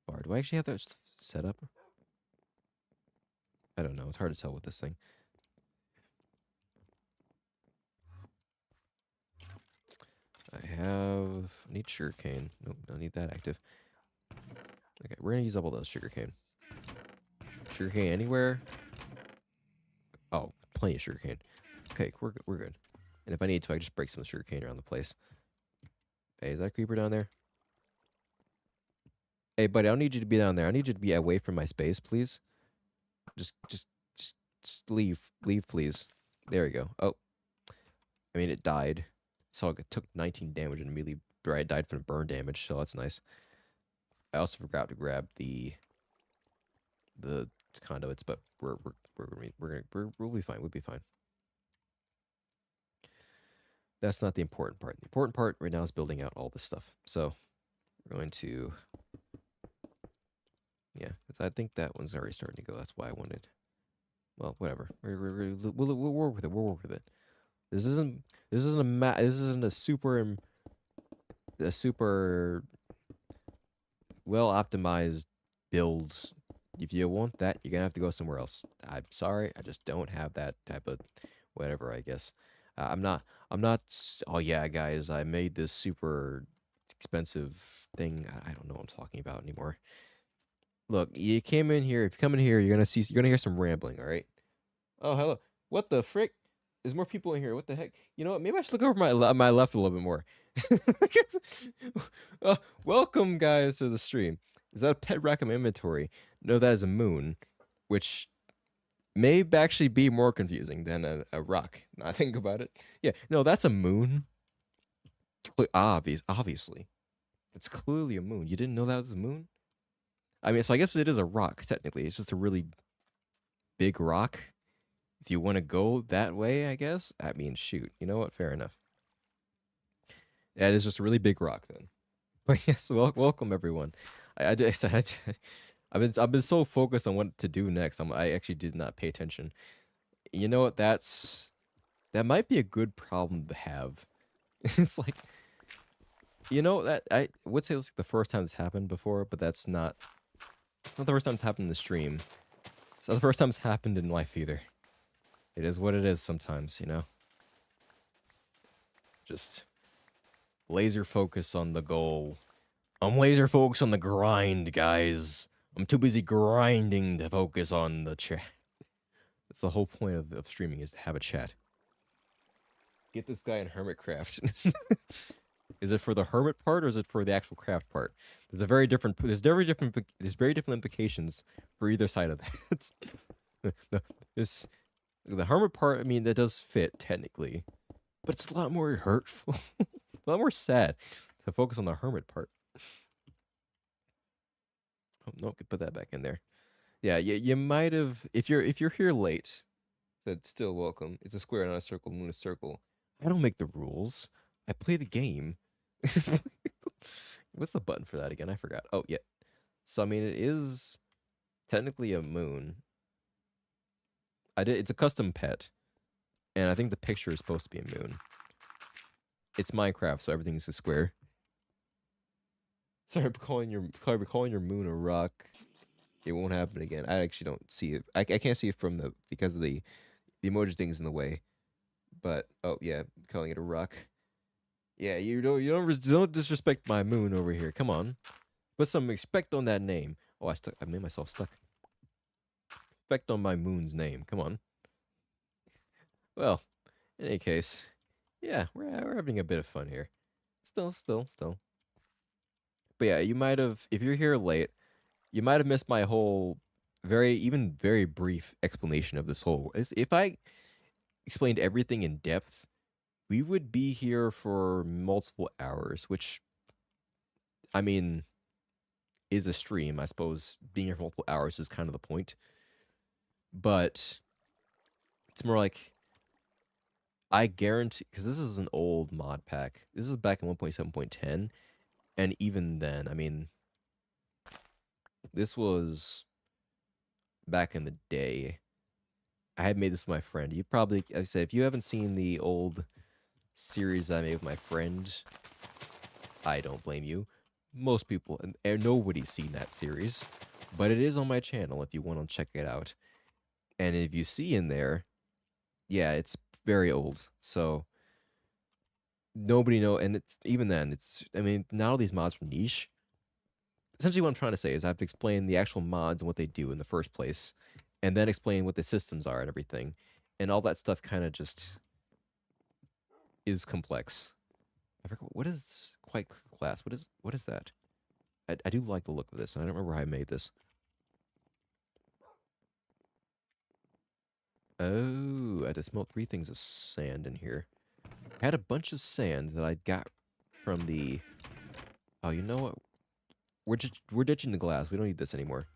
Bar. Do I actually have that set up? I don't know. It's hard to tell with this thing. I need sugarcane. Nope, don't need that active. Okay, we're going to use up all those sugarcane. Sugarcane anywhere? Oh, plenty of sugarcane. Okay, we're good. And if I need to, I just break some sugarcane around the place. Hey, is that a creeper down there? Hey, buddy, I don't need you to be down there. I need you to be away from my space, please. Just leave. Leave, please. There we go. Oh. I mean, it died. So it took 19 damage and immediately died from burn damage, so that's nice. I also forgot to grab the conduits, but we'll be fine. We'll be fine. That's not the important part. The important part right now is building out all this stuff. So we're going to, yeah, I think that one's already starting to go. That's why I wanted. Well, whatever. We'll work with it. We'll work with it. This isn't a super well optimized build. If you want that, you're gonna have to go somewhere else. I'm sorry, I just don't have that type of whatever. I guess I'm not. Oh yeah, guys, I made this super expensive thing. I don't know what I'm talking about anymore. Look, you came in here. If you come in here, you're gonna hear some rambling. All right. Oh, hello. What the frick? There's more people in here. What the heck? You know what? Maybe I should look over my left a little bit more. Welcome, guys, to the stream. Is that a pet rack in my inventory? No, that is a moon, which may actually be more confusing than a rock. Now I think about it. Yeah, no, that's a moon. Obviously. It's clearly a moon. You didn't know that was a moon? I mean, so I guess it is a rock, technically. It's just a really big rock. If you want to go that way, I guess. I mean, shoot. You know what? Fair enough. Yeah, it is just a really big rock then. But yes, welcome everyone. I've been so focused on what to do next. I actually did not pay attention. You know what? That might be a good problem to have. It's like, you know, that I would say it's like the first time it's happened before, but that's not the first time it's happened in the stream. It's not the first time it's happened in life either. It is what it is sometimes, you know? Just laser focus on the goal. I'm laser focused on the grind, guys. I'm too busy grinding to focus on the chat. That's the whole point of streaming, is to have a chat. Get this guy in Hermitcraft. Is it for the hermit part or is it for the actual craft part? There's very different implications for either side of that. The hermit part, I mean, that does fit technically, but it's a lot more hurtful, a lot more sad to focus on the hermit part. Oh no, could put that back in there. Yeah, you might have, if you're here late, that's still welcome. It's a square, not a circle. Moon is circle. I don't make the rules. I play the game. What's the button for that again? I forgot. Oh, yeah. So, I mean, it is technically a moon. It's a custom pet. And I think the picture is supposed to be a moon. It's Minecraft, so everything is a square. Sorry for calling your moon a rock. It won't happen again. I actually don't see it. I can't see it because of the emoji thing's in the way. But oh yeah, calling it a rock. Yeah, you don't disrespect my moon over here. Come on, put some respect on that name. Oh, I made myself stuck. Respect on my moon's name. Come on. Well, in any case, yeah, we're having a bit of fun here. Still. But yeah, you might have, if you're here late, you might have missed my whole very brief explanation of this whole. If I explained everything in depth, we would be here for multiple hours, which, I mean, is a stream. I suppose being here for multiple hours is kind of the point. But it's more like, I guarantee, because this is an old mod pack. This is back in 1.7.10, and even then, I mean, this was back in the day. I had made this with my friend. You probably, as I said, if you haven't seen the old series that I made with my friend, I don't blame you. Most people, and nobody's seen that series, but it is on my channel if you want to check it out. And if you see in there, yeah, it's very old, so nobody know. And it's even then, I mean, not all these mods are niche. Essentially, what I'm trying to say is I have to explain the actual mods and what they do in the first place, and then explain what the systems are and everything, and all that stuff kind of just is complex. I forgot what is quite class. What is that? I do like the look of this, and I don't remember how I made this. Oh, I had to smelt 3 things of sand in here. I had a bunch of sand that I got from the. Oh, you know what? We're ditching the glass. We don't need this anymore.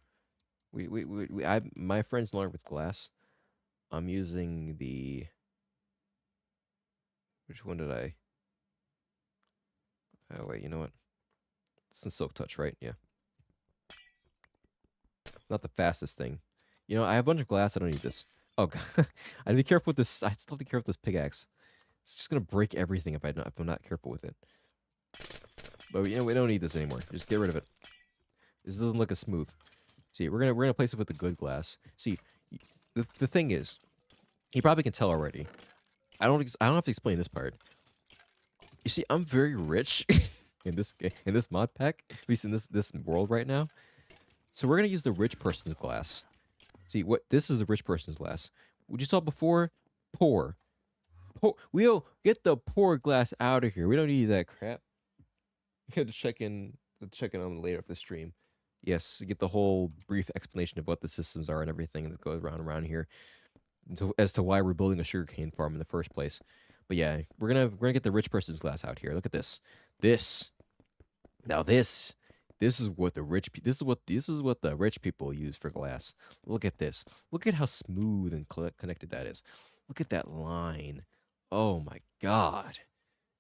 My friend's no longer with glass. I'm using the. Which one did I? Oh wait, you know what? This is Silk Touch, right? Yeah. Not the fastest thing. You know, I have a bunch of glass. I don't need this. Oh god, I'd be careful with this. I still have to be careful with this pickaxe. It's just gonna break everything if I'm not careful with it. But you know, we don't need this anymore. Just get rid of it. This doesn't look as smooth. See, we're gonna place it with the good glass. See, the thing is, you probably can tell already. I don't have to explain this part. You see, I'm very rich in this mod pack, at least in this world right now. So we're gonna use the rich person's glass. See, this is the rich person's glass. What you saw before, pour. We'll get the pour glass out of here. We don't need that crap. You got to check in. Check in on later of the stream. Yes, get the whole brief explanation of what the systems are and everything that goes around here, as to why we're building a sugarcane farm in the first place. But yeah, we're gonna get the rich person's glass out here. Look at this. Now this is what the this is what the rich people use for glass. Look at this. Look at how smooth and connected that is. Look at that line. Oh my god.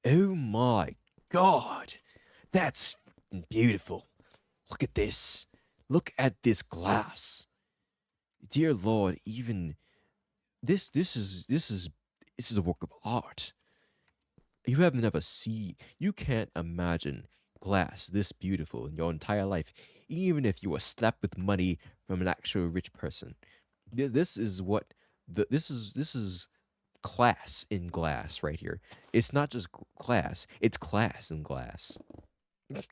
Oh my god. That's beautiful. Look at this. Look at this glass. Dear Lord, even this is a work of art. You have never seen, you can't imagine glass this beautiful in your entire life, even if you were slapped with money from an actual rich person. This is what this is class in glass right here. It's not just glass, it's class in glass.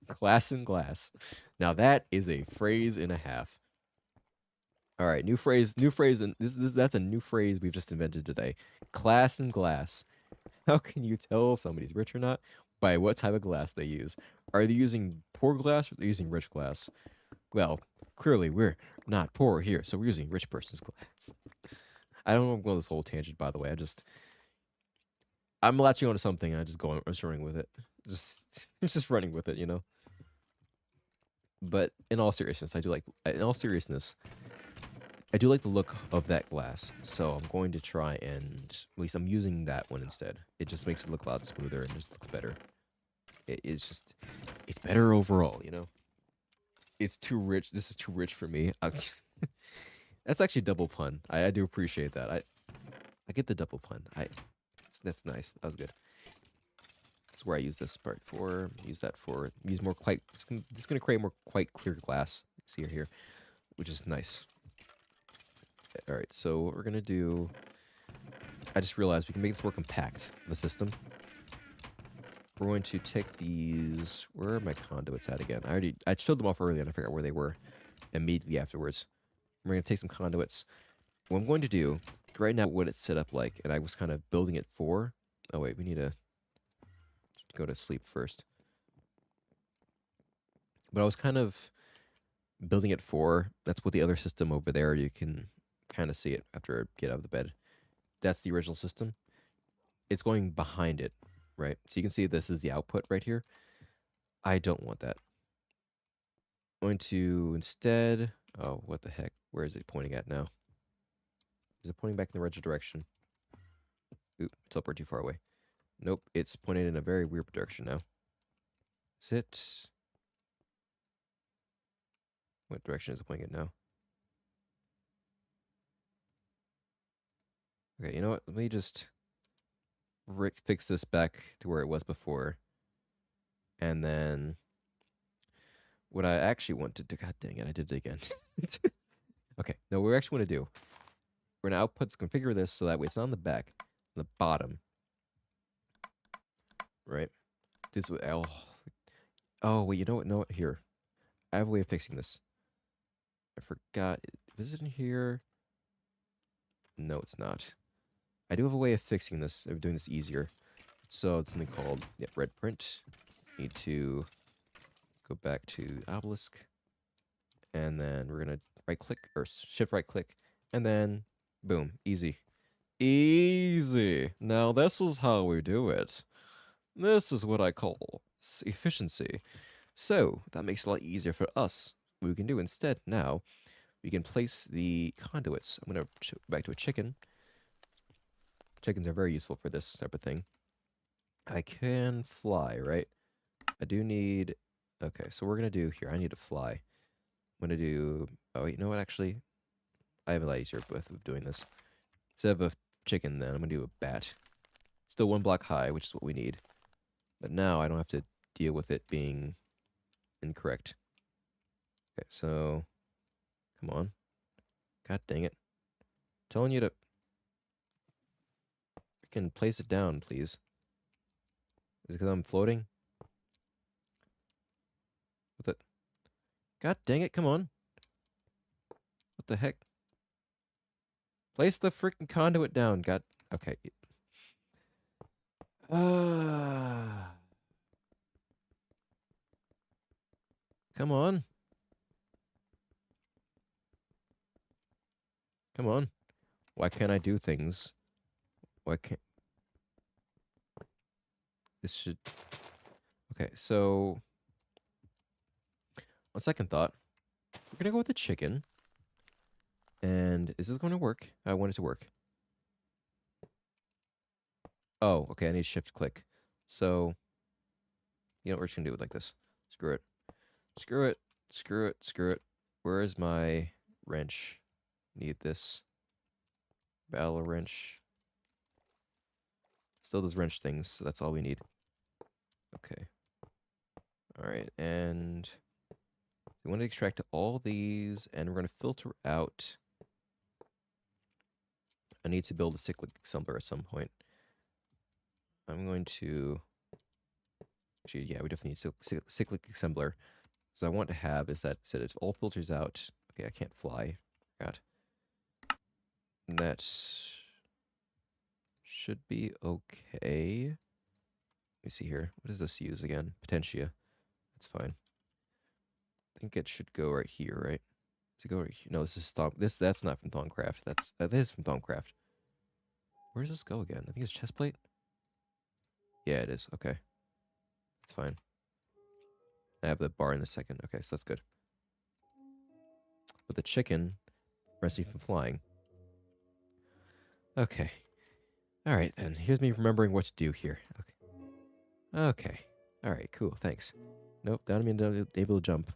Class in glass. Now that is a phrase and a half. All right, new phrase, and that's a new phrase we've just invented today. Class in glass. How can you tell if somebody's rich or not? By what type of glass they use. Are they using poor glass or are they using rich glass? Well, clearly we're not poor here, so we're using rich person's glass. I don't know if I'm going this whole tangent, by the way. I'm latching onto something and I'm just running with it. Just running with it, you know? But in all seriousness, I do like the look of that glass, so I'm going to try and, at least I'm using that one instead. It just makes it look a lot smoother and just looks better. It's better overall, you know? It's too rich. This is too rich for me. That's actually a double pun. I do appreciate that. I get the double pun. That's nice. That was good. That's where I use this part for. Use that for, use more quite, just gonna create more quite clear glass. See here, which is nice. All right, so what we're gonna do, I just realized we can make this more compact of a system. We're going to take these, where are my conduits at again? I showed them off earlier and I forgot where they were immediately afterwards. We're gonna take some conduits. What I'm going to do, right now what it's set up like, and I was kind of building it for, oh wait, we need to go to sleep first. But I was kind of building it for, that's what the other system over there, you can kind of see it after I get out of the bed. That's the original system. It's going behind it, right? So you can see this is the output right here. I don't want that. I'm going to instead, oh, what the heck? Where is it pointing at now? Is it pointing back in the right direction? Oop, teleport too far away. Nope, it's pointed in a very weird direction now. Is it? What direction is it pointing at now? Okay, you know what? Let me just fix this back to where it was before. And then what I actually wanted to, god dang it, I did it again. Okay, no, what we actually want to do, we're going to configure this so that way it's not on the back, on the bottom. Right? This way, oh, wait, you know what? No, here. I have a way of fixing this. I forgot. Is it in here? No, it's not. I do have a way of fixing this, of doing this easier. So it's something called, red print. Need to go back to obelisk. And then we're going to right click, or shift right click. And then, boom, easy. Easy. Now this is how we do it. This is what I call efficiency. So that makes it a lot easier for us. What we can do instead now, we can place the conduits. I'm going to go back to a chicken. Chickens are very useful for this type of thing. I can fly, right? I do need, okay, so we're going to do here, I need to fly. I'm going to do, oh, you know what, actually, I have a lot easier with doing this. Instead of a chicken, then, I'm going to do a bat. Still 1 block high, which is what we need. But now I don't have to deal with it being incorrect. Okay, so, come on. God dang it. I'm telling you to freaking place it down, please. Is it because I'm floating? What the? God dang it, come on. What the heck? Place the freaking conduit down. God. Okay. Come on. Come on. Why can't I do things? Why can't... This should... Okay, so... On second thought, we're gonna go with the chicken. And is this going to work? I want it to work. Oh, okay, I need shift click. So, you know, we're just gonna do it like this. Screw it. Screw it. Screw it. Screw it. Where is my wrench? Need this. Battle wrench. Still does wrench things, so that's all we need. Okay. Alright, and we want to extract all these, and we're going to filter out. I need to build a cyclic assembler at some point. I'm going to... Actually, yeah, we definitely need a cyclic assembler. So I want to have is that said it all filters out. Okay, I can't fly. God. And that should be okay. Let me see here. What does this use again? Potentia. That's fine. I think it should go right here, right? Does it go right here? No, this is that's not from Thaumcraft. That is from Thaumcraft. Where does this go again? I think it's chestplate. Yeah, it is. Okay. That's fine. I have the bar in a second. Okay, so that's good. But the chicken prevents me from flying. Okay. Alright then. Here's me remembering what to do here. Okay. Okay. Alright, cool. Thanks. Nope, down to me able to jump.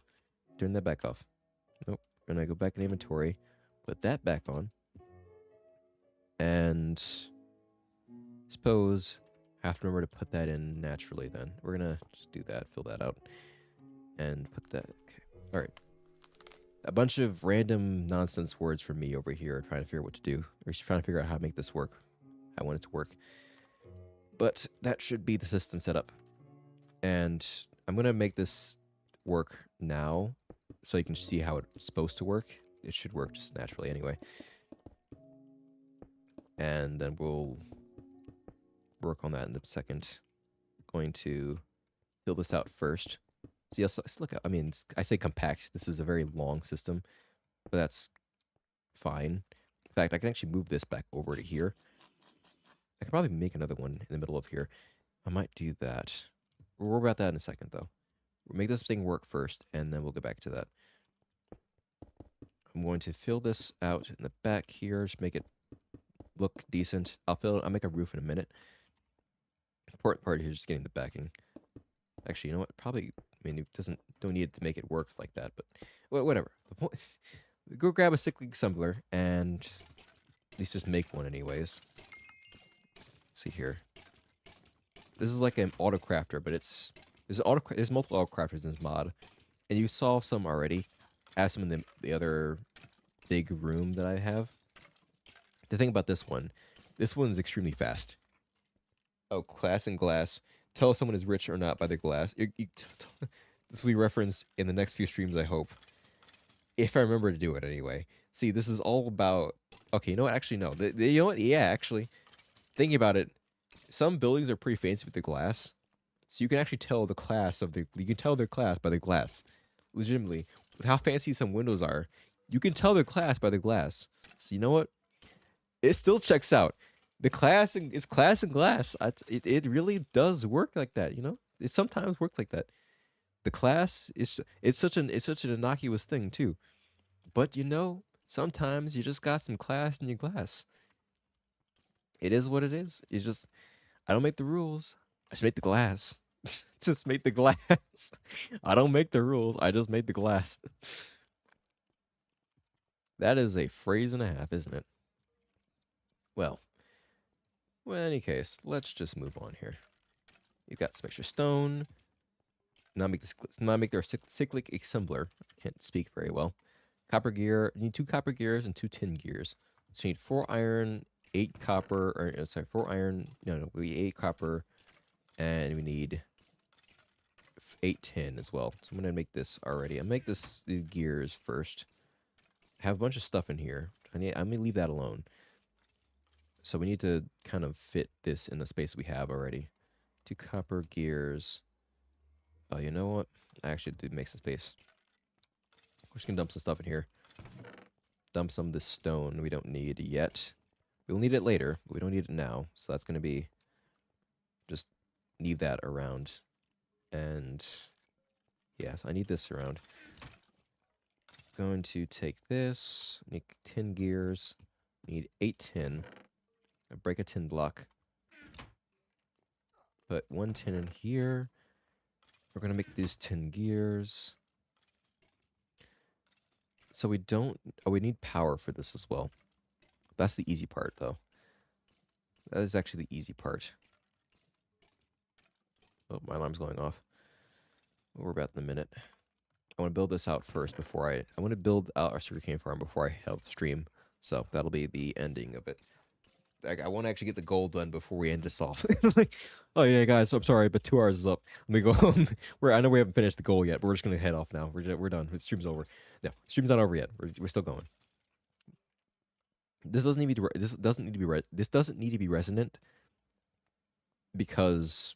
Turn that back off. Nope. And I go back in inventory. Put that back on. And suppose I have to remember to put that in naturally then. We're gonna just do that, fill that out. And put that... Okay. Alright. A bunch of random nonsense words from me over here trying to figure out what to do. Or trying to figure out how to make this work. I want it to work. But that should be the system setup. And I'm going to make this work now so you can see how it's supposed to work. It should work just naturally anyway. And then we'll work on that in a second. Going to fill this out first. See, look, I mean, I say compact. This is a very long system, but that's fine. In fact, I can actually move this back over to here. I could probably make another one in the middle of here. I might do that. We'll worry about that in a second, though. We'll make this thing work first, and then we'll get back to that. I'm going to fill this out in the back here. Just make it look decent. I'll make a roof in a minute. Important part here is just getting the backing. Actually, you know what? Probably, I mean, don't need to make it work like that, but whatever. The point, go grab a cyclic assembler and at least just make one anyways. Let's see here. This is like an auto crafter, but there's multiple auto crafters in this mod, and you saw some already. I have some in the other big room that I have. The thing about this one's extremely fast. Oh, class and glass. Tell if someone is rich or not by their glass. This will be referenced in the next few streams, I hope. If I remember to do it anyway. See, this is all about... Okay, you know what? Actually, no. You know what? Yeah, actually. Thinking about it, some buildings are pretty fancy with the glass. So you can actually tell the class of the... You can tell their class by the glass. Legitimately. With how fancy some windows are, you can tell their class by the glass. So you know what? It still checks out. The class is class and glass. It really does work like that, you know? It sometimes works like that. The class it's such an innocuous thing too. But you know, sometimes you just got some class in your glass. It is what it is. It's just I don't make the rules. I just make the glass. Just make the glass. I don't make the rules. I just make the glass. That is a phrase and a half, isn't it? Well, in any case, let's just move on here. You've got some extra stone. Now make their cyclic assembler. I can't speak very well. Copper gear. You need 2 copper gears and 2 tin gears. So you need 4 iron, 8 copper, or sorry, 4 iron. No, we need 8 copper, and we need 8 tin as well. So I'm gonna make this already. I'll make the gears first. I have a bunch of stuff in here. I'm gonna leave that alone. So we need to kind of fit this in the space we have already. 2 copper gears. Oh, you know what? I actually did make some space. We're just gonna dump some stuff in here. Dump some of this stone we don't need yet. We'll need it later, but we don't need it now. So that's gonna be just leave that around. And yes, I need this around. Going to take this, make 10 gears. Need 8 tin. I break a tin block. Put 1 tin in here. We're gonna make these 10 gears. So we don't. Oh, we need power for this as well. That's the easy part, though. That is actually the easy part. Oh, my alarm's going off. We're about in a minute. I want to build this out first before I want to build out our sugarcane farm before I help stream. So that'll be the ending of it. I want to actually get the goal done before we end this off. Like, oh yeah, guys, I'm sorry, but 2 hours is up. Let me go home. I know we haven't finished the goal yet, but we're just gonna head off now. We're done. The stream's over. No, stream's not over yet. We're still going. This doesn't need to. This doesn't need to be. This doesn't need to be resonant because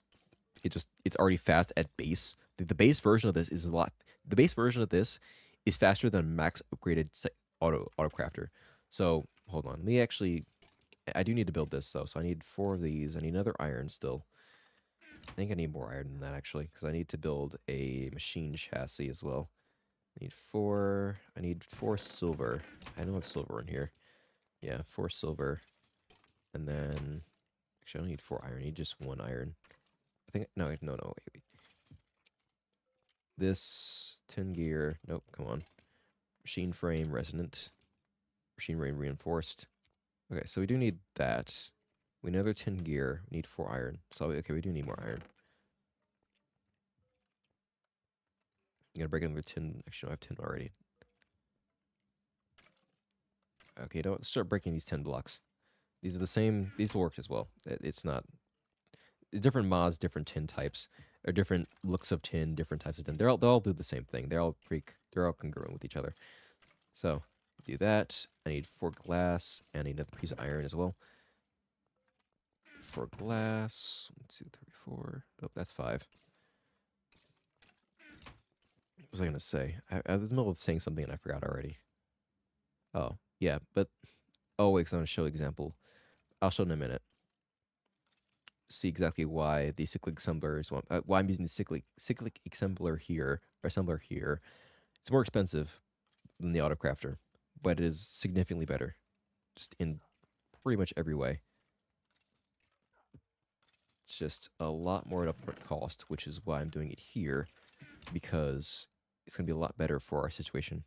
it's already fast at base. The base version of this is a lot. The base version of this is faster than max upgraded auto crafter. So hold on. Let me actually. I do need to build this though, so I need 4 of these. I need another iron still. I think I need more iron than that actually, because I need to build a machine chassis as well. I need 4. I need 4 silver. I don't have silver in here. Yeah, 4 silver, and then actually I don't need 4 iron. I need just 1 iron. I think no. Wait. This 10 gear. Nope. Come on. Machine frame resonant. Machine frame reinforced. Okay, so we do need that. We need another 10 gear. We need 4 iron. So, okay, we do need more iron. I'm gonna break another 10. Actually, no, I have 10 already. Okay, let's start breaking these 10 blocks. These are the same. These will work as well. It's not... Different mods, different tin types, or different looks of tin, different types of tin. They'll all do the same thing. They're all congruent with each other. So, do that. I need 4 glass, and I need another piece of iron as well. 4 glass. 1, 2, 3, 4. Oh, that's 5. What was I gonna say? I was in the middle of saying something and I forgot already. Oh, yeah, but oh wait, 'cause I'm gonna show an example. I'll show in a minute. See exactly why the cyclic assembler is why I'm using the cyclic assembler here or assembler here. It's more expensive than the autocrafter, but it is significantly better, just in pretty much every way. It's just a lot more at upfront cost, which is why I'm doing it here, because it's going to be a lot better for our situation.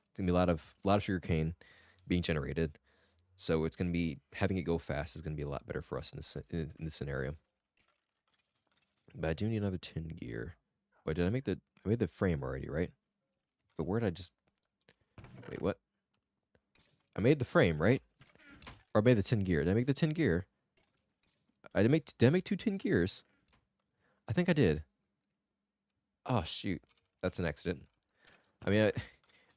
It's going to be a lot of sugarcane being generated, so it's going to be having it go fast is going to be a lot better for us in this scenario. But I do need another 10 gear. Wait, I made the frame already, right? But where did I just... Wait, what? I made the frame, right? Or I made the 10 gear. Did I make the 10 gear? Did I make 2 10 gears? I think I did. Oh, shoot. That's an accident. I mean, it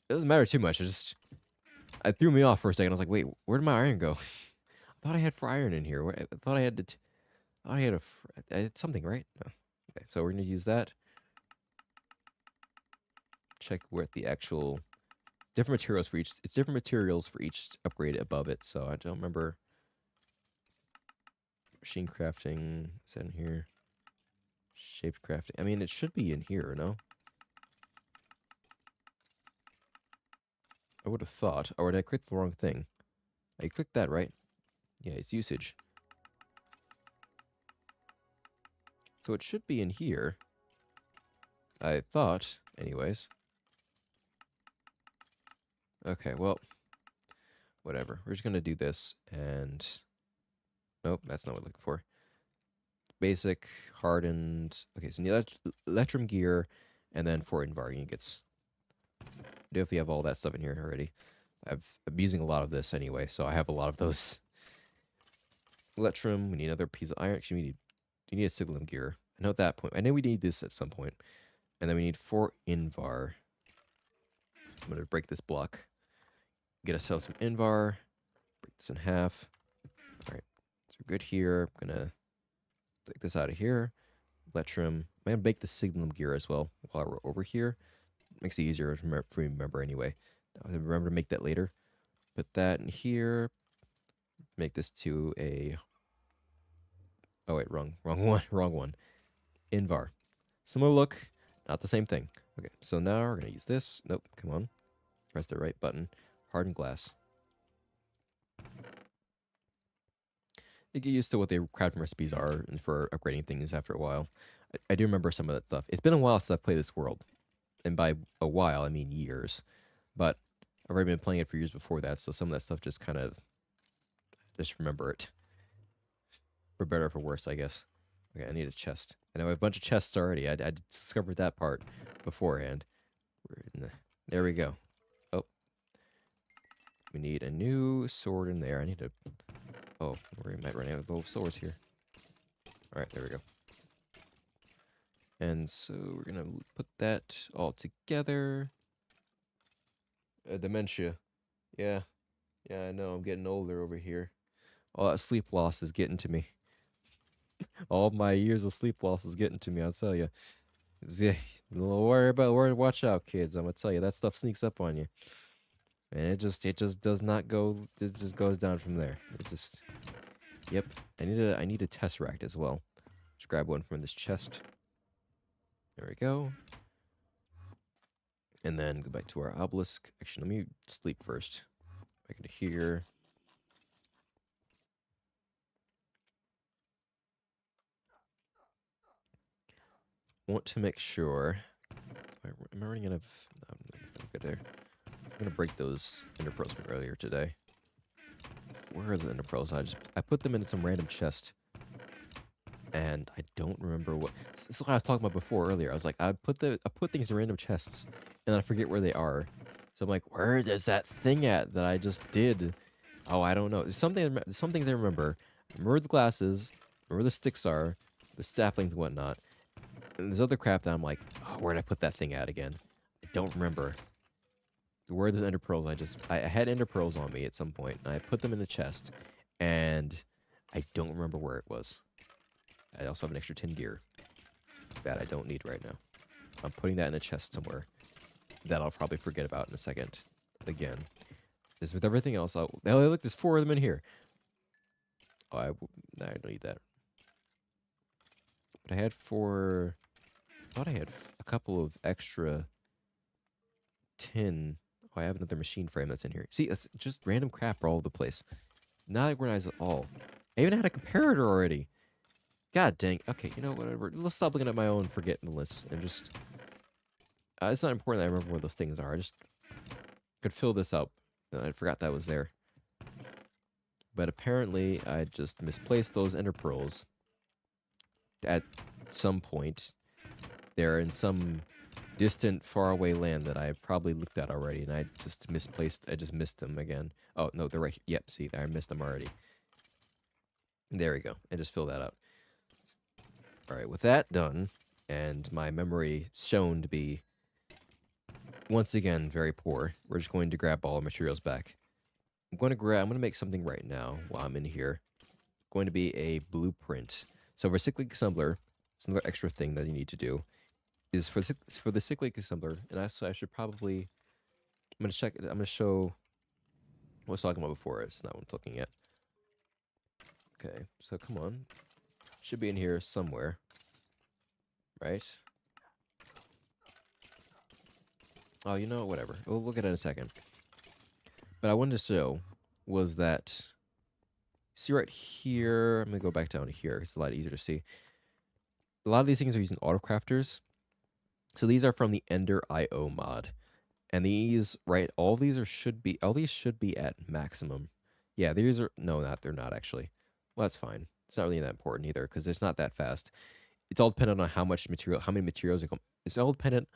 doesn't matter too much. It threw me off for a second. I was like, wait, where did my iron go? I thought I had 4 iron in here. I thought I had I had something, right? No. Okay, so we're going to use that. Check where the actual... Different materials for each... It's different materials for each upgrade above it, so I don't remember... Machine crafting, is that in here? Shaped crafting. I mean, it should be in here, no? I would have thought. Or did I click the wrong thing? I clicked that, right? Yeah, it's usage. So it should be in here. I thought, anyways. Okay, well, whatever. We're just going to do this, and... Nope, that's not what I'm looking for. Basic, hardened... Okay, so electrum gear, and then 4 invar ingots. Definitely have all that stuff in here already. I'm using a lot of this anyway, so I have a lot of those. Electrum, we need another piece of iron. Actually, you need a siglum gear. I know at that point. I know we need this at some point. And then we need 4 invar. I'm going to break this block. Get ourselves some invar. Break this in half. Alright. So we're good here. I'm gonna take this out of here. Electrum. I'm gonna make the signal gear as well while we're over here. Makes it easier to remember, for me to remember anyway. I'll remember to make that later. Put that in here. Make this to a... Oh wait, wrong one, wrong one. Invar. Similar look, not the same thing. Okay, so now we're gonna use this. Nope, come on. Press the right button. Hardened glass. You get used to what the crafting recipes are and for upgrading things after a while. I do remember some of that stuff. It's been a while since I've played this world. And by a while, I mean years. But I've already been playing it for years before that, so some of that stuff just kind of... just remember it. For better or for worse, I guess. Okay, I need a chest. I know I have a bunch of chests already. I discovered that part beforehand. There we go. Oh. We need a new sword in there. I need to... Oh, we might run out of those swords here. Alright, there we go. And so we're going to put that all together. Dementia. Yeah. Yeah, I know. I'm getting older over here. All that sleep loss is getting to me. All my years of sleep loss is getting to me, I'll tell you. Don't worry, watch out, kids. I'm gonna tell you, that stuff sneaks up on you. And it just does not go, it just goes down from there. It just, yep. I need a tesseract as well. Just grab one from this chest. There we go. And then go back to our obelisk. Actually, let me sleep first. Back into here. Want to make sure. Am I running out of? No, I'm good there. I'm gonna break those ender pearls from earlier today. Where are the ender pearls? I put them into some random chest, and I don't remember what. This is what I was talking about before earlier. I was like, I put things in random chests, and I forget where they are. So I'm like, where is that thing at that I just did? Oh, I don't know. There's some things I remember. I remember the glasses. Remember the sticks are, the saplings and whatnot. And there's other crap that I'm like, oh, where'd I put that thing at again? I don't remember. Where are those ender pearls? I had ender pearls on me at some point, and I put them in a chest, and I don't remember where it was. I also have an extra 10 gear that I don't need right now. I'm putting that in a chest somewhere that I'll probably forget about in a second. Again, as with everything else, oh look, there's 4 of them in here. Oh, I don't need that. But I had 4. I thought I had a couple of extra tin. Oh, I have another machine frame that's in here. See, it's just random crap all over the place. Not organized at all. I even had a comparator already. God dang. Okay, you know, whatever. Let's stop looking at my own forgetting lists and just... it's not important that I remember where those things are. I just could fill this up. And I forgot that was there. But apparently, I just misplaced those ender pearls at some point. They're in some distant, faraway land that I probably looked at already, and I just missed them again. Oh, no, they're right here. Yep, see, I missed them already. There we go. And just fill that out. Alright, with that done, and my memory shown to be, once again, very poor, we're just going to grab all the materials back. I'm going to make something right now while I'm in here. It's going to be a blueprint. So for cyclic assembler, it's another extra thing that you need to do. Is for the cyclic assembler, and I should probably... I'm going to show what I was talking about before. It's not what I'm looking at. Okay, so come on. Should be in here somewhere. Right? Oh, you know, whatever. We'll look at it in a second. But I wanted to show was that... See right here... I'm going to go back down to here. It's a lot easier to see. A lot of these things are using autocrafters. So these are from the Ender IO mod. And these, right, all these should be at maximum. Yeah, these are, no, they're not actually. Well, that's fine. It's not really that important either, because it's not that fast. It's all dependent on how many materials it's all dependent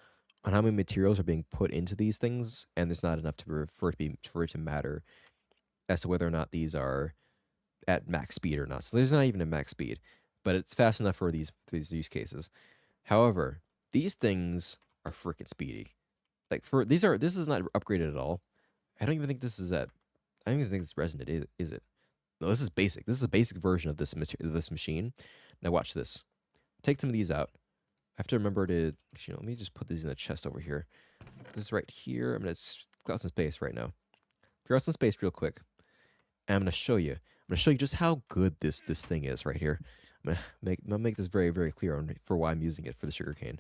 on how many materials are being put into these things, and there's not enough for it to matter as to whether or not these are at max speed or not. So there's not even a max speed, but it's fast enough for these use cases. However, these things are freaking speedy. Like this is not upgraded at all. I don't even think this is I don't even think it's resonant, is it? No, this is basic. This is a basic version of this machine. Now watch this. Take some of these out. I have to remember to, let me just put these in the chest over here. This is right here. I'm gonna clear out some space right now. Clear out some space real quick. And I'm gonna show you. I'm gonna show you just how good this thing is right here. I'm gonna make this very, very clear for why I'm using it for the sugarcane.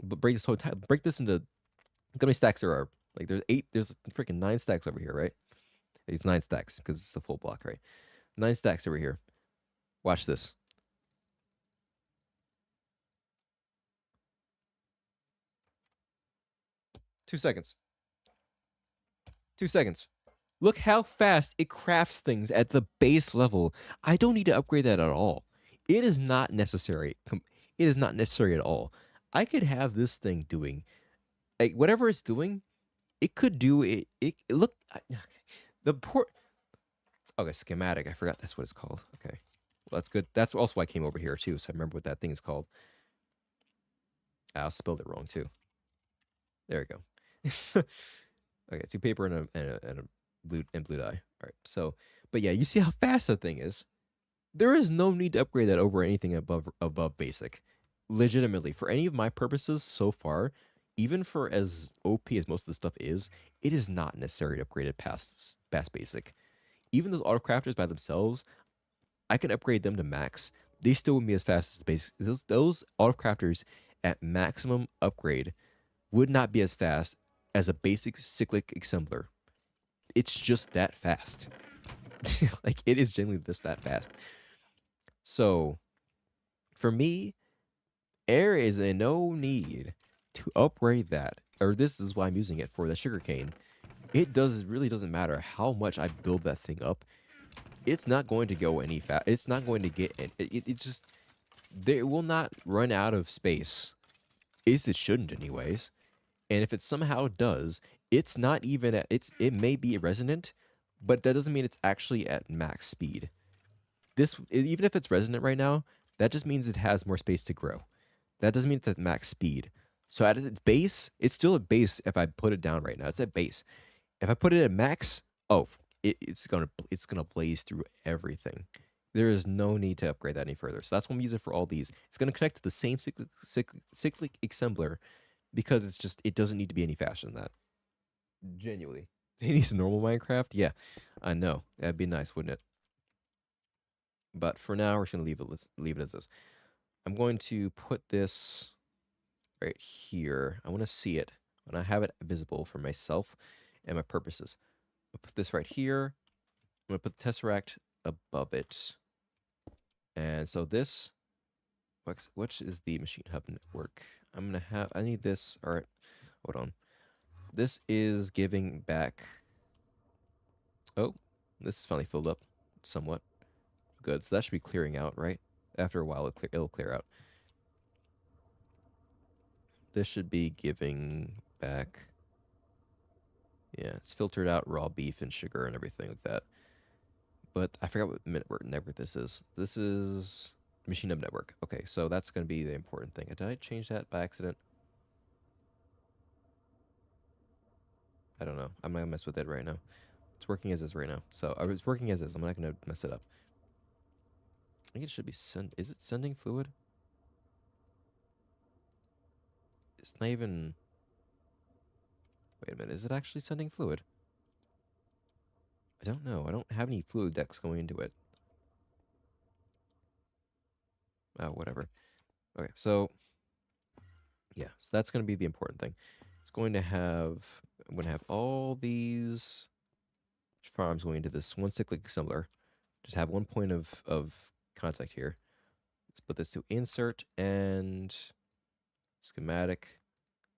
But break this into, how many stacks there are. Like there's freaking 9 stacks over here, right? It's 9 stacks because it's the full block, right? 9 stacks over here. Watch this. Two seconds. 2 seconds. Look how fast it crafts things at the base level. I don't need to upgrade that at all. It is not necessary. It is not necessary at all. I could have this thing doing, like, whatever it's doing. It could do it. Look, the port. Okay, schematic. I forgot that's what it's called. Okay, well, that's good. That's also why I came over here too, so I remember what that thing is called. I spelled it wrong too. There we go. Okay, 2 paper and a blue dye. All right. So, but yeah, you see how fast that thing is. There is no need to upgrade that over anything above basic. Legitimately, for any of my purposes so far, even for as OP as most of the stuff is, it is not necessary to upgrade it past basic. Even those auto crafters by themselves, I can upgrade them to max. They still wouldn't be as fast as basic. Those auto crafters at maximum upgrade would not be as fast as a basic cyclic assembler. It's just that fast. Like, it is genuinely just that fast. So, for me, there is no need to upgrade that. Or this is why I'm using it for the sugarcane. It really doesn't matter how much I build that thing up. It's not going to go any fast. It's not going to get it's just, they will not run out of space. It shouldn't anyways. And if it somehow does, it's not even at, it may be resonant, but that doesn't mean it's actually at max speed. Even if it's resonant right now, that just means it has more space to grow. That doesn't mean it's at max speed. So at its base, it's still at base if I put it down right now. It's at base. If I put it at max, it's gonna blaze through everything. There is no need to upgrade that any further. So that's why I'm using it for all these. It's gonna connect to the same cyclic assembler, because it doesn't need to be any faster than that. Genuinely. It needs normal Minecraft? Yeah, I know. That'd be nice, wouldn't it? But for now, we're just gonna leave it as this. I'm going to put this right here. I want to see it when I have it visible for myself and my purposes. I'll put this right here. I'm gonna put the Tesseract above it. And so this, which is the machine hub network? I need this. All right, hold on. This is giving back. Oh, this is finally filled up somewhat. Good, so that should be clearing out, right? After a while, it'll clear out. This should be giving back. Yeah, it's filtered out raw beef and sugar and everything like that. But I forgot what network this is. This is machine hub network. Okay, so that's going to be the important thing. Did I change that by accident? I don't know. I'm not going to mess with it right now. It's working as is right now. So I was working as is. I'm not going to mess it up. I think it should be is it sending fluid? It's not even... Wait a minute. Is it actually sending fluid? I don't know. I don't have any fluid decks going into it. Oh, whatever. Okay, so... Yeah, so that's going to be the important thing. It's going to have... I'm going to have all these farms going into this one cyclic assembler. Just have one point of contact here. Let's put this to insert and schematic.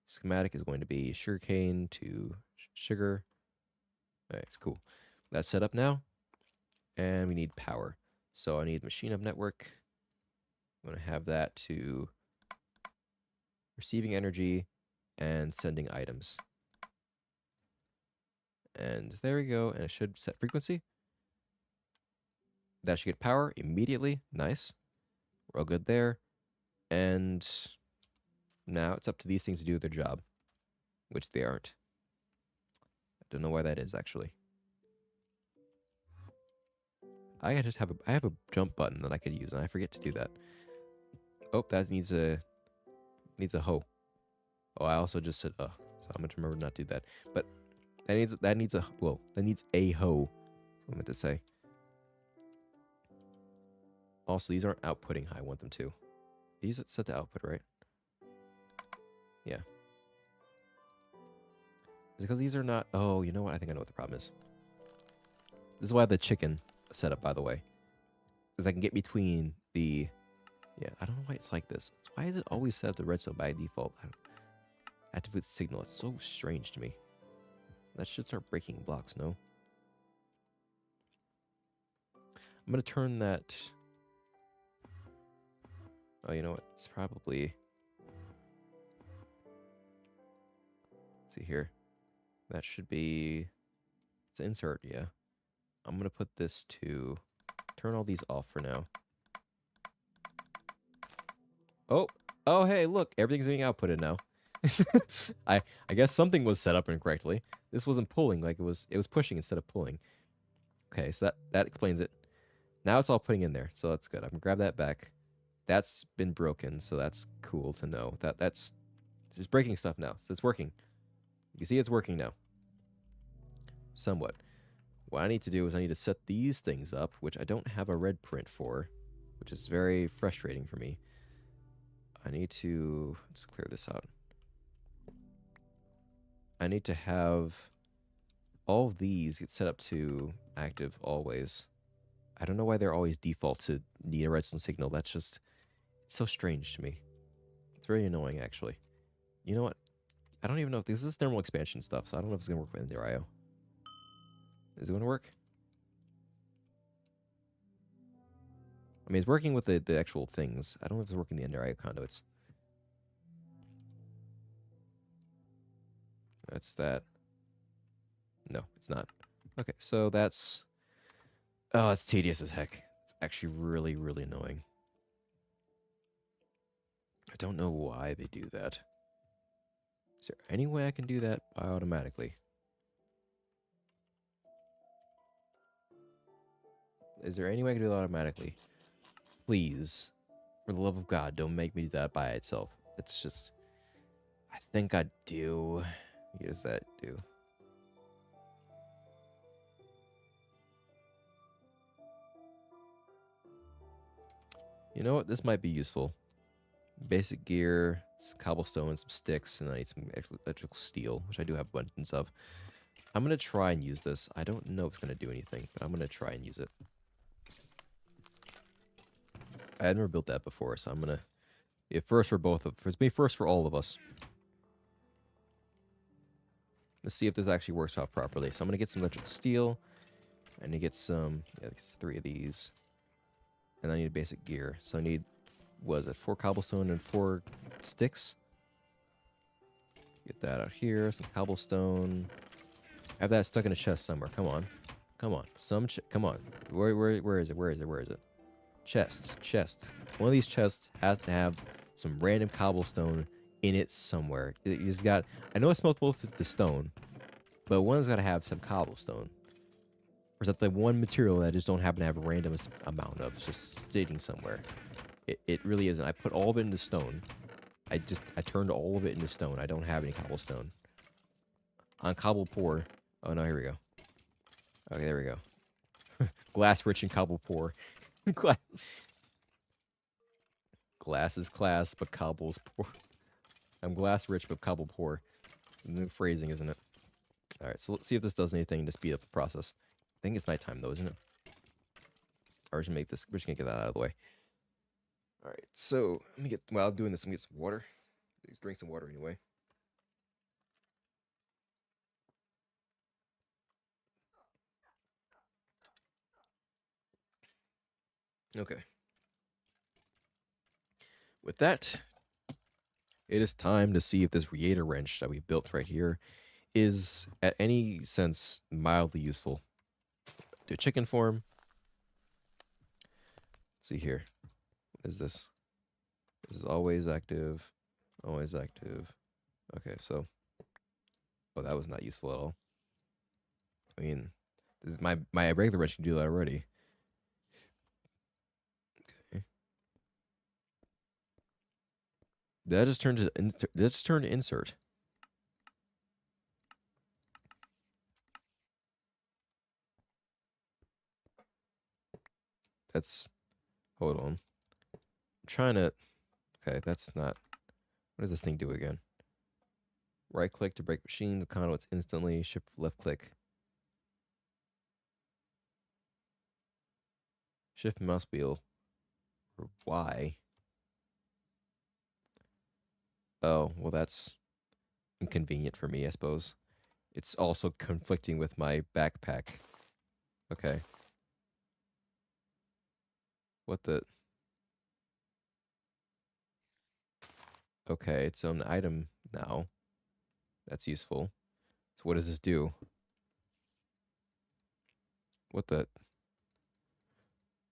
Schematic is going to be sugarcane to sugar. All right, cool. That's set up now. And we need power. So I need machine hub network. I'm going to have that to receiving energy and sending items. And there we go. And it should set frequency. That should get power immediately. Nice. We're all good there. And now it's up to these things to do their job, which they aren't. I don't know why that is, actually. I just have I have a jump button that I could use, and I forget to do that. Oh, that needs a hoe. Oh, I also just said so I'm gonna remember not to do that. But that needs a hoe. That's what I meant to say. Also, these aren't outputting how I want them to. These are set to output, right? Yeah. Is it because these are not... Oh, you know what? I think I know what the problem is. This is why I have the chicken set up, by the way. Because I can get between the... Yeah, I don't know why it's like this. Why is it always set up to redstone by default? Activate signal. It's so strange to me. That should start breaking blocks, no? I'm going to turn that... Oh, you know what? It's probably... Let's see here. That should be... It's an insert, yeah. I'm going to put this to... Turn all these off for now. Oh, hey, look. Everything's being outputted now. I guess something was set up incorrectly. This wasn't pulling like it was pushing instead of pulling. Okay, so that explains it. Now it's all putting in there, so that's good. I'm gonna grab that back. That's been broken, so that's cool to know. That's just breaking stuff now. So it's working. You see it's working now. Somewhat. What I need to do is I need to set these things up, which I don't have a red print for, which is very frustrating for me. I need to just clear this out. I need to have all of these get set up to active always. I don't know why they're always default to need a redstone signal. That's just, it's so strange to me. It's very annoying, actually. You know what? I don't even know if this is thermal expansion stuff, so I don't know if it's going to work with Ender IO. Is it going to work? I mean, it's working with the actual things. I don't know if it's working the Ender IO conduits. That's that. No, it's not. Okay, so that's... Oh, it's tedious as heck. It's actually really, really annoying. I don't know why they do that. Is there any way I can do that automatically? Is there any way I can do that automatically? Please, for the love of God, don't make me do that by itself. It's just... I think I do. What does that do? You know what? This might be useful. Basic gear, some cobblestone, some sticks, and I need some electrical steel, which I do have abundance of. I'm going to try and use this. I don't know if it's going to do anything, but I'm going to try and use it. I had never built that before, so I'm going to... Yeah, first for both of... It's me first for all of us. Let's see if this actually works out properly. So I'm going to get some electrical steel. I need to get some... Yeah, 3 of these. And I need basic gear. So I need... What is it? 4 cobblestone and 4 sticks. Get that out here. Some cobblestone. I have that stuck in a chest somewhere. Come on. Come on. Come on. Where is it? Where is it? Where is it? Chest. One of these chests has to have some random cobblestone in it somewhere. You just got... I know it smells both the stone, but one's got to have some cobblestone. Or is that the one material that I just don't happen to have a random amount of? It's just sitting somewhere. It really isn't. I put all of it into stone. I turned all of it into stone. I don't have any cobblestone. On cobble poor. Oh no, here we go. Okay, there we go. Glass rich and cobble poor. Glass is class, but cobble's poor. I'm glass rich, but cobble poor. New phrasing, isn't it? Alright, so let's see if this does anything to speed up the process. I think it's nighttime though, isn't it? Or we're just gonna get that out of the way. Alright, so let me get, while I'm doing this, let me get some water. Let's drink some water anyway. Okay. With that, it is time to see if this Radiator wrench that we built right here is, at any sense, mildly useful. Do a chicken form. Let's see here. What is this? This is always active. Always active. Okay, so... Oh, that was not useful at all. I mean, my regular wrench can do that already. That just turned to insert. That's, hold on. I'm trying to, okay, that's not, what does this thing do again? Right click to break machine, the conduits instantly, shift left click. Shift mouse wheel, or Y. Oh, well that's inconvenient for me, I suppose. It's also conflicting with my backpack. Okay. What the? Okay, it's an item now. That's useful. So what does this do? What the?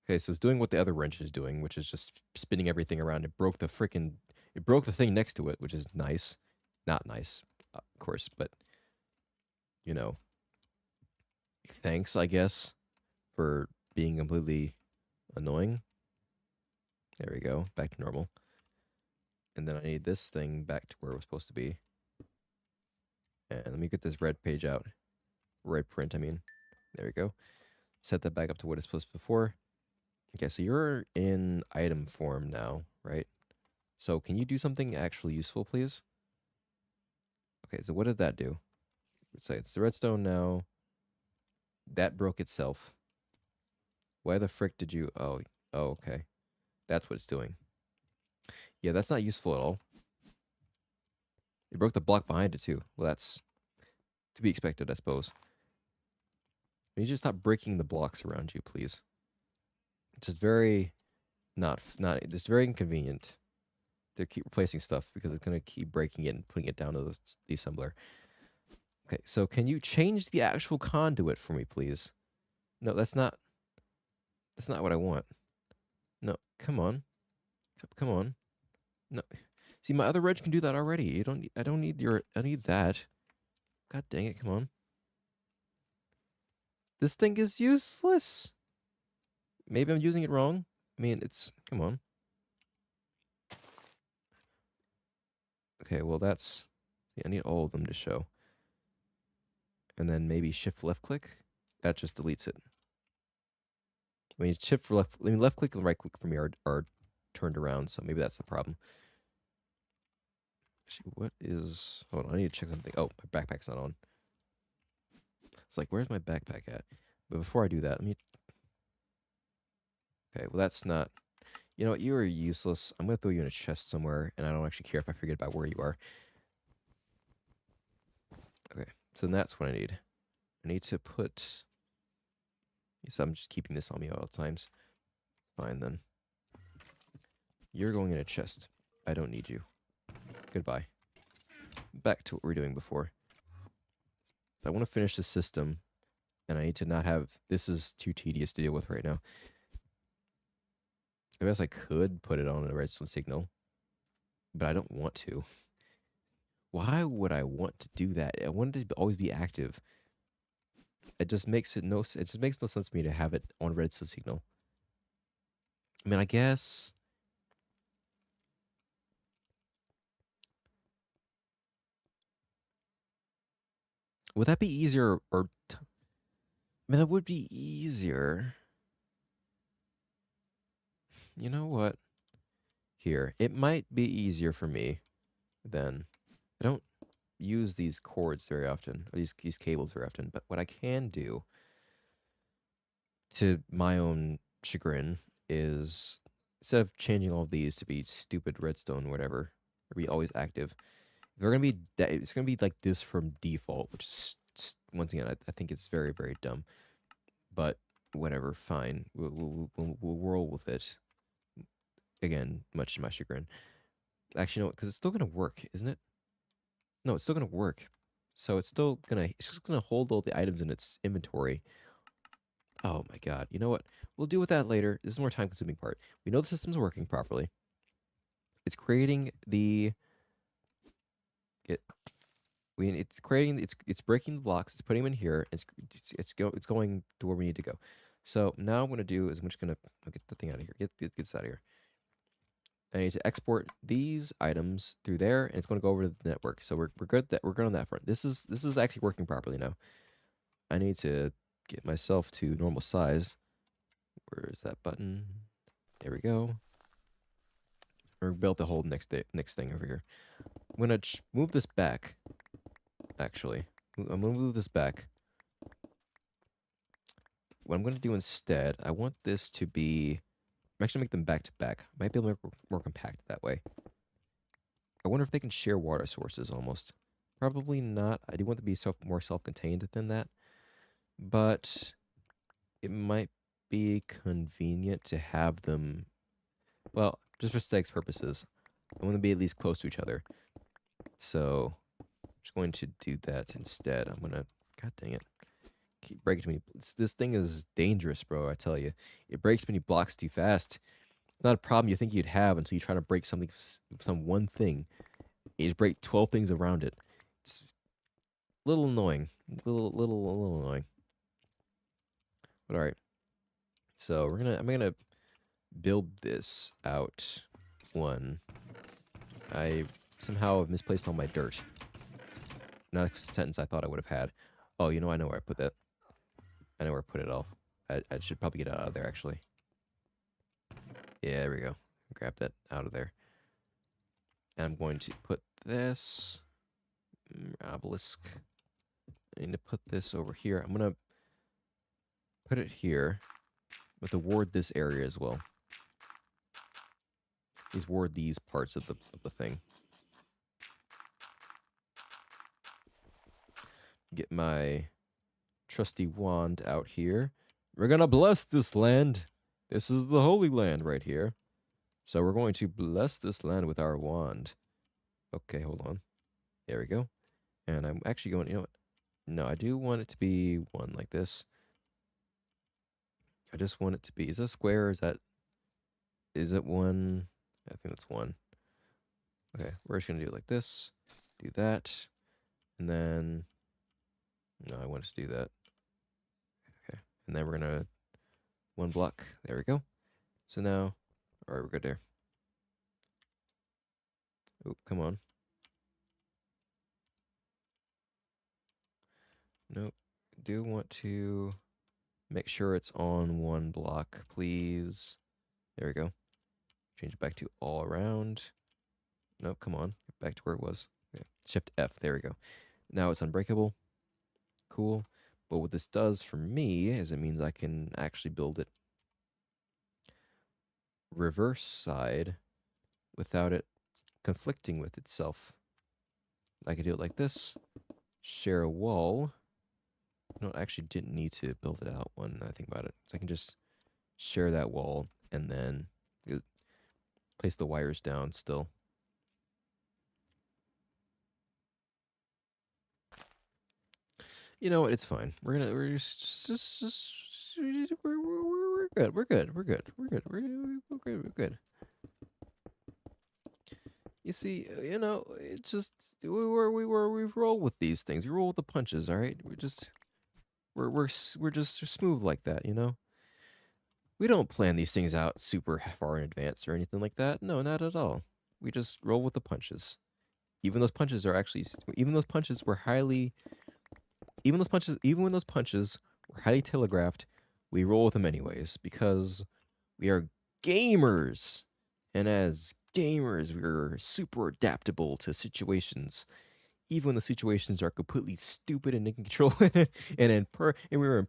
Okay, so it's doing what the other wrench is doing, which is just spinning everything around. It broke the thing next to it, which is nice. Not nice, of course, but, you know, thanks, I guess, for being completely annoying. There we go, back to normal. And then I need this thing back to where it was supposed to be. And let me get this red page out. Red print, I mean. There we go. Set that back up to what it's supposed to be before. Okay, so you're in item form now, right? So can you do something actually useful, please? Okay, so what did that do? Let's say it's the redstone now. That broke itself. Why the frick did you... Oh, okay. That's what it's doing. Yeah, that's not useful at all. It broke the block behind it, too. Well, that's to be expected, I suppose. You need to stop breaking the blocks around you, please. It's just very... It's very inconvenient to keep replacing stuff because it's going to keep breaking it and putting it down to the assembler. Okay, so can you change the actual conduit for me, please? No, that's not what I want. No, come on. Come on. No. See, my other wrench can do that already. I don't need that. God dang it, come on. This thing is useless. Maybe I'm using it wrong. I mean, come on. Okay, well that's, I need all of them to show. And then maybe shift left click. That just deletes it. I mean, left click and right click for me are turned around, so maybe that's the problem. Actually, hold on, I need to check something. Oh, my backpack's not on. It's like, where's my backpack at? But before I do that, okay, well that's not, you know what, you are useless. I'm gonna throw you in a chest somewhere, and I don't actually care if I forget about where you are. Okay, so that's what I need. I need to put, yes, I'm just keeping this on me at all times. Fine then. You're going in a chest. I don't need you. Goodbye. Back to what we were doing before. I want to finish this system, and I need to not have... This is too tedious to deal with right now. I guess I could put it on a redstone signal, but I don't want to. Why would I want to do that? I want it to always be active. It just makes no sense to me to have it on redstone signal. I mean, I guess... Would that be easier I mean, that would be easier. You know what? Here, it might be easier for me then. I don't use these cords very often, or these cables very often, but what I can do, to my own chagrin, is instead of changing all of these to be stupid redstone or whatever, or be always active, they're gonna be it's gonna be like this from default, which is once again I think it's very, very dumb. But whatever, fine. We'll roll with it. Again, much to my chagrin. Actually, no, because it's still gonna work, isn't it? No, it's still gonna work. So it's just gonna hold all the items in its inventory. Oh my god. You know what? We'll deal with that later. This is a more time consuming part. We know the system's working properly. It's creating it's breaking the blocks, it's putting them in here, it's going to where we need to go. So now what I'm gonna do is I'm just gonna get the thing out of here. Get this out of here. I need to export these items through there, and it's going to go over to the network. So we're good. We're good on that front. This is actually working properly now. I need to get myself to normal size. Where is that button? There we go. We're built the whole next thing over here. I'm gonna move this back. Actually, I'm gonna move this back. What I'm gonna do instead, I want this to be. I'm actually make them back to back. Might be able to make more compact that way. I wonder if they can share water sources almost. Probably not. I do want to be more self-contained than that, but it might be convenient to have them. Well, just for aesthetics purposes, I want to be at least close to each other. So I'm just going to do that instead. I'm gonna. God dang it! Keep breaking too many. This thing is dangerous, bro. I tell you, it breaks many blocks too fast. It's not a problem you think you'd have until you try to break some one thing. You just break 12 things around it. It's a little annoying. A little annoying. But all right. So I'm gonna build this out. One. I somehow have misplaced all my dirt. Not a sentence I thought I would have had. Oh, you know, I know where I put that. I know where I put it all. I should probably get it out of there, actually. Yeah, there we go. Grab that out of there. And I'm going to put this obelisk. I need to put this over here. I'm going to put it here, but to ward this area as well. Please ward these parts of the thing. Get my trusty wand out here. We're going to bless this land. This is the Holy Land right here. So we're going to bless this land with our wand. Okay, hold on. There we go. And I'm actually going, you know what? No, I do want it to be one like this. I just want it to be, is it square? Is it one? I think that's one. Okay, we're just going to do it like this. Do that. And then, no, I want it to do that. Okay, and then we're going to, one block. There we go. So now, all right, we're good there. Oh, come on. Nope. Do want to make sure it's on one block, please. There we go. Change it back to all around. Nope, come on. Get back to where it was. Okay. Shift F. There we go. Now it's unbreakable. Cool. But what this does for me is it means I can actually build it reverse side without it conflicting with itself. I could do it like this. Share a wall. No, I actually didn't need to build it out when I think about it. So I can just share that wall and then place the wires down still. You know what? It's fine. We're good. We're good. You see, you know, it's just we roll with these things. We roll with the punches. All right. We're just smooth like that. You know. We don't plan these things out super far in advance or anything like that. No, not at all. We just roll with the punches. Even those punches are actually, even those punches were highly, even when those punches were highly telegraphed, we roll with them anyways because we are gamers, and as gamers, we're super adaptable to situations, even when the situations are completely stupid and in control, and we were in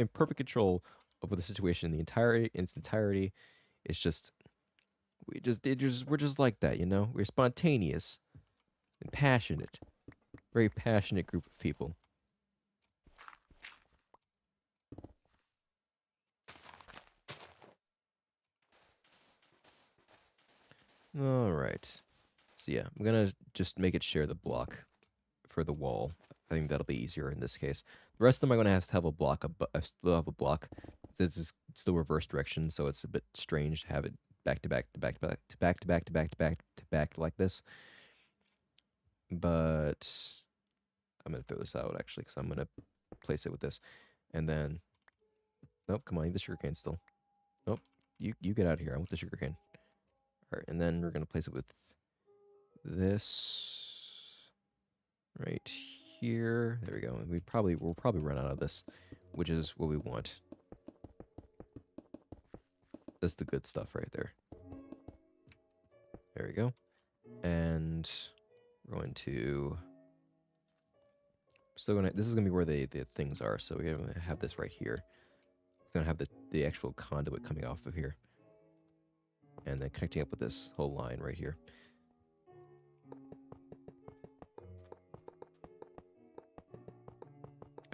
perfect control over the situation in its entirety. It's just we're just like that, you know. We're spontaneous and passionate, very passionate group of people. All right. So yeah, I'm gonna just make it share the block for the wall. I think that'll be easier in this case. The rest of them I'm gonna have to have a block. I still have a block. This is still reverse direction, so it's a bit strange to have it back to back to back to back to back to back to back to back to back like this. But I'm gonna throw this out actually, because I'm gonna place it with this, and then nope, come on, the sugarcane still. Nope, you get out of here. I want the sugarcane. All right, and then we're gonna place it with this right here. There we go. And we'll probably run out of this, which is what we want. That's the good stuff right there. There we go. And we're going to this is gonna be where the things are. So we're gonna have this right here. It's gonna have the actual conduit coming off of here, and then connecting up with this whole line right here.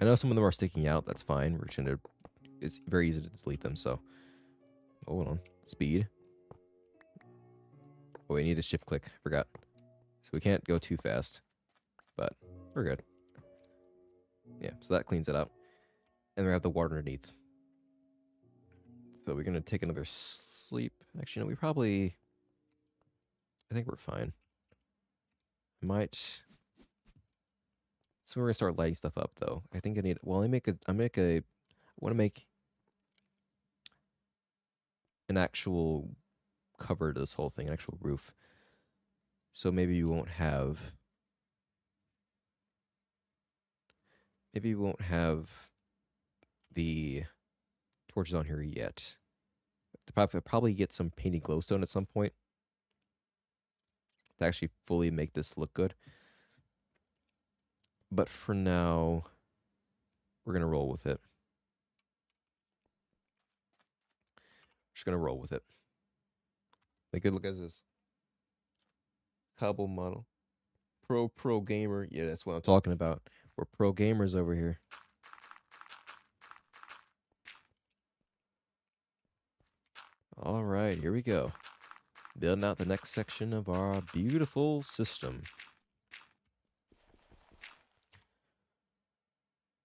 I know some of them are sticking out. That's fine. We're trying to. It's very easy to delete them. So hold on. Speed. Oh, we need a shift click. Forgot. So we can't go too fast, but we're good. Yeah. So that cleans it up, and we have the water underneath. So we're gonna take another sleep. Actually, no. We probably. I think we're fine. Might. So we're gonna start lighting stuff up, though. I think I need. Well, I want to make an actual cover to this whole thing, an actual roof. So maybe you won't have. Maybe you won't have the torches on here yet. Probably get some painted glowstone at some point to actually fully make this look good. But for now, we're gonna roll with it. Just gonna roll with it. Make it look as is. Cobble model. Pro gamer. Yeah, that's what I'm talking about. We're pro gamers over here. All right, here we go. Building out the next section of our beautiful system.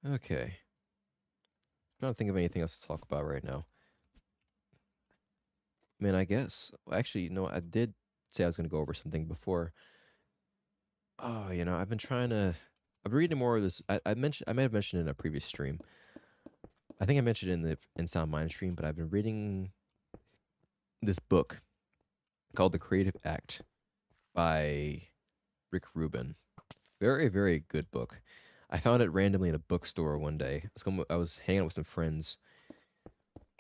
Okay. Trying to think of anything else to talk about right now. I mean, I guess. Actually, no, I did say I was going to go over something before. Oh, I've been trying to. I've been reading more of this. I may have mentioned in a previous stream. I think I mentioned it in the Sound Mind stream, but I've been reading this book called The Creative Act by Rick Rubin. Very, very good book. I found it randomly in a bookstore one day. I was hanging out with some friends,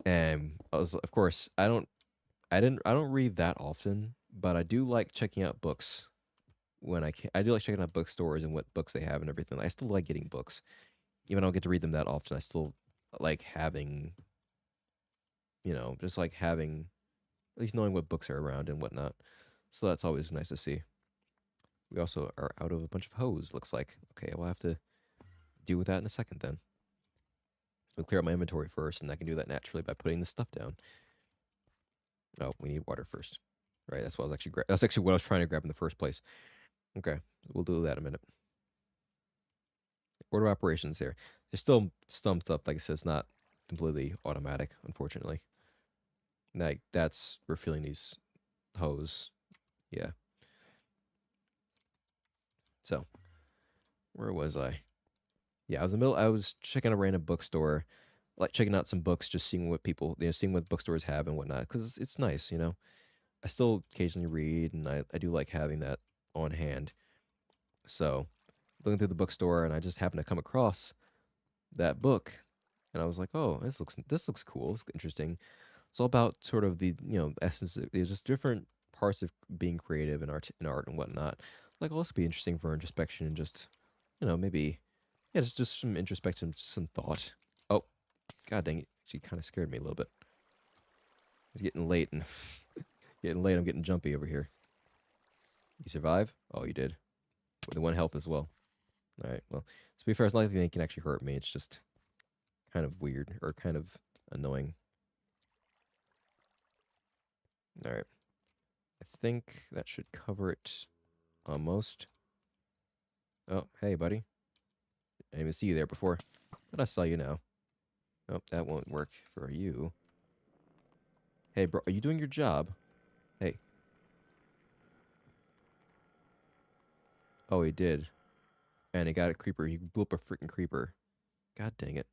and of course, I don't read that often, but I do like checking out books when I can. I do like checking out bookstores and what books they have and everything. I still like getting books, even though I don't get to read them that often. I still like having, just like having, at least knowing what books are around and whatnot. So that's always nice to see. We also are out of a bunch of hose. Looks like. Okay, we'll have to deal with that in a second then. We'll clear out my inventory first, and I can do that naturally by putting this stuff down. Oh, we need water first. Right, that's what I was actually that's actually what I was trying to grab in the first place. Okay, we'll do that in a minute. Order of operations here. There's still some stuff, like I said, it's not completely automatic, unfortunately. Like, that's refilling these hose. Yeah. So, where was I? Yeah, I was checking a random bookstore, like checking out some books, just seeing what seeing what bookstores have and whatnot, because it's nice, I still occasionally read, and I do like having that on hand. So, looking through the bookstore, and I just happened to come across that book, and I was like, "Oh, this looks cool. It's interesting." It's all about sort of the essence. There's just different parts of being creative in art and whatnot. Like, also be interesting for introspection and just maybe just some introspection, some thought. Oh, god dang it! She kind of scared me a little bit. It's getting late and getting late. I'm getting jumpy over here. You survive? Oh, you did. With the one health as well. All right. Well, to be fair, it's likely they can actually hurt me. It's just kind of weird or kind of annoying. All right. I think that should cover it almost. Oh, hey, buddy. I didn't even see you there before, but I saw you now. Oh, that won't work for you. Hey, bro, are you doing your job? Hey. Oh, he did. And he got a creeper. He blew up a freaking creeper. God dang it.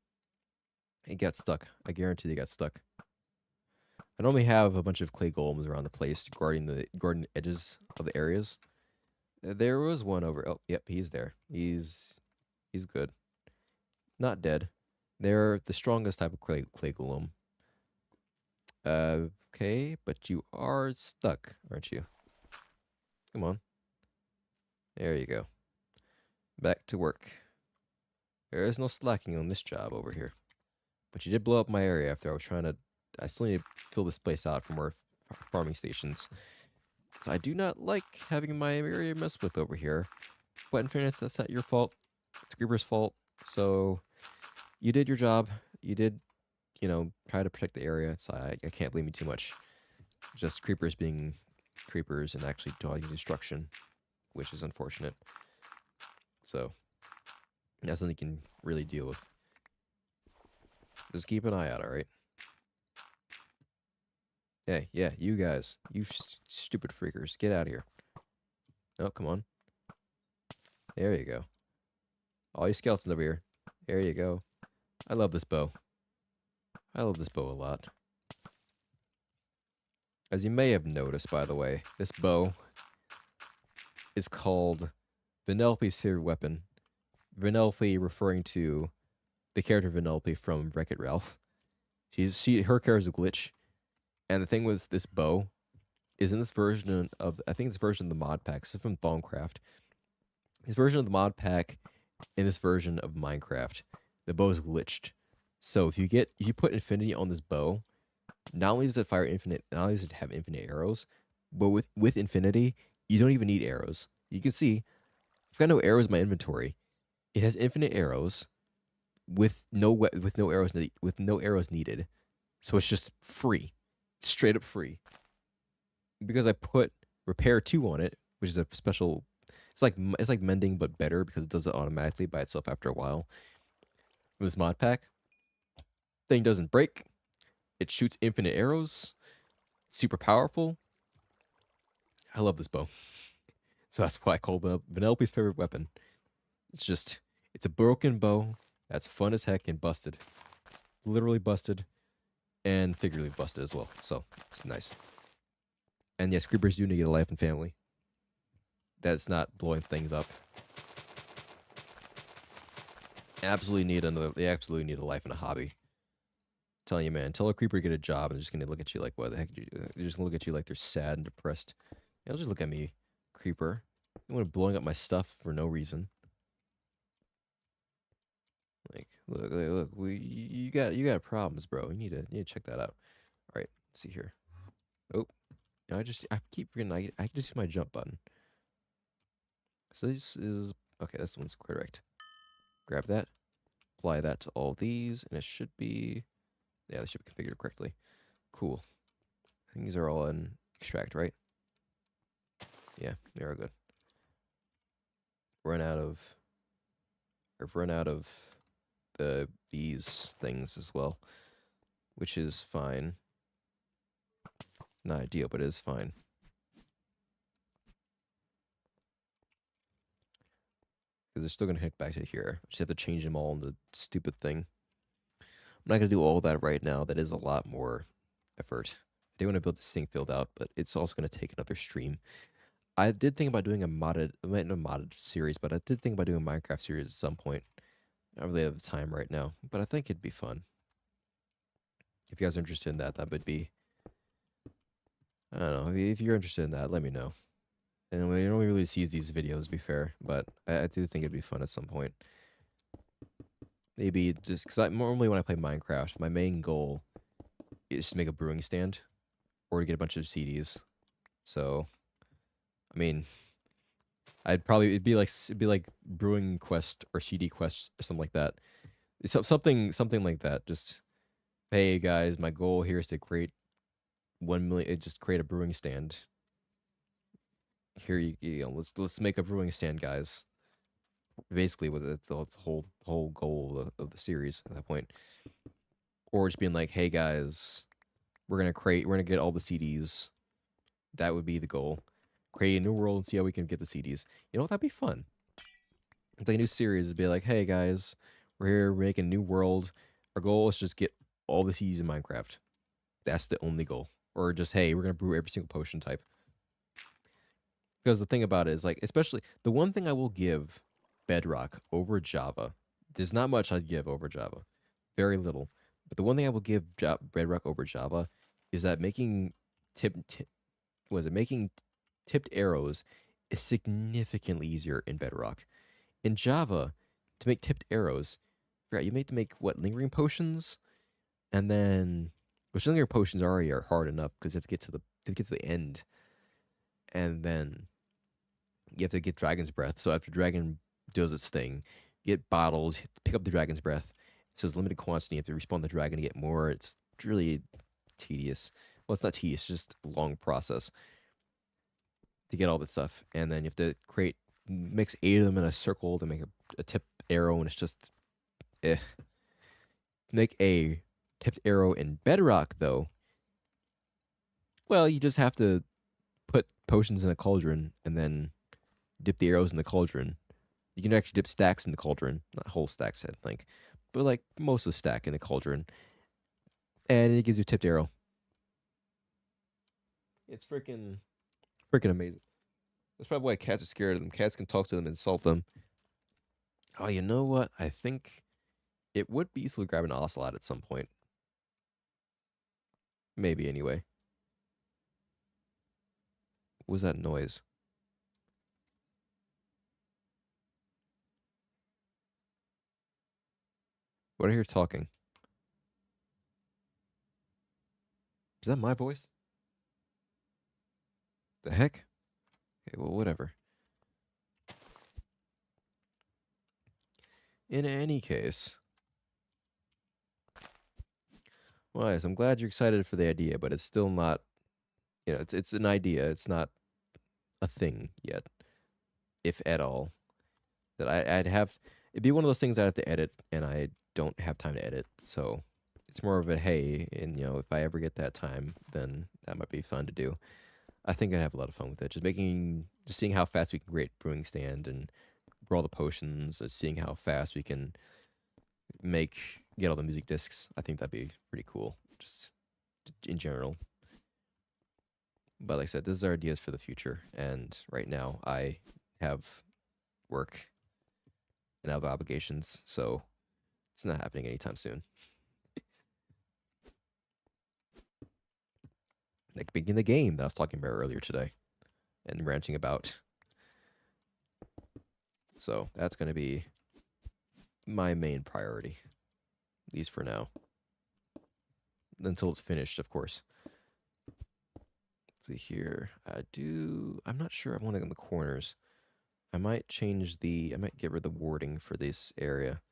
He got stuck. I guarantee he got stuck. I normally have a bunch of clay golems around the place guarding the edges of the areas. There was one over. Oh, yep, he's there. He's good. Not dead. They're the strongest type of clay golem. Okay, but you are stuck, aren't you? Come on. There you go. Back to work. There is no slacking on this job over here. But you did blow up my area after I was trying to... I still need to fill this place out for more farming stations. So I do not like having my area messed with over here. But in fairness, that's not your fault. It's Creeper's fault. So you did your job. You did, you know, try to protect the area. So I can't blame you too much. Just creepers being creepers and actually doing destruction, which is unfortunate. So that's something you can really deal with. Just keep an eye out, alright? Hey, yeah, you guys. You stupid freakers. Get out of here. Oh, come on. There you go. All you skeletons over here. There you go. I love this bow. I love this bow a lot. As you may have noticed, by the way, this bow is called Vanellope's favorite weapon. Vanellope referring to the character Vanellope from Wreck-It Ralph. Her character is a glitch. And the thing with this bow is in this version of, I think this version of the Modpack, this is from Thaumcraft. This version of the Modpack in this version of Minecraft, the bow is glitched. So if you put infinity on this bow, not only does it fire infinite, not only does it have infinite arrows, but with infinity, you don't even need arrows. You can see, I've got no arrows in my inventory. It has infinite arrows with no arrows needed. So it's just free. Straight up free. Because I put repair 2 on it, which is a special, it's like mending but better because it does it automatically by itself after a while. With this mod pack, thing doesn't break. It shoots infinite arrows. Super powerful. I love this bow. So that's why I call it Vanellope's favorite weapon. It's a broken bow that's fun as heck and busted. Literally busted and figuratively busted as well. So it's nice. And yes, creepers do need a life and family. That's not blowing things up. They absolutely need a life and a hobby. I'm telling you, man, until a creeper get a job, and they're just gonna look at you like, what the heck? They're just gonna look at you like they're sad and depressed. They'll just look at me, creeper. You want to blowing up my stuff for no reason. Like, look, you got problems, bro. You need to check that out. All right, let's see here. Oh, I keep forgetting I can just use my jump button. So this is okay. This one's correct. Grab that, apply that to all these, and it should be, yeah, they should be configured correctly. Cool. I think these are all in extract, right? Yeah, they are good. I've run out of these things as well, which is fine. Not ideal, but it is fine. Because they're still gonna hit back to here. I just have to change them all in the stupid thing. I'm not gonna do all that right now. That is a lot more effort. I do want to build this thing filled out, but it's also gonna take another stream. I did think about doing a modded series, but I did think about doing a Minecraft series at some point. I don't really have the time right now, but I think it'd be fun. If you guys are interested in that, that would be, I don't know, if you're interested in that, let me know. And we don't really see these videos, to be fair, but I do think it'd be fun at some point. Maybe just, because normally when I play Minecraft, my main goal is to make a brewing stand, or to get a bunch of CDs. So, I mean, it'd be like brewing quest or CD quest or something like that. Something like that. Just, hey guys, my goal here is to create 1 million. Just create a brewing stand. Here you know, let's make a brewing stand, guys. Basically, with the whole goal of the series at that point, or just being like, hey guys, we're gonna get all the CDs. That would be the goal. Create a new world and see how we can get the CDs. You know, that'd be fun. It's like a new series. It'd be like, hey guys, we're here, we're making a new world. Our goal is just get all the CDs in Minecraft. that's the only goal. Or just, hey, we're gonna brew every single potion type. Because the thing about it is, like, especially the one thing I will give Bedrock over Java, there's not much I'd give over Java, very little. But the one thing I will give Bedrock over Java is that making making tipped arrows is significantly easier in Bedrock. In Java, to make tipped arrows, you have to make what, lingering potions, and then which lingering potions already are hard enough because you have to get to the end, and then you have to get dragon's breath. So after dragon does its thing, you get bottles, you pick up the dragon's breath. So it's limited quantity. You have to respawn the dragon to get more. It's really tedious. Well, it's not tedious, it's just a long process to get all this stuff. And then you have to mix 8 of them in a circle to make a tipped arrow, and it's just Make a tipped arrow in Bedrock, though, well, you just have to put potions in a cauldron and then dip the arrows in the cauldron. You can actually dip stacks in the cauldron, not whole stacks, I think, but like most of the stack in the cauldron, and it gives you a tipped arrow. It's freaking amazing. That's probably why cats are scared of them. Cats can talk to them, insult them. Oh, you know what? I think it would be useful to grab an ocelot at some point. Maybe, anyway. What was that noise? What I hear talking? Is that my voice? The heck? Okay, well, whatever. In any case, well, yes, I'm glad you're excited for the idea, but it's still not, it's an idea. It's not a thing yet, if at all. That it'd be one of those things I'd have to edit, and I don't have time to edit, so it's more of a hey, and if I ever get that time, then that might be fun to do. I think I'd have a lot of fun with it. Just seeing how fast we can create brewing stand and brew all the potions, seeing how fast we can get all the music discs. I think that'd be pretty cool, just in general. But like I said, this is our ideas for the future, and right now I have work and other obligations, so it's not happening anytime soon. Like beginning the game that I was talking about earlier today and ranting about. So that's going to be my main priority, at least for now. Until it's finished, of course. Let's see here. I'm not sure I want it in the corners. I might get rid of the warding for this area,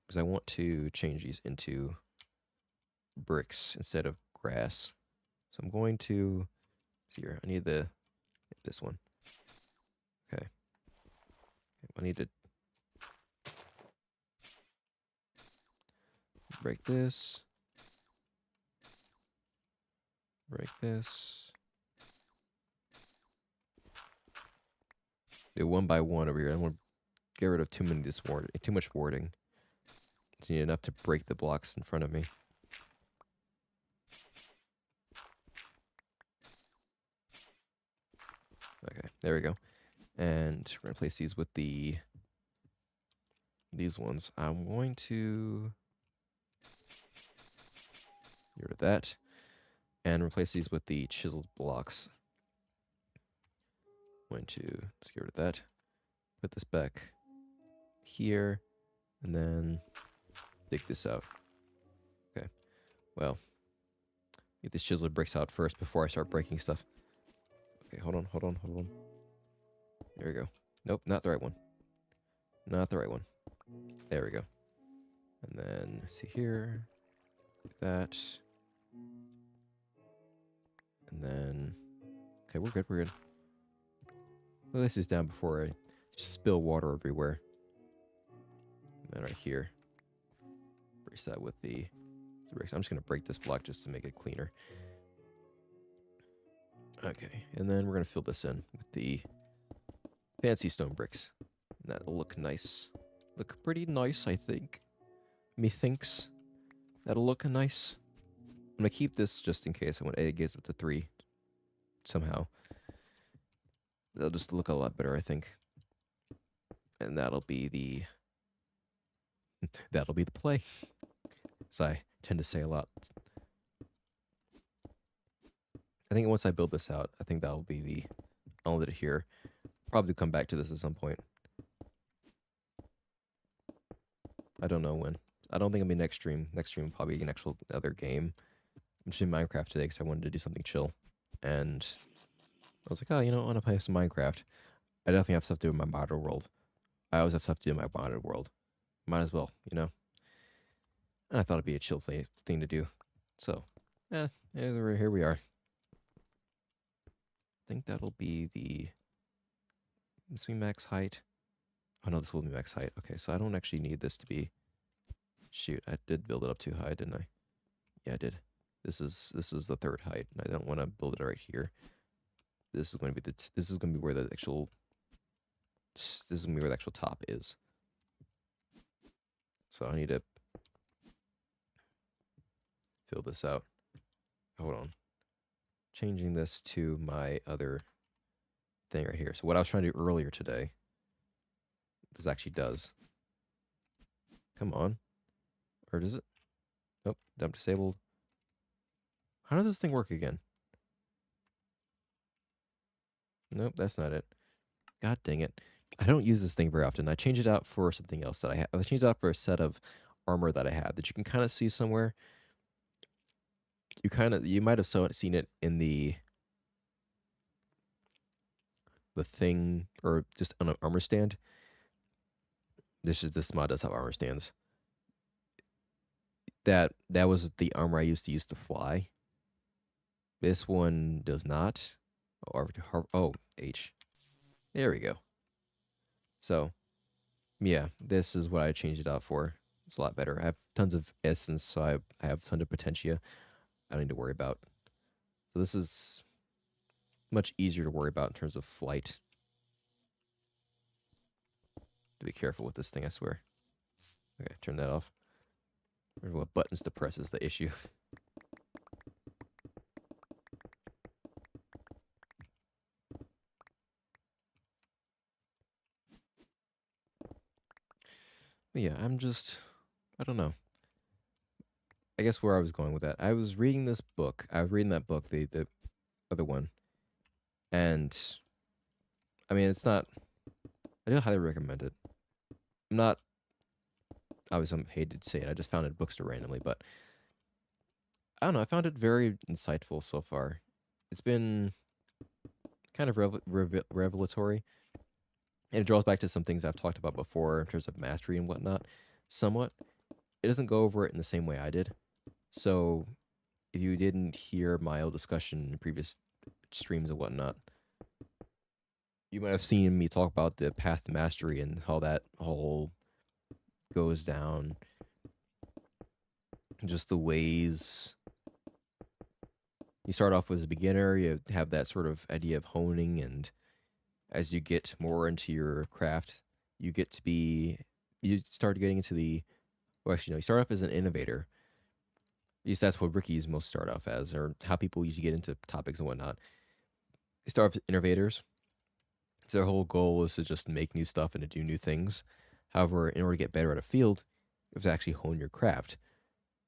because I want to change these into bricks instead of grass. So I'm going to, here, I need this one. Okay. I need to break this. Break this. Do one by one over here. I don't want to get rid of too much warding. Just need enough to break the blocks in front of me. Okay, there we go. And we're going to place these with these ones. I'm going to get rid of that and replace these with the chiseled blocks. Let's get rid of that. Put this back here, and then dig this out. Okay, well, get these chiseled bricks out first before I start breaking stuff. Okay, hold on. There we go. Nope, not the right one. Not the right one. There we go. And then, see here, like that. And then, okay, we're good. Well, this is down before I spill water everywhere. And then right here, brace that with the bricks. I'm just going to break this block just to make it cleaner. Okay, and then we're going to fill this in with the fancy stone bricks. And that'll look nice. Look pretty nice, I think. Methinks that'll look nice. gonna keep this just in case. When it gets up to 3 somehow. They'll just look a lot better, I think. And that'll be the play. As I tend to say a lot. I think once I build this out, I think that'll be the I'll leave it here. Probably come back to this at some point. I don't know when. I don't think it'll be next stream. Next stream will probably be an actual other game. I'm just doing Minecraft today because I wanted to do something chill. And I was like, oh, you know, I want to play some Minecraft. I definitely have stuff to do in my modded world. I always have stuff to do in my modded world. Might as well, you know. And I thought it'd be a chill thing to do. So, here we are. I think that'll be the... This will be max height. Oh no, this will be max height. Okay, so I don't actually need this to be... Shoot, I did build it up too high, didn't I? Yeah, I did. This is the third height, and I don't want to build it right here. This is going to be this is going to be where the actual top is. So I need to fill this out. Hold on. Changing this to my other thing right here. So what I was trying to do earlier today, this actually does. Come on. Or does it? Nope. Dump disabled. How does this thing work again? Nope, that's not it. God dang it. I don't use this thing very often. I change it out for something else that I have. I changed it out for a set of armor that I have that you can kind of see somewhere. You might have seen it in the thing, or just on an armor stand. This mod does have armor stands. That was the armor I used to fly. This one does not. Oh, H. There we go. So, yeah, this is what I changed it out for. It's a lot better. I have tons of essence, so I have tons of potentia I don't need to worry about. So this is much easier to worry about in terms of flight. To be careful with this thing, I swear. Okay, turn that off. Remember what buttons to press is the issue. But yeah, I don't know. I guess where I was going with that. I was reading this book. I was reading that book, the other one. And, I mean, it's not... I do highly recommend it. I'm not... Obviously, I'm hated to say it. I just found it in bookstore randomly, but... I don't know. I found it very insightful so far. It's been kind of revelatory. And it draws back to some things I've talked about before in terms of mastery and whatnot, somewhat. It doesn't go over it in the same way I did. So, if you didn't hear my old discussion in previous streams and whatnot, you might have seen me talk about the path to mastery and how that whole goes down. Just the ways. You start off as a beginner, you have that sort of idea of honing, and as you get more into your craft, you start getting into the, well, actually, no, you start off as an innovator. At least that's what rookies most start off as, or how people usually get into topics and whatnot. They start off as innovators. So their whole goal is to just make new stuff and to do new things. However, in order to get better at a field, you have to actually hone your craft.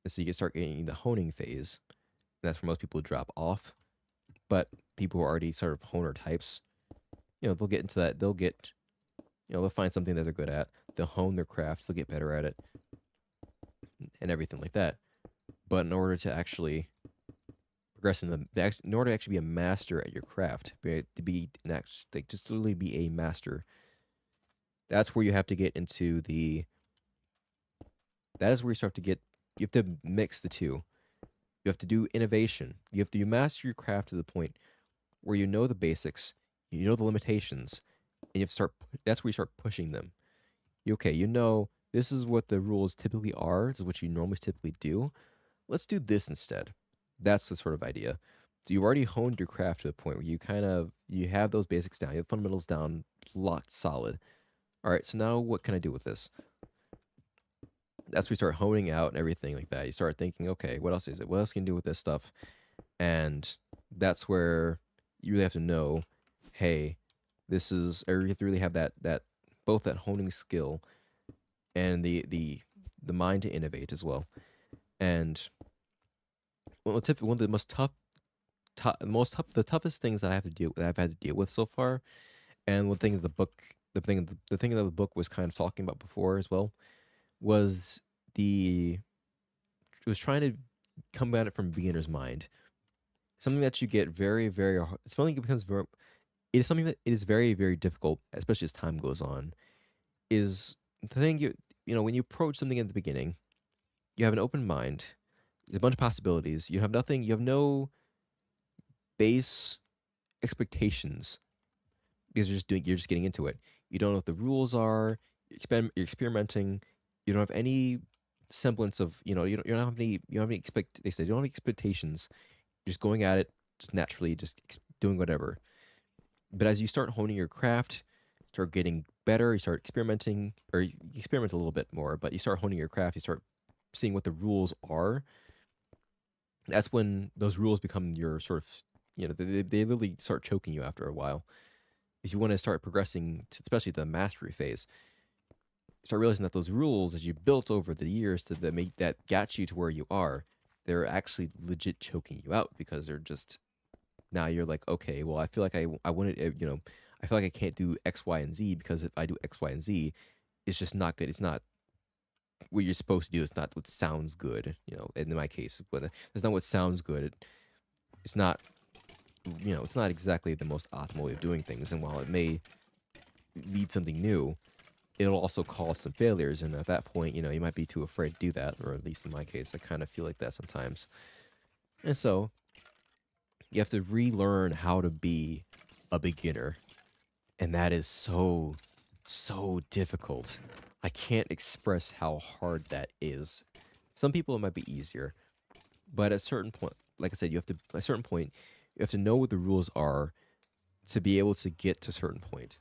And so you can start getting the honing phase. And that's where most people drop off. But people who are already sort of honer types, they'll get into that. They'll find something that they're good at. They'll hone their craft. They'll get better at it. And everything like that. But in order to actually progress in order to actually be a master at your craft, just literally be a master, that's where you have to get into that is where you have to mix the two. You have to do innovation. You master your craft to the point where you know the basics, you know the limitations, and you have to that's where you start pushing them. This is what the rules typically are, this is what you normally typically do. Let's do this instead. That's the sort of idea. So you've already honed your craft to the point where you have those basics down, you have fundamentals down, locked solid. All right, so now what can I do with this? That's where you start honing out and everything like that. You start thinking, okay, what else is it? What else can you do with this stuff? And that's where you really have to know, hey, this is, or you have to really have that both that honing skill and the mind to innovate as well. And one of the most the toughest things that I've had to deal with so far, and one thing the thing that the book was kind of talking about before as well, was the it was trying to come at it from beginner's mind. Something that you get very it's something that becomes very it is something that it is very difficult, especially as time goes on. Is the thing when you approach something at the beginning, you have an open mind. There's a bunch of possibilities. You have no base expectations because you're just getting into it. You don't know what the rules are. You're experimenting. You don't have any semblance of you don't have any expect they said you don't have any expectations. You're just going at it just naturally, just doing whatever. But as you start honing your craft, start getting better, you start experimenting, or you experiment a little bit more, but you start honing your craft, you start seeing what the rules are. That's when those rules become your sort of, they literally start choking you after a while. If you want to start progressing, especially the mastery phase, start realizing that those rules that you built over the years that got you to where you are, they're actually legit choking you out because they're just now you're like, okay, well, I feel like I wanted, I feel like I can't do X, Y, and Z because if I do X, Y, and Z, it's just not good. It's not what you're supposed to do. It's not what sounds good. In my case, but it's not what sounds good. It's not, it's not exactly the most optimal way of doing things. And while it may lead something new, it'll also cause some failures. And at that point, you might be too afraid to do that, or at least in my case, I kind of feel like that sometimes. And so you have to relearn how to be a beginner. And that is so difficult. I can't express how hard that is. Some people it might be easier, but at a certain point, like I said, at a certain point, you have to know what the rules are to be able to get to a certain point.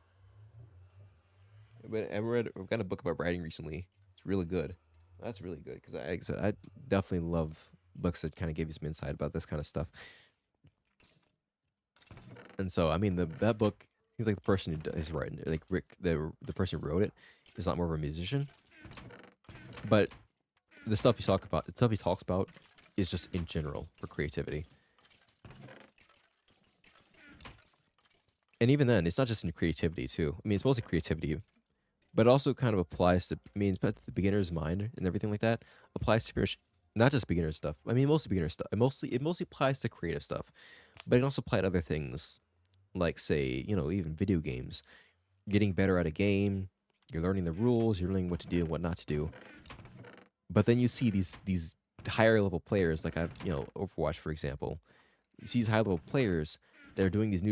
But I've got a book about writing recently. It's really good. That's really good because like I said, I definitely love books that kind of give you some insight about this kind of stuff. And so, I mean, that book, he's like the person who is writing it, like Rick, the person who wrote it, is not more of a musician, but the stuff he talks about, is just in general for creativity. And even then, it's not just in creativity too. I mean, it's mostly creativity, but it also kind of applies to. I mean, it's the beginner's mind and everything like that applies to not just beginner stuff. I mean, mostly beginner stuff. It mostly applies to creative stuff, but it can also apply to other things, like say, even video games. Getting better at a game, you're learning the rules, you're learning what to do and what not to do. But then you see these higher level players, like Overwatch for example. You see these high level players. They're doing these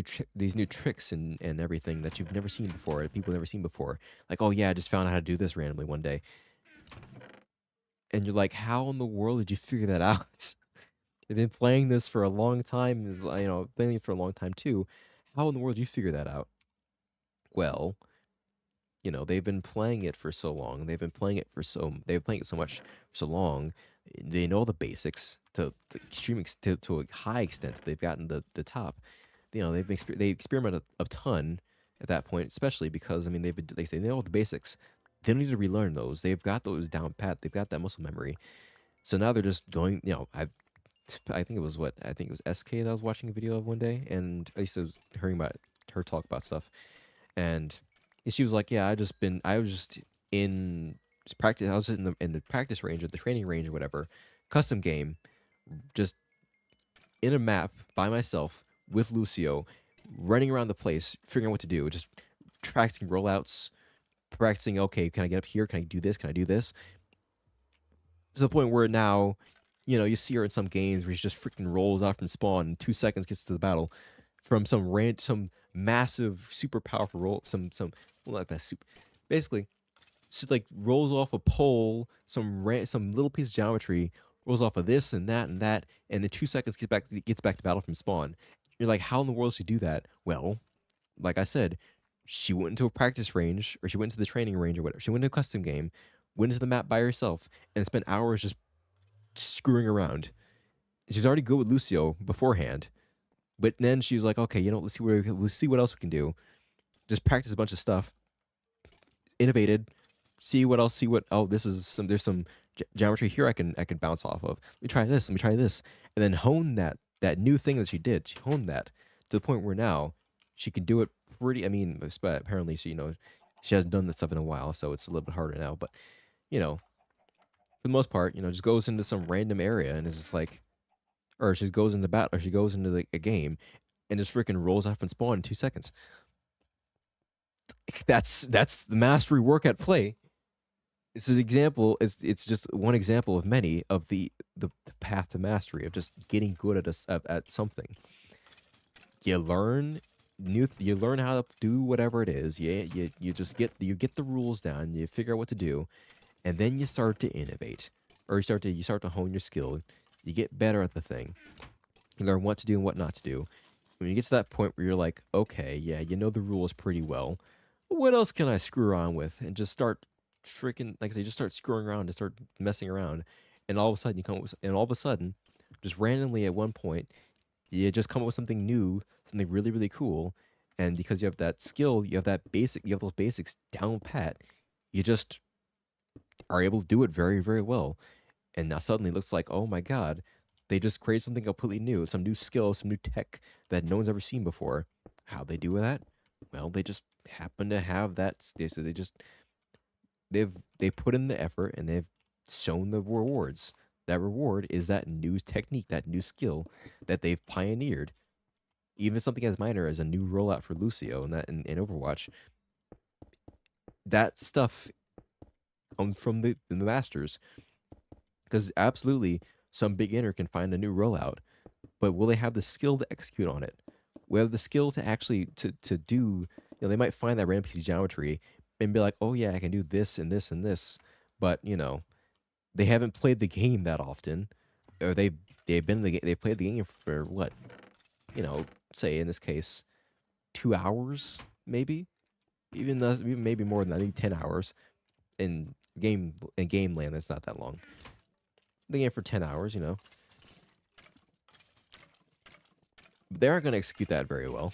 new tricks and everything that you've never seen before, that people have never seen before. Like, oh yeah, I just found out how to do this randomly one day, and you're like, how in the world did you figure that out? They've been playing this for a long time. Is playing it for a long time too. How in the world did you figure that out? Well, they've been playing it for so long. They've been playing it so much for so long. They know the basics to a high extent. They've gotten the top. They experiment a ton at that point, especially because I mean they say they know the basics. They don't need to relearn those. They've got those down pat. They've got that muscle memory. So now they're just going. I think it was SK that I was watching a video of one day, and I used to hearing about her talk about stuff, and she was like, "Yeah, I was just in practice. I was in the practice range or the training range or whatever, custom game, just in a map by myself with Lucio, running around the place, figuring out what to do, just practicing rollouts, practicing. Okay, can I get up here? Can I do this? Can I do this?" To the point where now, you see her in some games where she just freaking rolls out from spawn in 2 seconds, gets to the battle from some massive, super powerful roll. Well, not that super. Basically, she like rolls off a pole, some little piece of geometry, rolls off of this and that, and in 2 seconds gets back to battle from spawn. You're like, how in the world does she do that? Well, like I said, she went into a practice range, or she went to the training range or whatever. She went to a custom game, went into the map by herself and spent hours just screwing around. She's already good with Lucio beforehand, but then she was like, okay, let's see what else we can do. Just practice a bunch of stuff, innovated, see what else, there's some geometry here I can bounce off of. Let me try this, and then hone that new thing that she did. She honed that to the point where now she can do it pretty. I mean, apparently she hasn't done this stuff in a while, so it's a little bit harder now. But you know, for the most part, just goes into some random area and is just like, or she goes into battle, or she goes into a game, and just freaking rolls off and spawn in 2 seconds. That's the mastery work at play. This is example. It's just one example of many of the path to mastery of just getting good at something. You learn you learn how to do whatever it is. You just get the rules down. You figure out what to do, and then you start to innovate, or you start to hone your skill. You get better at the thing. You learn what to do and what not to do. When you get to that point where you're like, okay, yeah, you know the rules pretty well. What else can I screw around with? And just start freaking, like I say, just start screwing around and start messing around. And all of a sudden, just randomly at one point, you just come up with something new, something really, really cool. And because you have that skill, you have those basics down pat, you just are able to do it very, very well. And now suddenly it looks like, oh my God, they just created something completely new, some new skill, some new tech that no one's ever seen before. How they do that? Well, they just happen to have that. So they put in the effort and they've shown the rewards. That reward is that new technique, that new skill that they've pioneered. Even something as minor as a new rollout for Lucio and that in Overwatch. That stuff comes from the masters. Because absolutely, some beginner can find a new rollout, but will they have the skill to execute on it? Will they have the skill to actually to do? They might find that random piece of geometry and be like, "Oh yeah, I can do this and this and this," but they haven't played the game that often, or they've played the game for what, say in this case, 2 hours maybe, even maybe more than that, maybe 10 hours in game land. That's not that long. The game for 10 hours, they aren't going to execute that very well.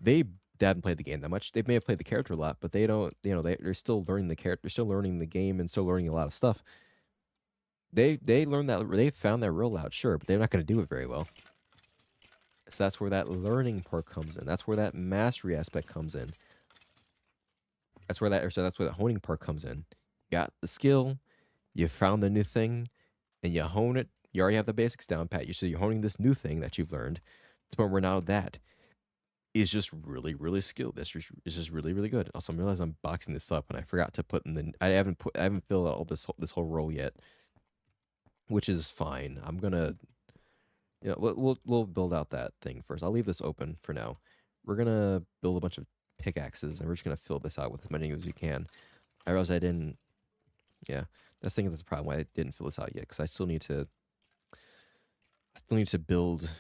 They haven't played the game that much. They may have played the character a lot, but they don't, they're still learning the character, still learning the game, and still learning a lot of stuff. They learned that, they found their rollout, sure, but they're not going to do it very well. So that's where that learning part comes in. That's where that mastery aspect comes in. That's where that honing part comes in. You got the skill, you found the new thing, and you hone it. You already have the basics down pat. You're honing this new thing that you've learned to the point where now that is just really, really skilled. It's just really, really good. Also, I realize I'm boxing this up, and I forgot to put in the. I haven't filled out all this whole row yet, which is fine. I'm gonna, we'll build out that thing first. I'll leave this open for now. We're gonna build a bunch of pickaxes, and we're just gonna fill this out with as many as we can. I realized I didn't. Yeah, that's the problem why I didn't fill this out yet, because I still need to build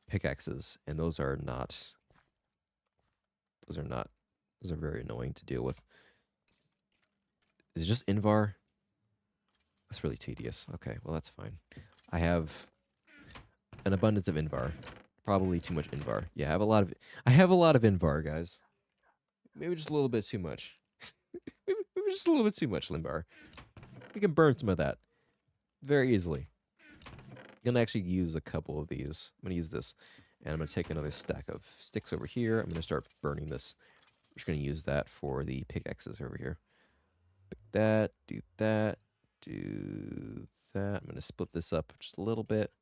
pickaxes, and those are very annoying to deal with. Is it just Invar? That's really tedious. Okay, well that's fine. I have an abundance of Invar. Probably too much Invar. Yeah, I have a lot of Invar, guys. Maybe just a little bit too much. maybe just a little bit too much Limbar. We can burn some of that very easily. I'm gonna actually use a couple of these. I'm gonna use this, and I'm gonna take another stack of sticks over here. I'm gonna start burning this. I'm just gonna use that for the pickaxes over here. Pick that, do that, do that. I'm gonna split this up just a little bit.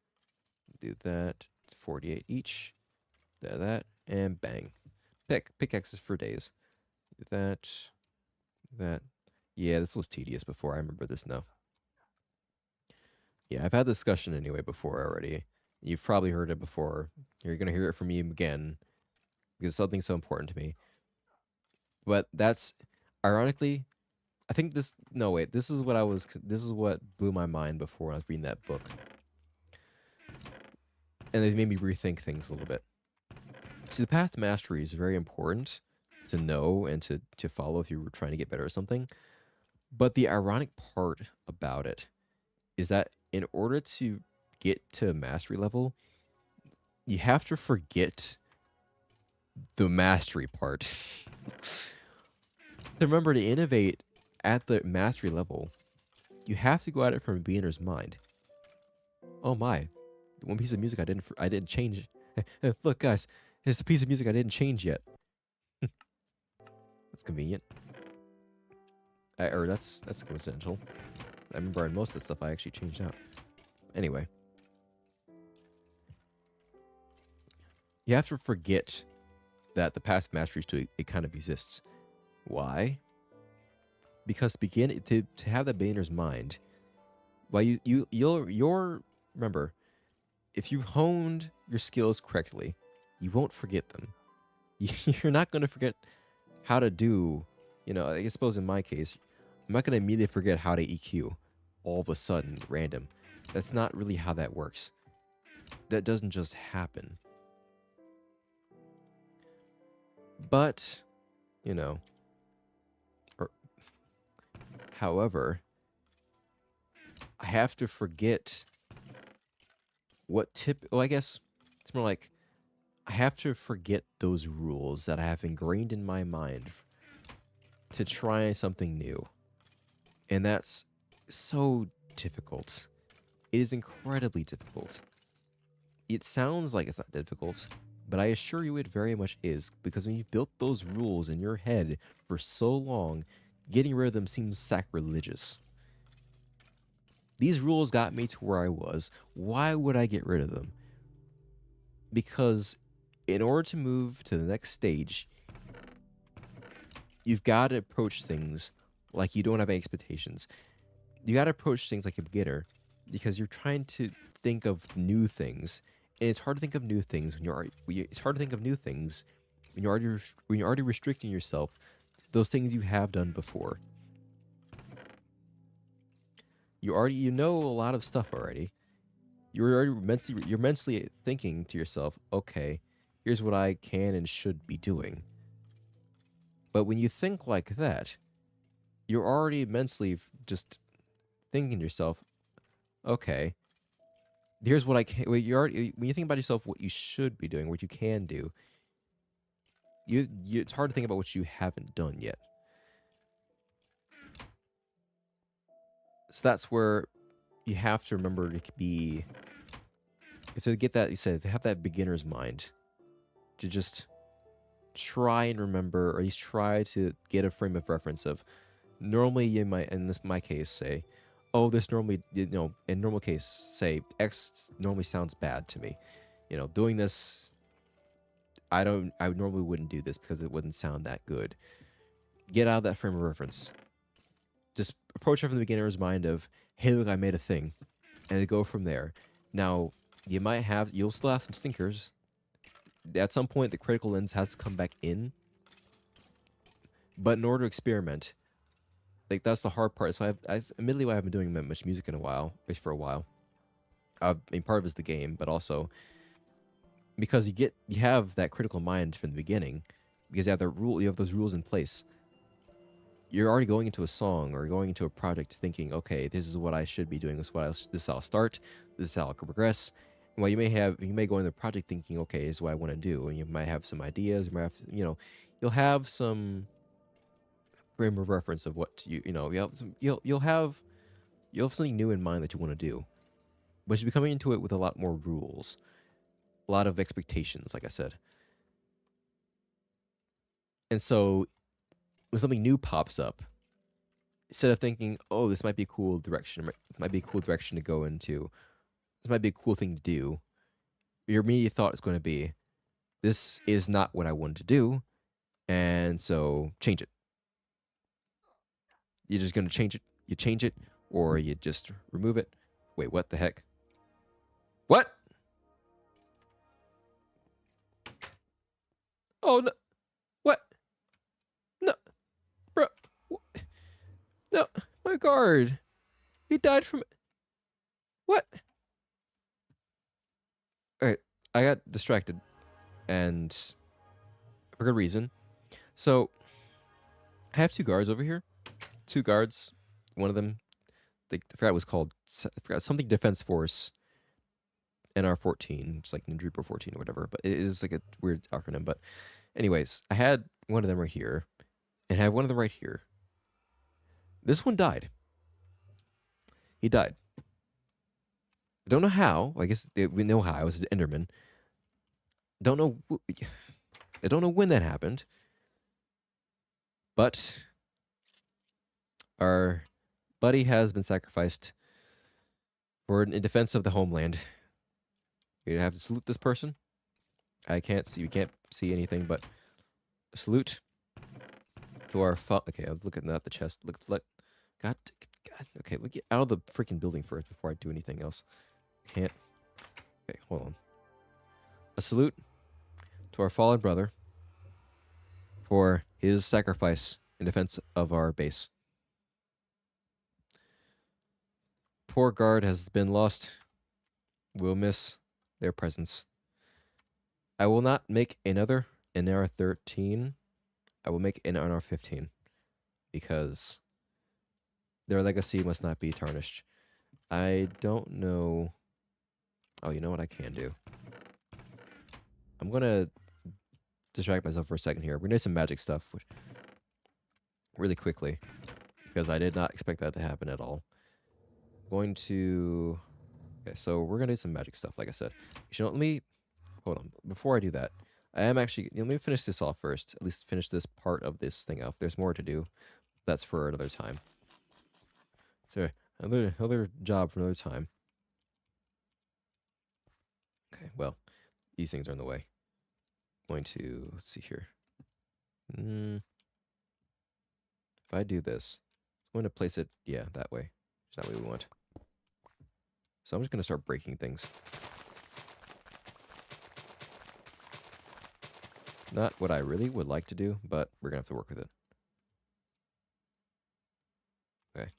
Do that. 48 each. That, and bang. Pickaxes for days. Do that. That. Yeah, this was tedious before. I remember this now. Yeah, I've had this discussion anyway before already. You've probably heard it before. You're going to hear it from me again because something's so important to me. But that's, ironically, I think this, no wait, this is what blew my mind before I was reading that book. And it made me rethink things a little bit. See, the path to mastery is very important to know and to follow if you were trying to get better at something. But the ironic part about it is that in order to get to mastery level, you have to forget the mastery part. To remember to innovate at the mastery level, you have to go at it from a beginner's mind. Oh my, one piece of music I didn't change. Look, guys, it's a piece of music I didn't change yet. That's convenient. Or that's coincidental. I remember on most of the stuff I actually changed out. Anyway, you have to forget that the path of mastery to it kind of exists. Why? Because to have that beginner's mind, while you'll remember, if you've honed your skills correctly, you won't forget them. You're not going to forget how to do, I suppose in my case, I'm not going to immediately forget how to EQ all of a sudden, random. That's not really how that works. That doesn't just happen. But, however, I have to forget well, I guess it's more like I have to forget those rules that I have ingrained in my mind to try something new. And that's so difficult. It is incredibly difficult. It sounds like it's not difficult, but I assure you it very much is, because when you've built those rules in your head for so long, getting rid of them seems sacrilegious. These rules got me to where I was. Why would I get rid of them? Because in order to move to the next stage, you've got to approach things like you don't have any expectations. You got to approach things like a beginner, because you're trying to think of new things, and it's hard to think of new things when you're already restricting yourself to those things you have done before. You know a lot of stuff already. You're mentally thinking to yourself, okay, here's what I can and should be doing. But when you think like that, you're already mentally just thinking to yourself, okay, here's what I can. When you think about yourself, what you should be doing, what you can do, it's hard to think about what you haven't done yet. So that's where you have to remember to get that, to have that beginner's mind, to just try and remember, or at least try to get a frame of reference of, normally in my case, say, oh, this normally, in normal case, say X normally sounds bad to me. Doing this, I normally wouldn't do this because it wouldn't sound that good. Get out of that frame of reference. Just approach it from the beginner's mind of, hey, look, I made a thing, and go from there. Now, you'll still have some stinkers. At some point, the critical lens has to come back in. But in order to experiment, like, that's the hard part. So admittedly, I haven't been doing that much music for a while. I mean, part of it is the game, but also because you have that critical mind from the beginning, because you have those rules in place. You're already going into a song or going into a project thinking, okay, this is what I should be doing. This is how I'll start. This is how I'll progress. And while you may go into the project thinking, okay, this is what I want to do, and you might have some ideas. You might have to, you'll have some frame of reference of what you'll have something new in mind that you want to do, but you'll be coming into it with a lot more rules, a lot of expectations, like I said. And so when something new pops up, instead of thinking, oh, this might be a cool direction, to go into, this might be a cool thing to do, your immediate thought is going to be, this is not what I wanted to do, and so change it. You're just going to change it. You change it, or you just remove it. Wait, what the heck? What? Oh, no. What? No. Bro. No. My guard. He died from... What? Alright. I got distracted. And... for good reason. So... I have 2 guards over here. 2 guards. one of them. I forgot what it was called. I forgot something Defense Force. NR14. It's like Ninja Reaper 14 or whatever. But it is like a weird acronym. But anyways, I had one of them right here, and I have one of them right here. This one died. He died. I don't know how. I guess we know how. It was an Enderman. Don't know. I don't know when that happened. But our buddy has been sacrificed in defense of the homeland. We have to salute this person. I can't see. We can't see anything, but a salute to our. Okay, I'm looking at the chest. Look. God. Okay, look, get out of the freaking building first before I do anything else. Can't. Okay, hold on. A salute to our fallen brother for his sacrifice in defense of our base. Poor guard has been lost. We'll miss their presence. I will not make another NR13. I will make an NR15 because their legacy must not be tarnished. I don't know. Oh, you know what I can do? I'm going to distract myself for a second here. We're going to do some magic stuff really quickly because I did not expect that to happen at all. I'm going to... Okay, so we're going to do some magic stuff, like I said. You know, let me... Hold on. Before I do that, I am actually... let me finish this off first. At least finish this part of this thing off. There's more to do. That's for another time. So, another job for another time. Okay, well, these things are in the way. I'm going to... Let's see here. If I do this, I'm going to place it... Yeah, that way. It's not what we want. So I'm just going to start breaking things. Not what I really would like to do, but we're going to have to work with it. Okay.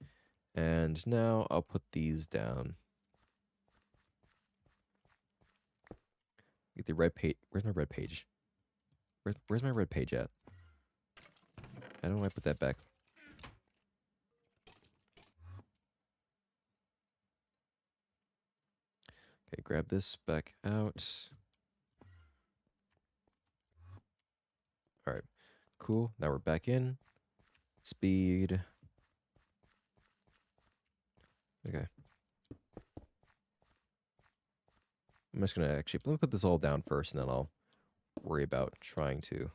And now I'll put these down. Get the red page. Where's my red page? Where's my red page at? I don't know why I put that back. Okay, grab this back out. All right, cool. Now we're back in. Speed. Okay. I'm just gonna actually, let me put this all down first and then I'll worry about trying to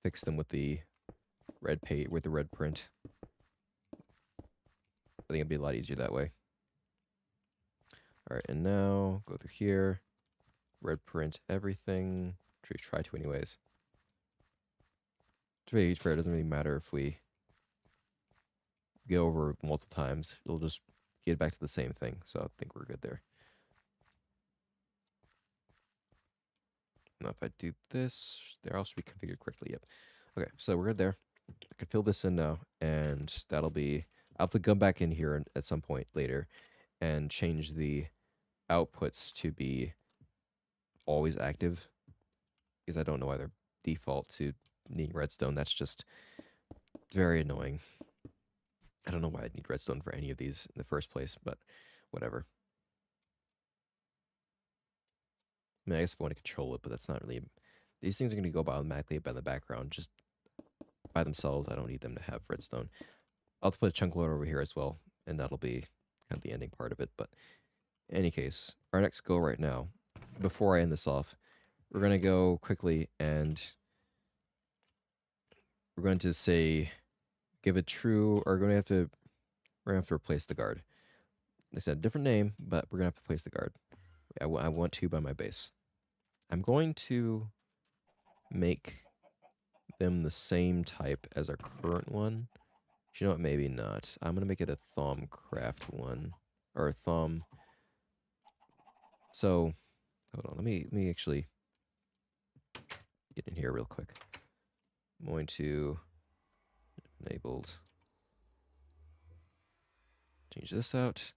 fix them with the red print. I think it'll be a lot easier that way. All right, and now go through here, red print everything. Try to anyways. To be fair, it doesn't really matter if we go over multiple times. It'll just get back to the same thing. So I think we're good there. Now if I do this, they're all should be configured correctly. Yep. Okay, so we're good there. I can fill this in now, and that'll be... I'll have to come back in here at some point later and change the outputs to be always active, because I don't know why they're default to needing redstone. That's just very annoying. I don't know why I'd need redstone for any of these in the first place, but whatever. I mean, I guess if I want to control it, but that's not really... These things are going to go automatically by the background, just by themselves. I don't need them to have redstone. I'll have to put a chunk loader over here as well, and that'll be kind of the ending part of it. But in any case, our next goal right now, before I end this off, we're going to go quickly and we're going to say, give it true, or we're going to have to replace the guard. They said a different name, but we're going to have to replace the guard. I want to by my base. I'm going to make them the same type as our current one. You know what? Maybe not. I'm going to make it a Thaumcraft one. Or a Thaum. So, hold on. Let me actually get in here real quick. I'm going to enabled. Change this out.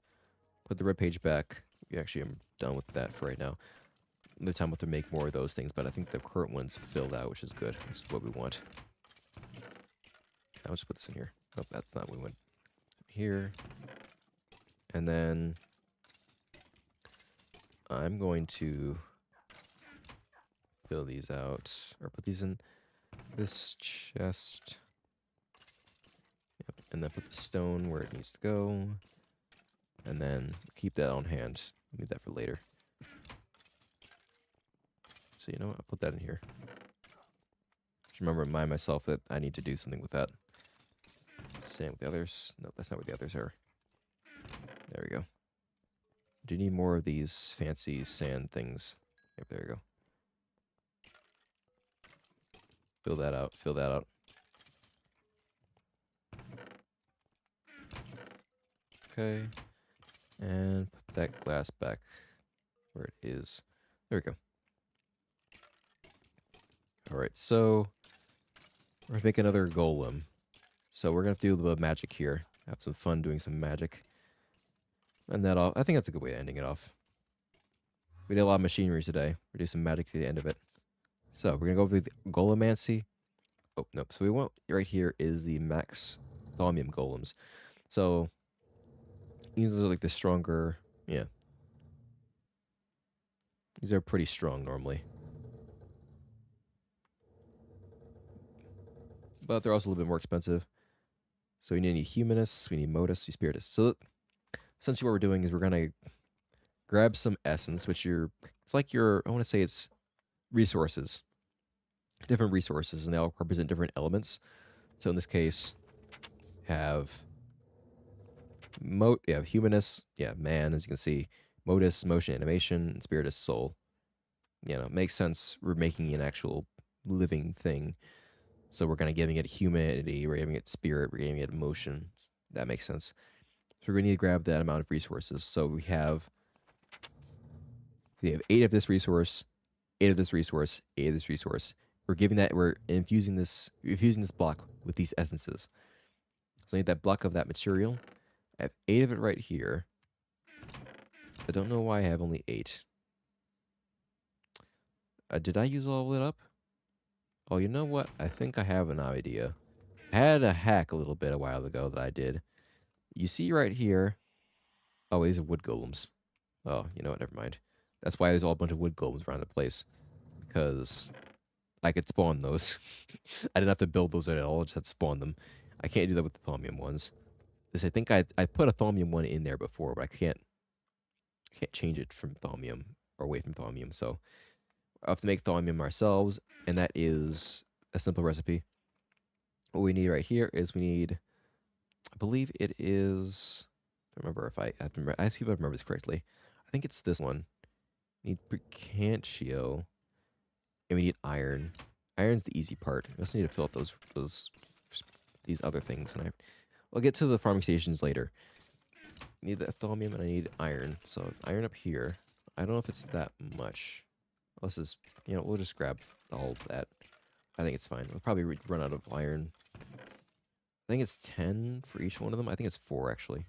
Put the red page back. Actually, I'm done with that for right now. The time we'll have to make more of those things, but I think the current one's filled out, which is good. Which is what we want. I'll just put this in here. Nope, that's not what we went here. And then I'm going to fill these out, or put these in this chest. Yep. And then put the stone where it needs to go. And then keep that on hand. Need that for later. So you know what? I'll put that in here. Just remind myself that I need to do something with that. Same with the others. No, that's not what the others are. There we go. Do you need more of these fancy sand things? Yep, there you go. Fill that out. Fill that out. Okay. And put that glass back where it is. There we go. Alright, so we're gonna make another golem. So we're gonna have to do a little bit of magic here. Have some fun doing some magic. And that off. I think that's a good way of ending it off. We did a lot of machinery today. We're doing some magic at the end of it. So we're gonna go with golemancy. Oh no! So we want right here is the max thaumium golems. So these are like the stronger. Yeah. These are pretty strong normally. But they're also a little bit more expensive. So we need humanists, we need modus, we need spiritus. So essentially what we're doing is we're gonna grab some essence, which it's like I want to say it's resources. Different resources, and they all represent different elements. So in this case, have humanist, man, as you can see, modus, motion, animation, and spiritus, soul. You know, it makes sense. We're making an actual living thing. So we're kind of giving it humanity, we're giving it spirit, we're giving it emotion. That makes sense. So we're going to need to grab that amount of resources. So we have 8 of this resource, 8 of this resource, 8 of this resource. We're infusing this block with these essences. So I need that block of that material. I have 8 of it right here. I don't know why I have only 8. Did I use all of it up? Oh, you know what? I think I have an idea. I had a hack a little bit a while ago that I did. You see right here. Oh, these are wood golems. Oh, you know what? Never mind. That's why there's all a bunch of wood golems around the place. Because I could spawn those. I didn't have to build those at all. I just had to spawn them. I can't do that with the thaumium ones. I think I put a thaumium one in there before, but I can't change it from thaumium or away from thaumium. So I have to make thaumium ourselves, and that is a simple recipe. What we need right here is I believe it is. I don't remember if I have to remember. I see if I remember this correctly. I think it's this one. We need Precantio, and we need iron. Iron's the easy part. We also need to fill out these other things, and I'll get to the farming stations later. I need the thaumium and I need iron. So iron up here. I don't know if it's that much. This is, we'll just grab all of that. I think it's fine. We'll probably run out of iron. I think it's 10 for each one of them. I think it's 4 actually.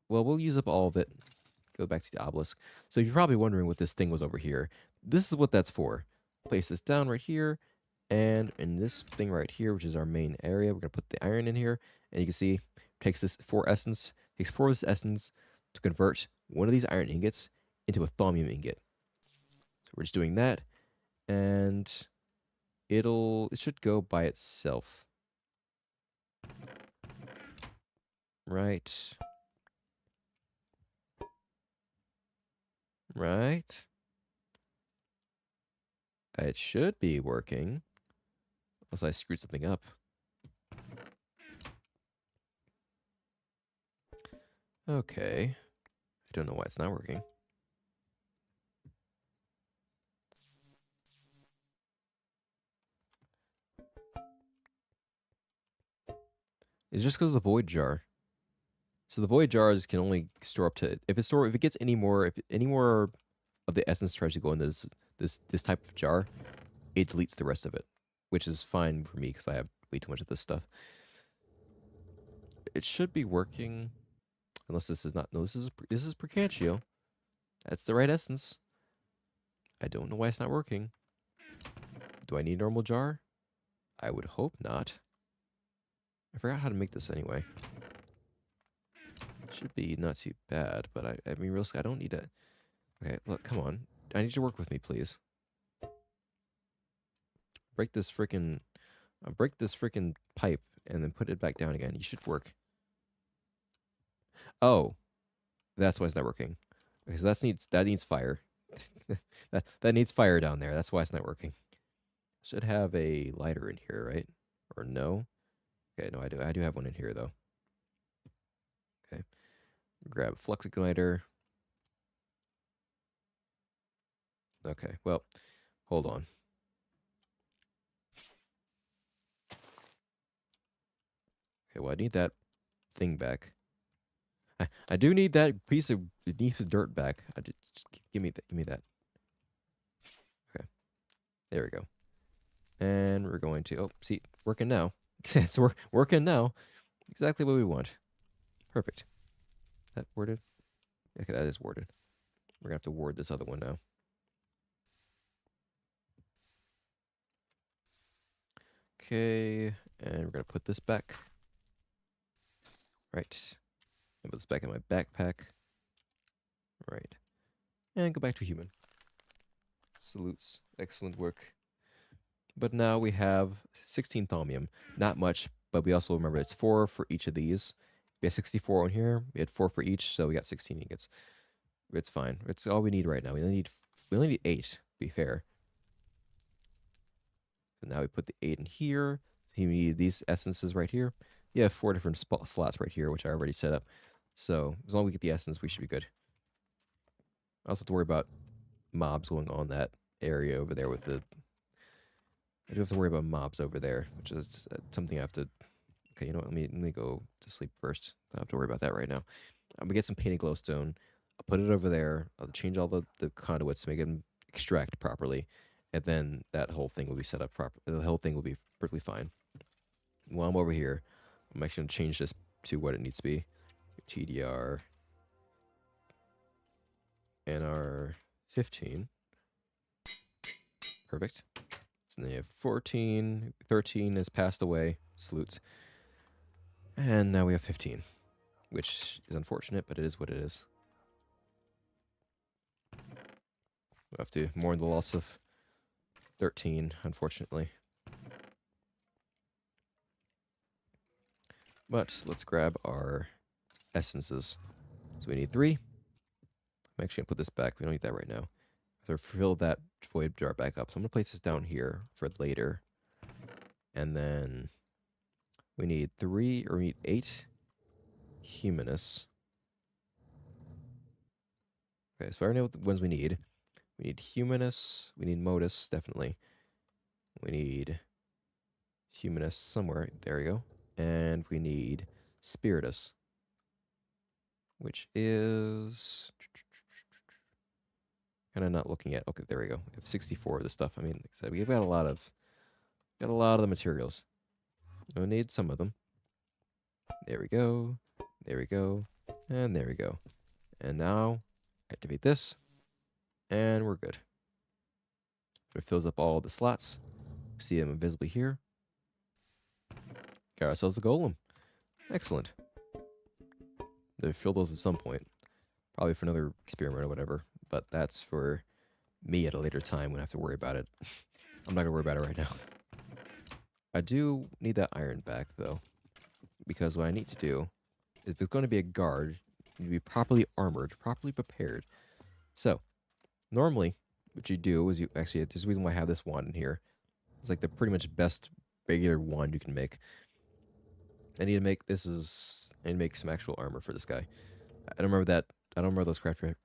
Well, we'll use up all of it. Go back to the obelisk. So you're probably wondering what this thing was over here. This is what that's for. Place this down right here. And in this thing right here, which is our main area, we're going to put the iron in here. And you can see, takes 4 of this essence to convert one of these iron ingots into a thaumium ingot. So we're just doing that. And it should go by itself. Right. Right. It should be working. Unless I screwed something up. Okay. I don't know why it's not working. It's just because of the void jar. So the void jars can only store up to if it gets any more of the essence tries to go into this type of jar, it deletes the rest of it, which is fine for me because I have way too much of this stuff. It should be working, unless this is not. No, this is Precantio. That's the right essence. I don't know why it's not working. Do I need a normal jar? I would hope not. forgot how to make this anyway. Should be not too bad, but I mean, realistically, I don't need it. Okay, look, come on. I need you to work with me, please. Break this freaking pipe and then put it back down again. You should work. Oh, that's why it's not working. Okay, so that needs fire. that needs fire down there. That's why it's not working. Should have a lighter in here, right? Or no? Okay, no, I do. I do have one in here though. Okay, grab a flux igniter. Okay, well, hold on. Okay, well, I need that thing back. I do need that piece of dirt back. Just give me that. Give me that. Okay, there we go. And we're going to see, working now. It's working now. Exactly what we want. Perfect. Is that worded? Okay, that is worded. We're gonna have to ward this other one now. Okay, and we're gonna put this back. Right. And put this back in my backpack. Right. And go back to human. Salutes. Excellent work. But now we have 16 thaumium. Not much, but we also remember it's 4 for each of these. We had 64 on here. We had 4 for each, so we got 16 ingots. It's fine. It's all we need right now. We only need 8, to be fair. So now we put the 8 in here. So you need these essences right here. You have 4 different slots right here, which I already set up. So as long as we get the essence, we should be good. I also have to worry about mobs going on that area over there with the... I do have to worry about mobs over there, which is something I have to... Okay, you know what? Let me go to sleep first. I don't have to worry about that right now. I'm going to get some painted glowstone. I'll put it over there. I'll change all the conduits to make them extract properly. And then that whole thing will be set up properly. The whole thing will be perfectly fine. While I'm over here, I'm actually going to change this to what it needs to be. TDR NR15. Perfect. So then you have 14. 13 has passed away. Salutes. And now we have 15. Which is unfortunate, but it is what it is. We'll have to mourn the loss of 13, unfortunately. But let's grab our essences. So we need 3. I'm actually going to put this back. We don't need that right now. So fill that void jar back up. So I'm going to place this down here for later. And then we need 3, or we need 8 humanus. Okay, so I already know what the ones we need. We need humanus. We need modus, definitely. We need humanus somewhere. There we go. And we need spiritus, which is kind of not looking at. Okay, there we go. We have 64 of the stuff. I mean, like I said, we've got a lot of the materials. We need some of them. There we go. There we go. And there we go. And now activate this, and we're good. It fills up all the slots. See them invisibly here. Got ourselves a golem. Excellent. They'll fill those at some point. Probably for another experiment or whatever. But that's for me at a later time when I have to worry about it. I'm not going to worry about it right now. I do need that iron back, though. Because what I need to do is, if it's going to be a guard, you need to be properly armored, properly prepared. So, normally, what you do is there's a reason why I have this wand in here. It's like the pretty much best regular wand you can make. I need to make some actual armor for this guy. I don't remember those crafting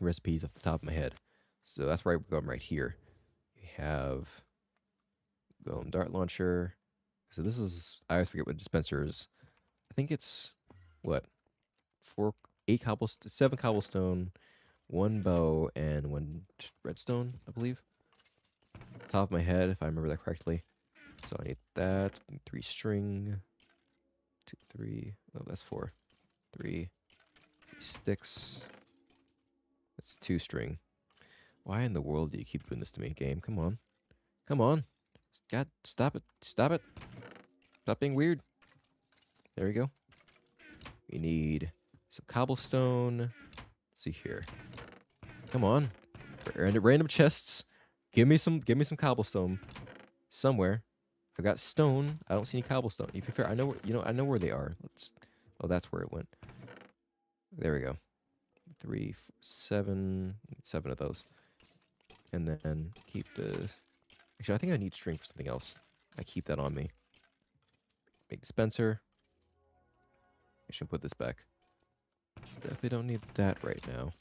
recipes off the top of my head. So that's why we're going right here. We have golem dart launcher. So this is, I always forget what dispenser is. I think it's what? 7 cobblestone, 1 bow, and 1 redstone, I believe. Top of my head, if I remember that correctly. So I need that. 3 string. 2, 3. Oh, that's 4. 3 sticks. That's 2 string. Why in the world do you keep doing this to me, game? Come on. Come on. God, stop it. Stop it. Stop being weird. There we go. We need some cobblestone. Let's see here. Come on. Random chests. Give me some cobblestone somewhere. I got stone. I don't see any cobblestone. To be fair, I know where, I know where they are. Oh, that's where it went. There we go. 3, 7 of those. And then keep the... Actually, I think I need string for something else. I keep that on me. Make dispenser. I should put this back. Definitely don't need that right now.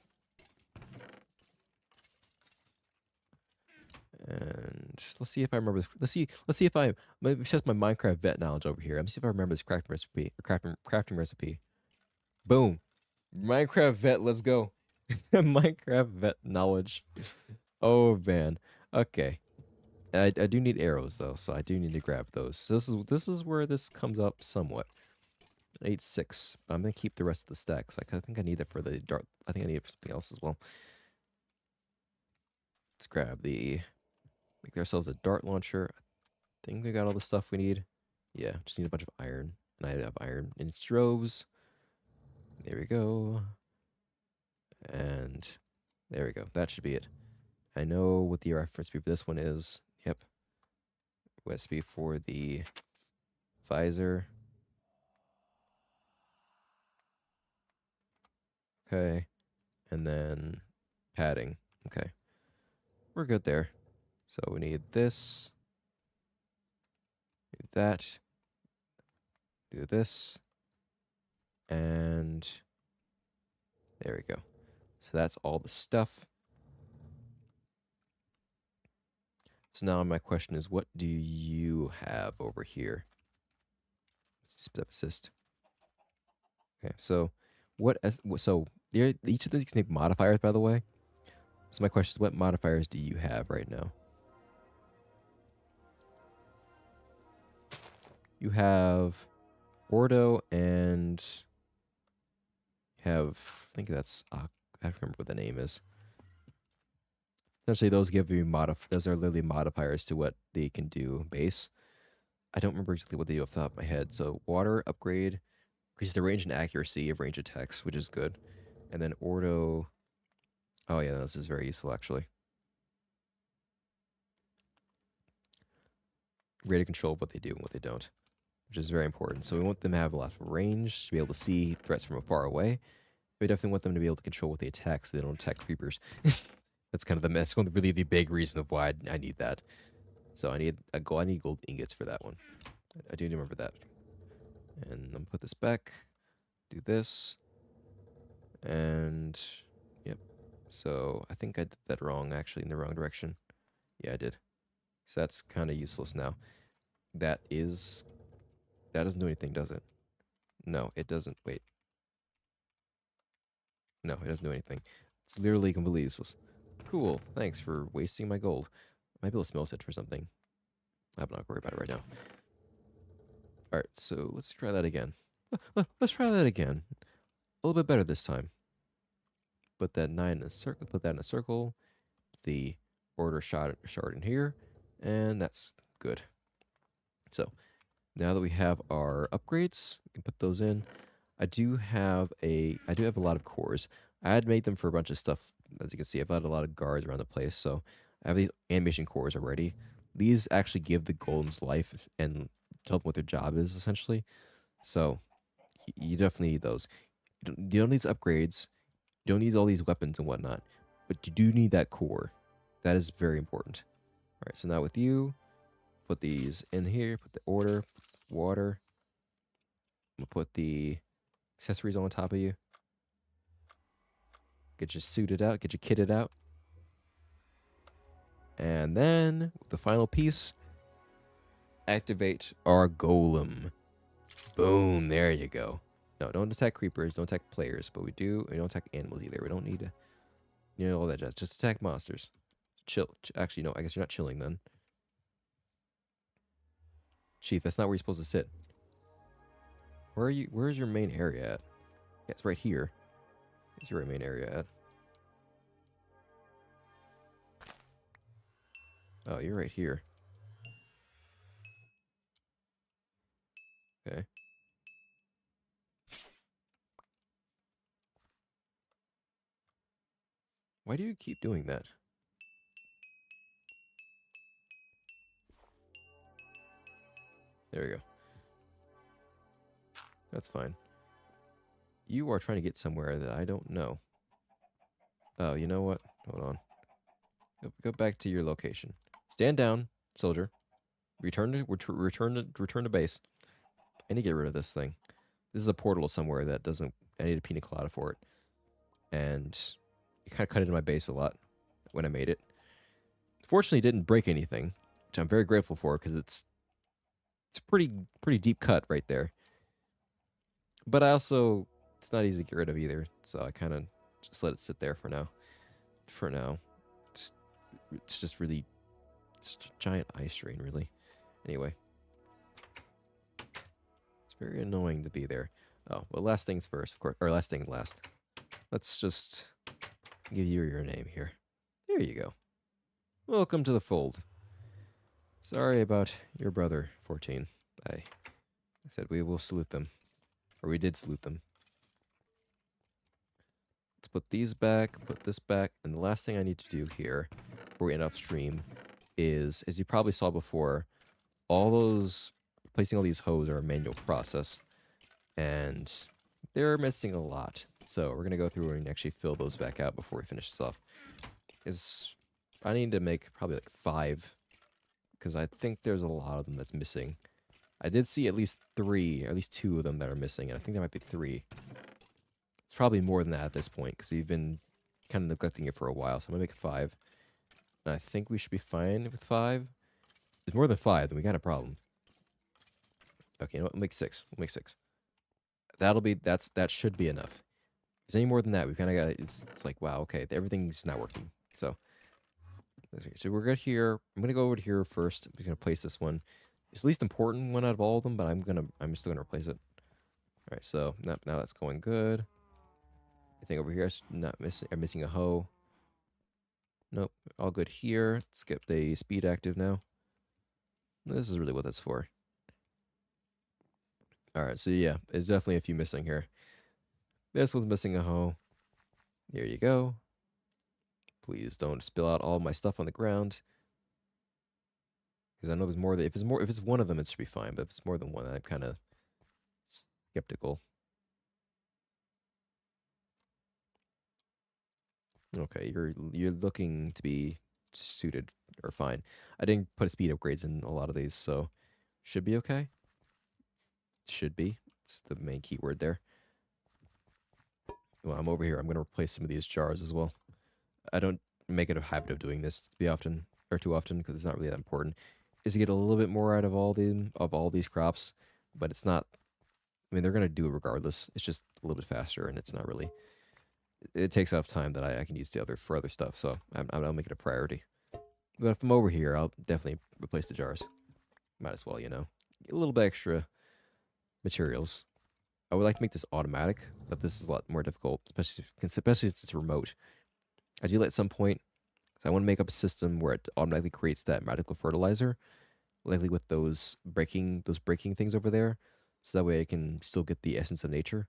And let's see if I remember this. Let's see if I maybe test my Minecraft vet knowledge over here. Let me see if I remember this crafting recipe. Boom. Minecraft vet, let's go. Minecraft vet knowledge. Oh man. Okay. I do need arrows though, so I do need to grab those. So this is where this comes up somewhat. 8-6. But I'm gonna keep the rest of the stacks. I think I need it for the dart. I think I need it for something else as well. Let's grab the... Make ourselves a dart launcher. I think we got all the stuff we need. Yeah, just need a bunch of iron. And I have iron in droves. There we go. And there we go. That should be it. I know what the reference for this one is. Yep. Recipe for the visor. Okay. And then padding. Okay. We're good there. So we need this. Need that. Do this. And there we go. So that's all the stuff. So now my question is, what do you have over here? Step assist. Okay, so each of these can make modifiers, by the way. So my question is, what modifiers do you have right now? You have Ordo and have, I think that's, I don't remember what the name is. Essentially, those give you those are literally modifiers to what they can do base. I don't remember exactly what they do off the top of my head. So water upgrade increases the range and accuracy of range attacks, which is good. And then Ordo, oh yeah, this is very useful actually. Rate of control of what they do and what they don't, which is very important. So we want them to have a lot of range, to be able to see threats from far away. We definitely want them to be able to control what they attack so they don't attack creepers. That's kind of really the big reason of why I need that. So I need gold ingots for that one. I do remember that. And I'm gonna put this back. Do this. And yep. So I think I did that wrong, actually, in the wrong direction. Yeah, I did. So that's kind of useless now. That doesn't do anything, does it? No, it doesn't. Wait. No, it doesn't do anything. It's literally completely useless. Cool. Thanks for wasting my gold. I might be able to smelt it for something. I'm not worried about it right now. Alright, so let's try that again. Let's try that again. A little bit better this time. Put that 9 in a circle. Put that in a circle. The order shard in here. And that's good. So, now that we have our upgrades, we can put those in. I do have a lot of cores. I had made them for a bunch of stuff. As you can see, I've had a lot of guards around the place, so I have these animation cores already. These actually give the golems life and tell them what their job is, essentially. So, you definitely need those. You don't need these upgrades. You don't need all these weapons and whatnot. But you do need that core. That is very important. Alright, so now with you, put these in here. Put the order, water. I'm going to put the accessories on top of you. Get you suited out, get you kitted out. And then, with the final piece, activate our golem. Boom, there you go. No, don't attack creepers, don't attack players, but we don't attack animals either. We don't need to, all that jazz. Just attack monsters. Chill. Actually, no, I guess you're not chilling then. Chief, that's not where you're supposed to sit. Where are you? Where's your main area at? Yeah, it's right here. It's your main area at. Oh, you're right here. Okay. Why do you keep doing that? There we go. That's fine. You are trying to get somewhere that I don't know. Oh, you know what? Hold on. Go back to your location. Stand down, soldier. Return to base. I need to get rid of this thing. This is a portal somewhere that doesn't. I need a pina colada for it, and it kind of cut into my base a lot when I made it. Fortunately, it didn't break anything, which I'm very grateful for because it's a pretty deep cut right there. But I also it's not easy to get rid of either, so I kind of just let it sit there for now. For now, it's just really it's a giant ice drain, really. Anyway, it's very annoying to be there. Oh, well, last things first, of course, or last thing last. Let's just give you your name here. There you go. Welcome to the fold. Sorry about your brother, 14. I said we will salute them. Or we did salute them. Let's put these back, put this back, and the last thing I need to do here before we end off stream is, as you probably saw before, placing all these hose are a manual process. And they're missing a lot. So we're going to go through and actually fill those back out before we finish this off. I need to make probably like 5, because I think there's a lot of them that's missing. I did see at least 3, or at least 2 of them that are missing, and I think there might be 3. It's probably more than that at this point, because we've been kind of neglecting it for a while, so I'm going to make 5. And I think we should be fine with 5. If it's more than 5, then we got a problem. Okay, you know what? We'll make 6. We'll make 6. That should be enough. If there's any more than that, we've kind of got, it's like, wow, okay, everything's not working. So we're good here. I'm going to go over to here first. I'm going to place this one. It's the least important one out of all of them, but I'm still going to replace it. All right, so now that's going good. I think over here I'm missing a hoe. Nope, all good here. Let's get the speed active now. This is really what that's for. All right, so yeah, there's definitely a few missing here. This one's missing a hoe. There you go. Please don't spill out all my stuff on the ground. Because I know there's more. If it's one of them, it should be fine. But if it's more than one, I'm kind of skeptical. Okay, you're looking to be suited or fine. I didn't put speed upgrades in a lot of these, so should be okay. Should be. It's the main keyword there. Well, I'm over here. I'm going to replace some of these jars as well. I don't make it a habit of doing this too often, because it's not really that important. Is to get a little bit more out of all these crops, but it's not. I mean, they're going to do it regardless. It's just a little bit faster, and it's not really. It takes enough time that I can use for other stuff, so I'll make it a priority. But if I'm over here, I'll definitely replace the jars. Might as well, you know. Get a little bit extra materials. I would like to make this automatic, but this is a lot more difficult, especially since it's remote. Ideally, at some point, so I want to make up a system where it automatically creates that magical fertilizer, likely with those breaking things over there, so that way I can still get the essence of nature.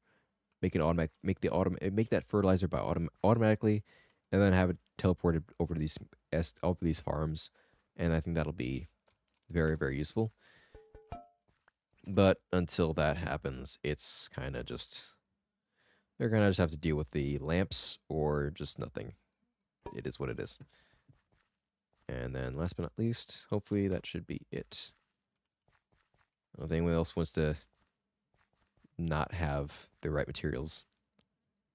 Make that fertilizer by automatically, and then have it teleported over to these farms, and I think that'll be very, very useful. But until that happens, it's kind of just they're gonna just have to deal with the lamps or just nothing. It is what it is. And then last but not least, hopefully that should be it. I don't think anyone else wants to not have the right materials.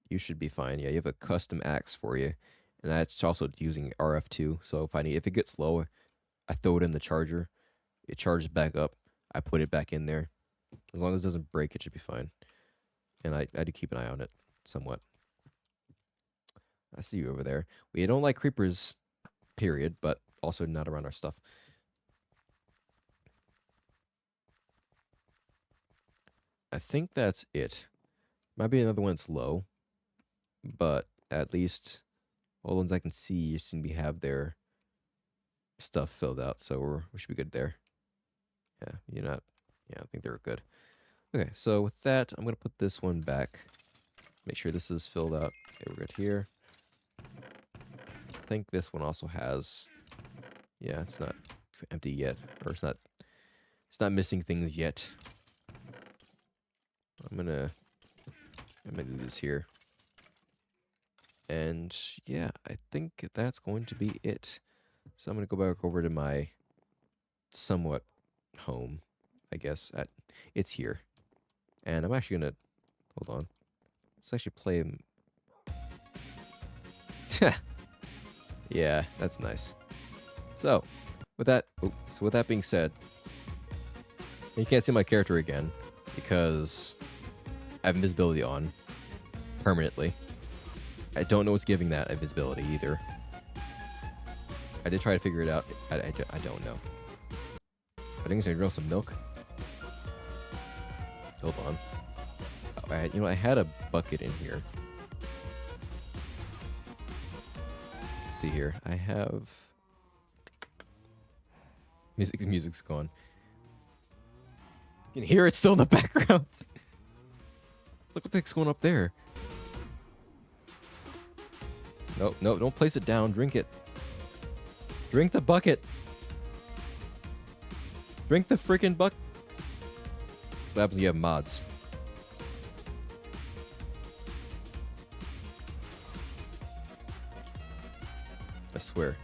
You should be fine. Yeah, you have a custom axe for you. And that's also using RF2. So if it gets low, I throw it in the charger. It charges back up. I put it back in there. As long as it doesn't break, it should be fine. And I do keep an eye on it somewhat. I see you over there. We don't like creepers, period, but also not around our stuff. I think that's it. Might be another one that's low, but at least all the ones I can see seem to have their stuff filled out, so we should be good there. Yeah, you're not. Yeah, I think they're good. Okay, so with that, I'm gonna put this one back. Make sure this is filled out. Okay, we're good here. think this one also has. Yeah, it's not empty yet, or it's not missing things yet. I'm gonna do this here. And yeah, I think that's going to be it. So I'm gonna go back over to my somewhat home, I guess. It's here. And I'm actually gonna hold on. Let's actually play. Yeah, that's nice. So, with that being said, you can't see my character again because I have invisibility on permanently. I don't know what's giving that invisibility either. I did try to figure it out. I don't know. I think I drink some milk. Hold on. Oh, I had a bucket in here. Let's see here. I have music's gone. You can hear it still in the background. Look what the heck's going up there. No, don't place it down. Drink it. Drink the bucket. Drink the freaking bucket. What happens when you have mods? I swear.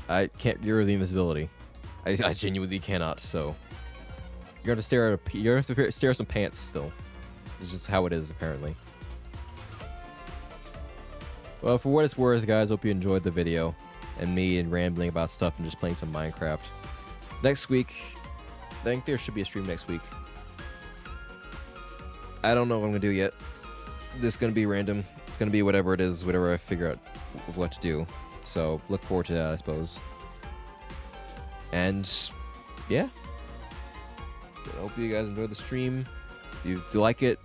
I can't get rid of the invisibility. I genuinely cannot, so you're gonna stare at some pants still. This is just how it is, apparently. Well, for what it's worth, guys, hope you enjoyed the video and me and rambling about stuff and just playing some Minecraft. Next week, I think there should be a stream next week. I don't know what I'm gonna do yet. This is gonna be random. It's gonna be whatever it is, whatever I figure out what to do. So look forward to that, I suppose. And yeah, I hope you guys enjoyed the stream. If you like it,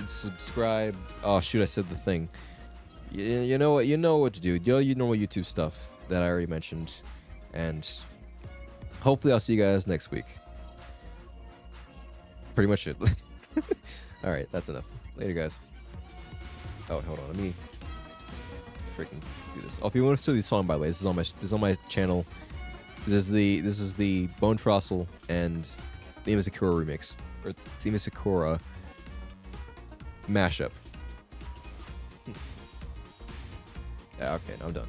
subscribe. Oh shoot, I said the thing. You know what to do. You know what YouTube stuff that I already mentioned, and hopefully I'll see you guys next week. Pretty much it. All right, that's enough. Later, guys. Oh, hold on. Let me freaking do this. Oh, if you want to see this song, by the way, this is on my channel. This is the Bone Fossil and Theme of Sakura remix, or Theme of Sakura mashup. Yeah, okay, now I'm done.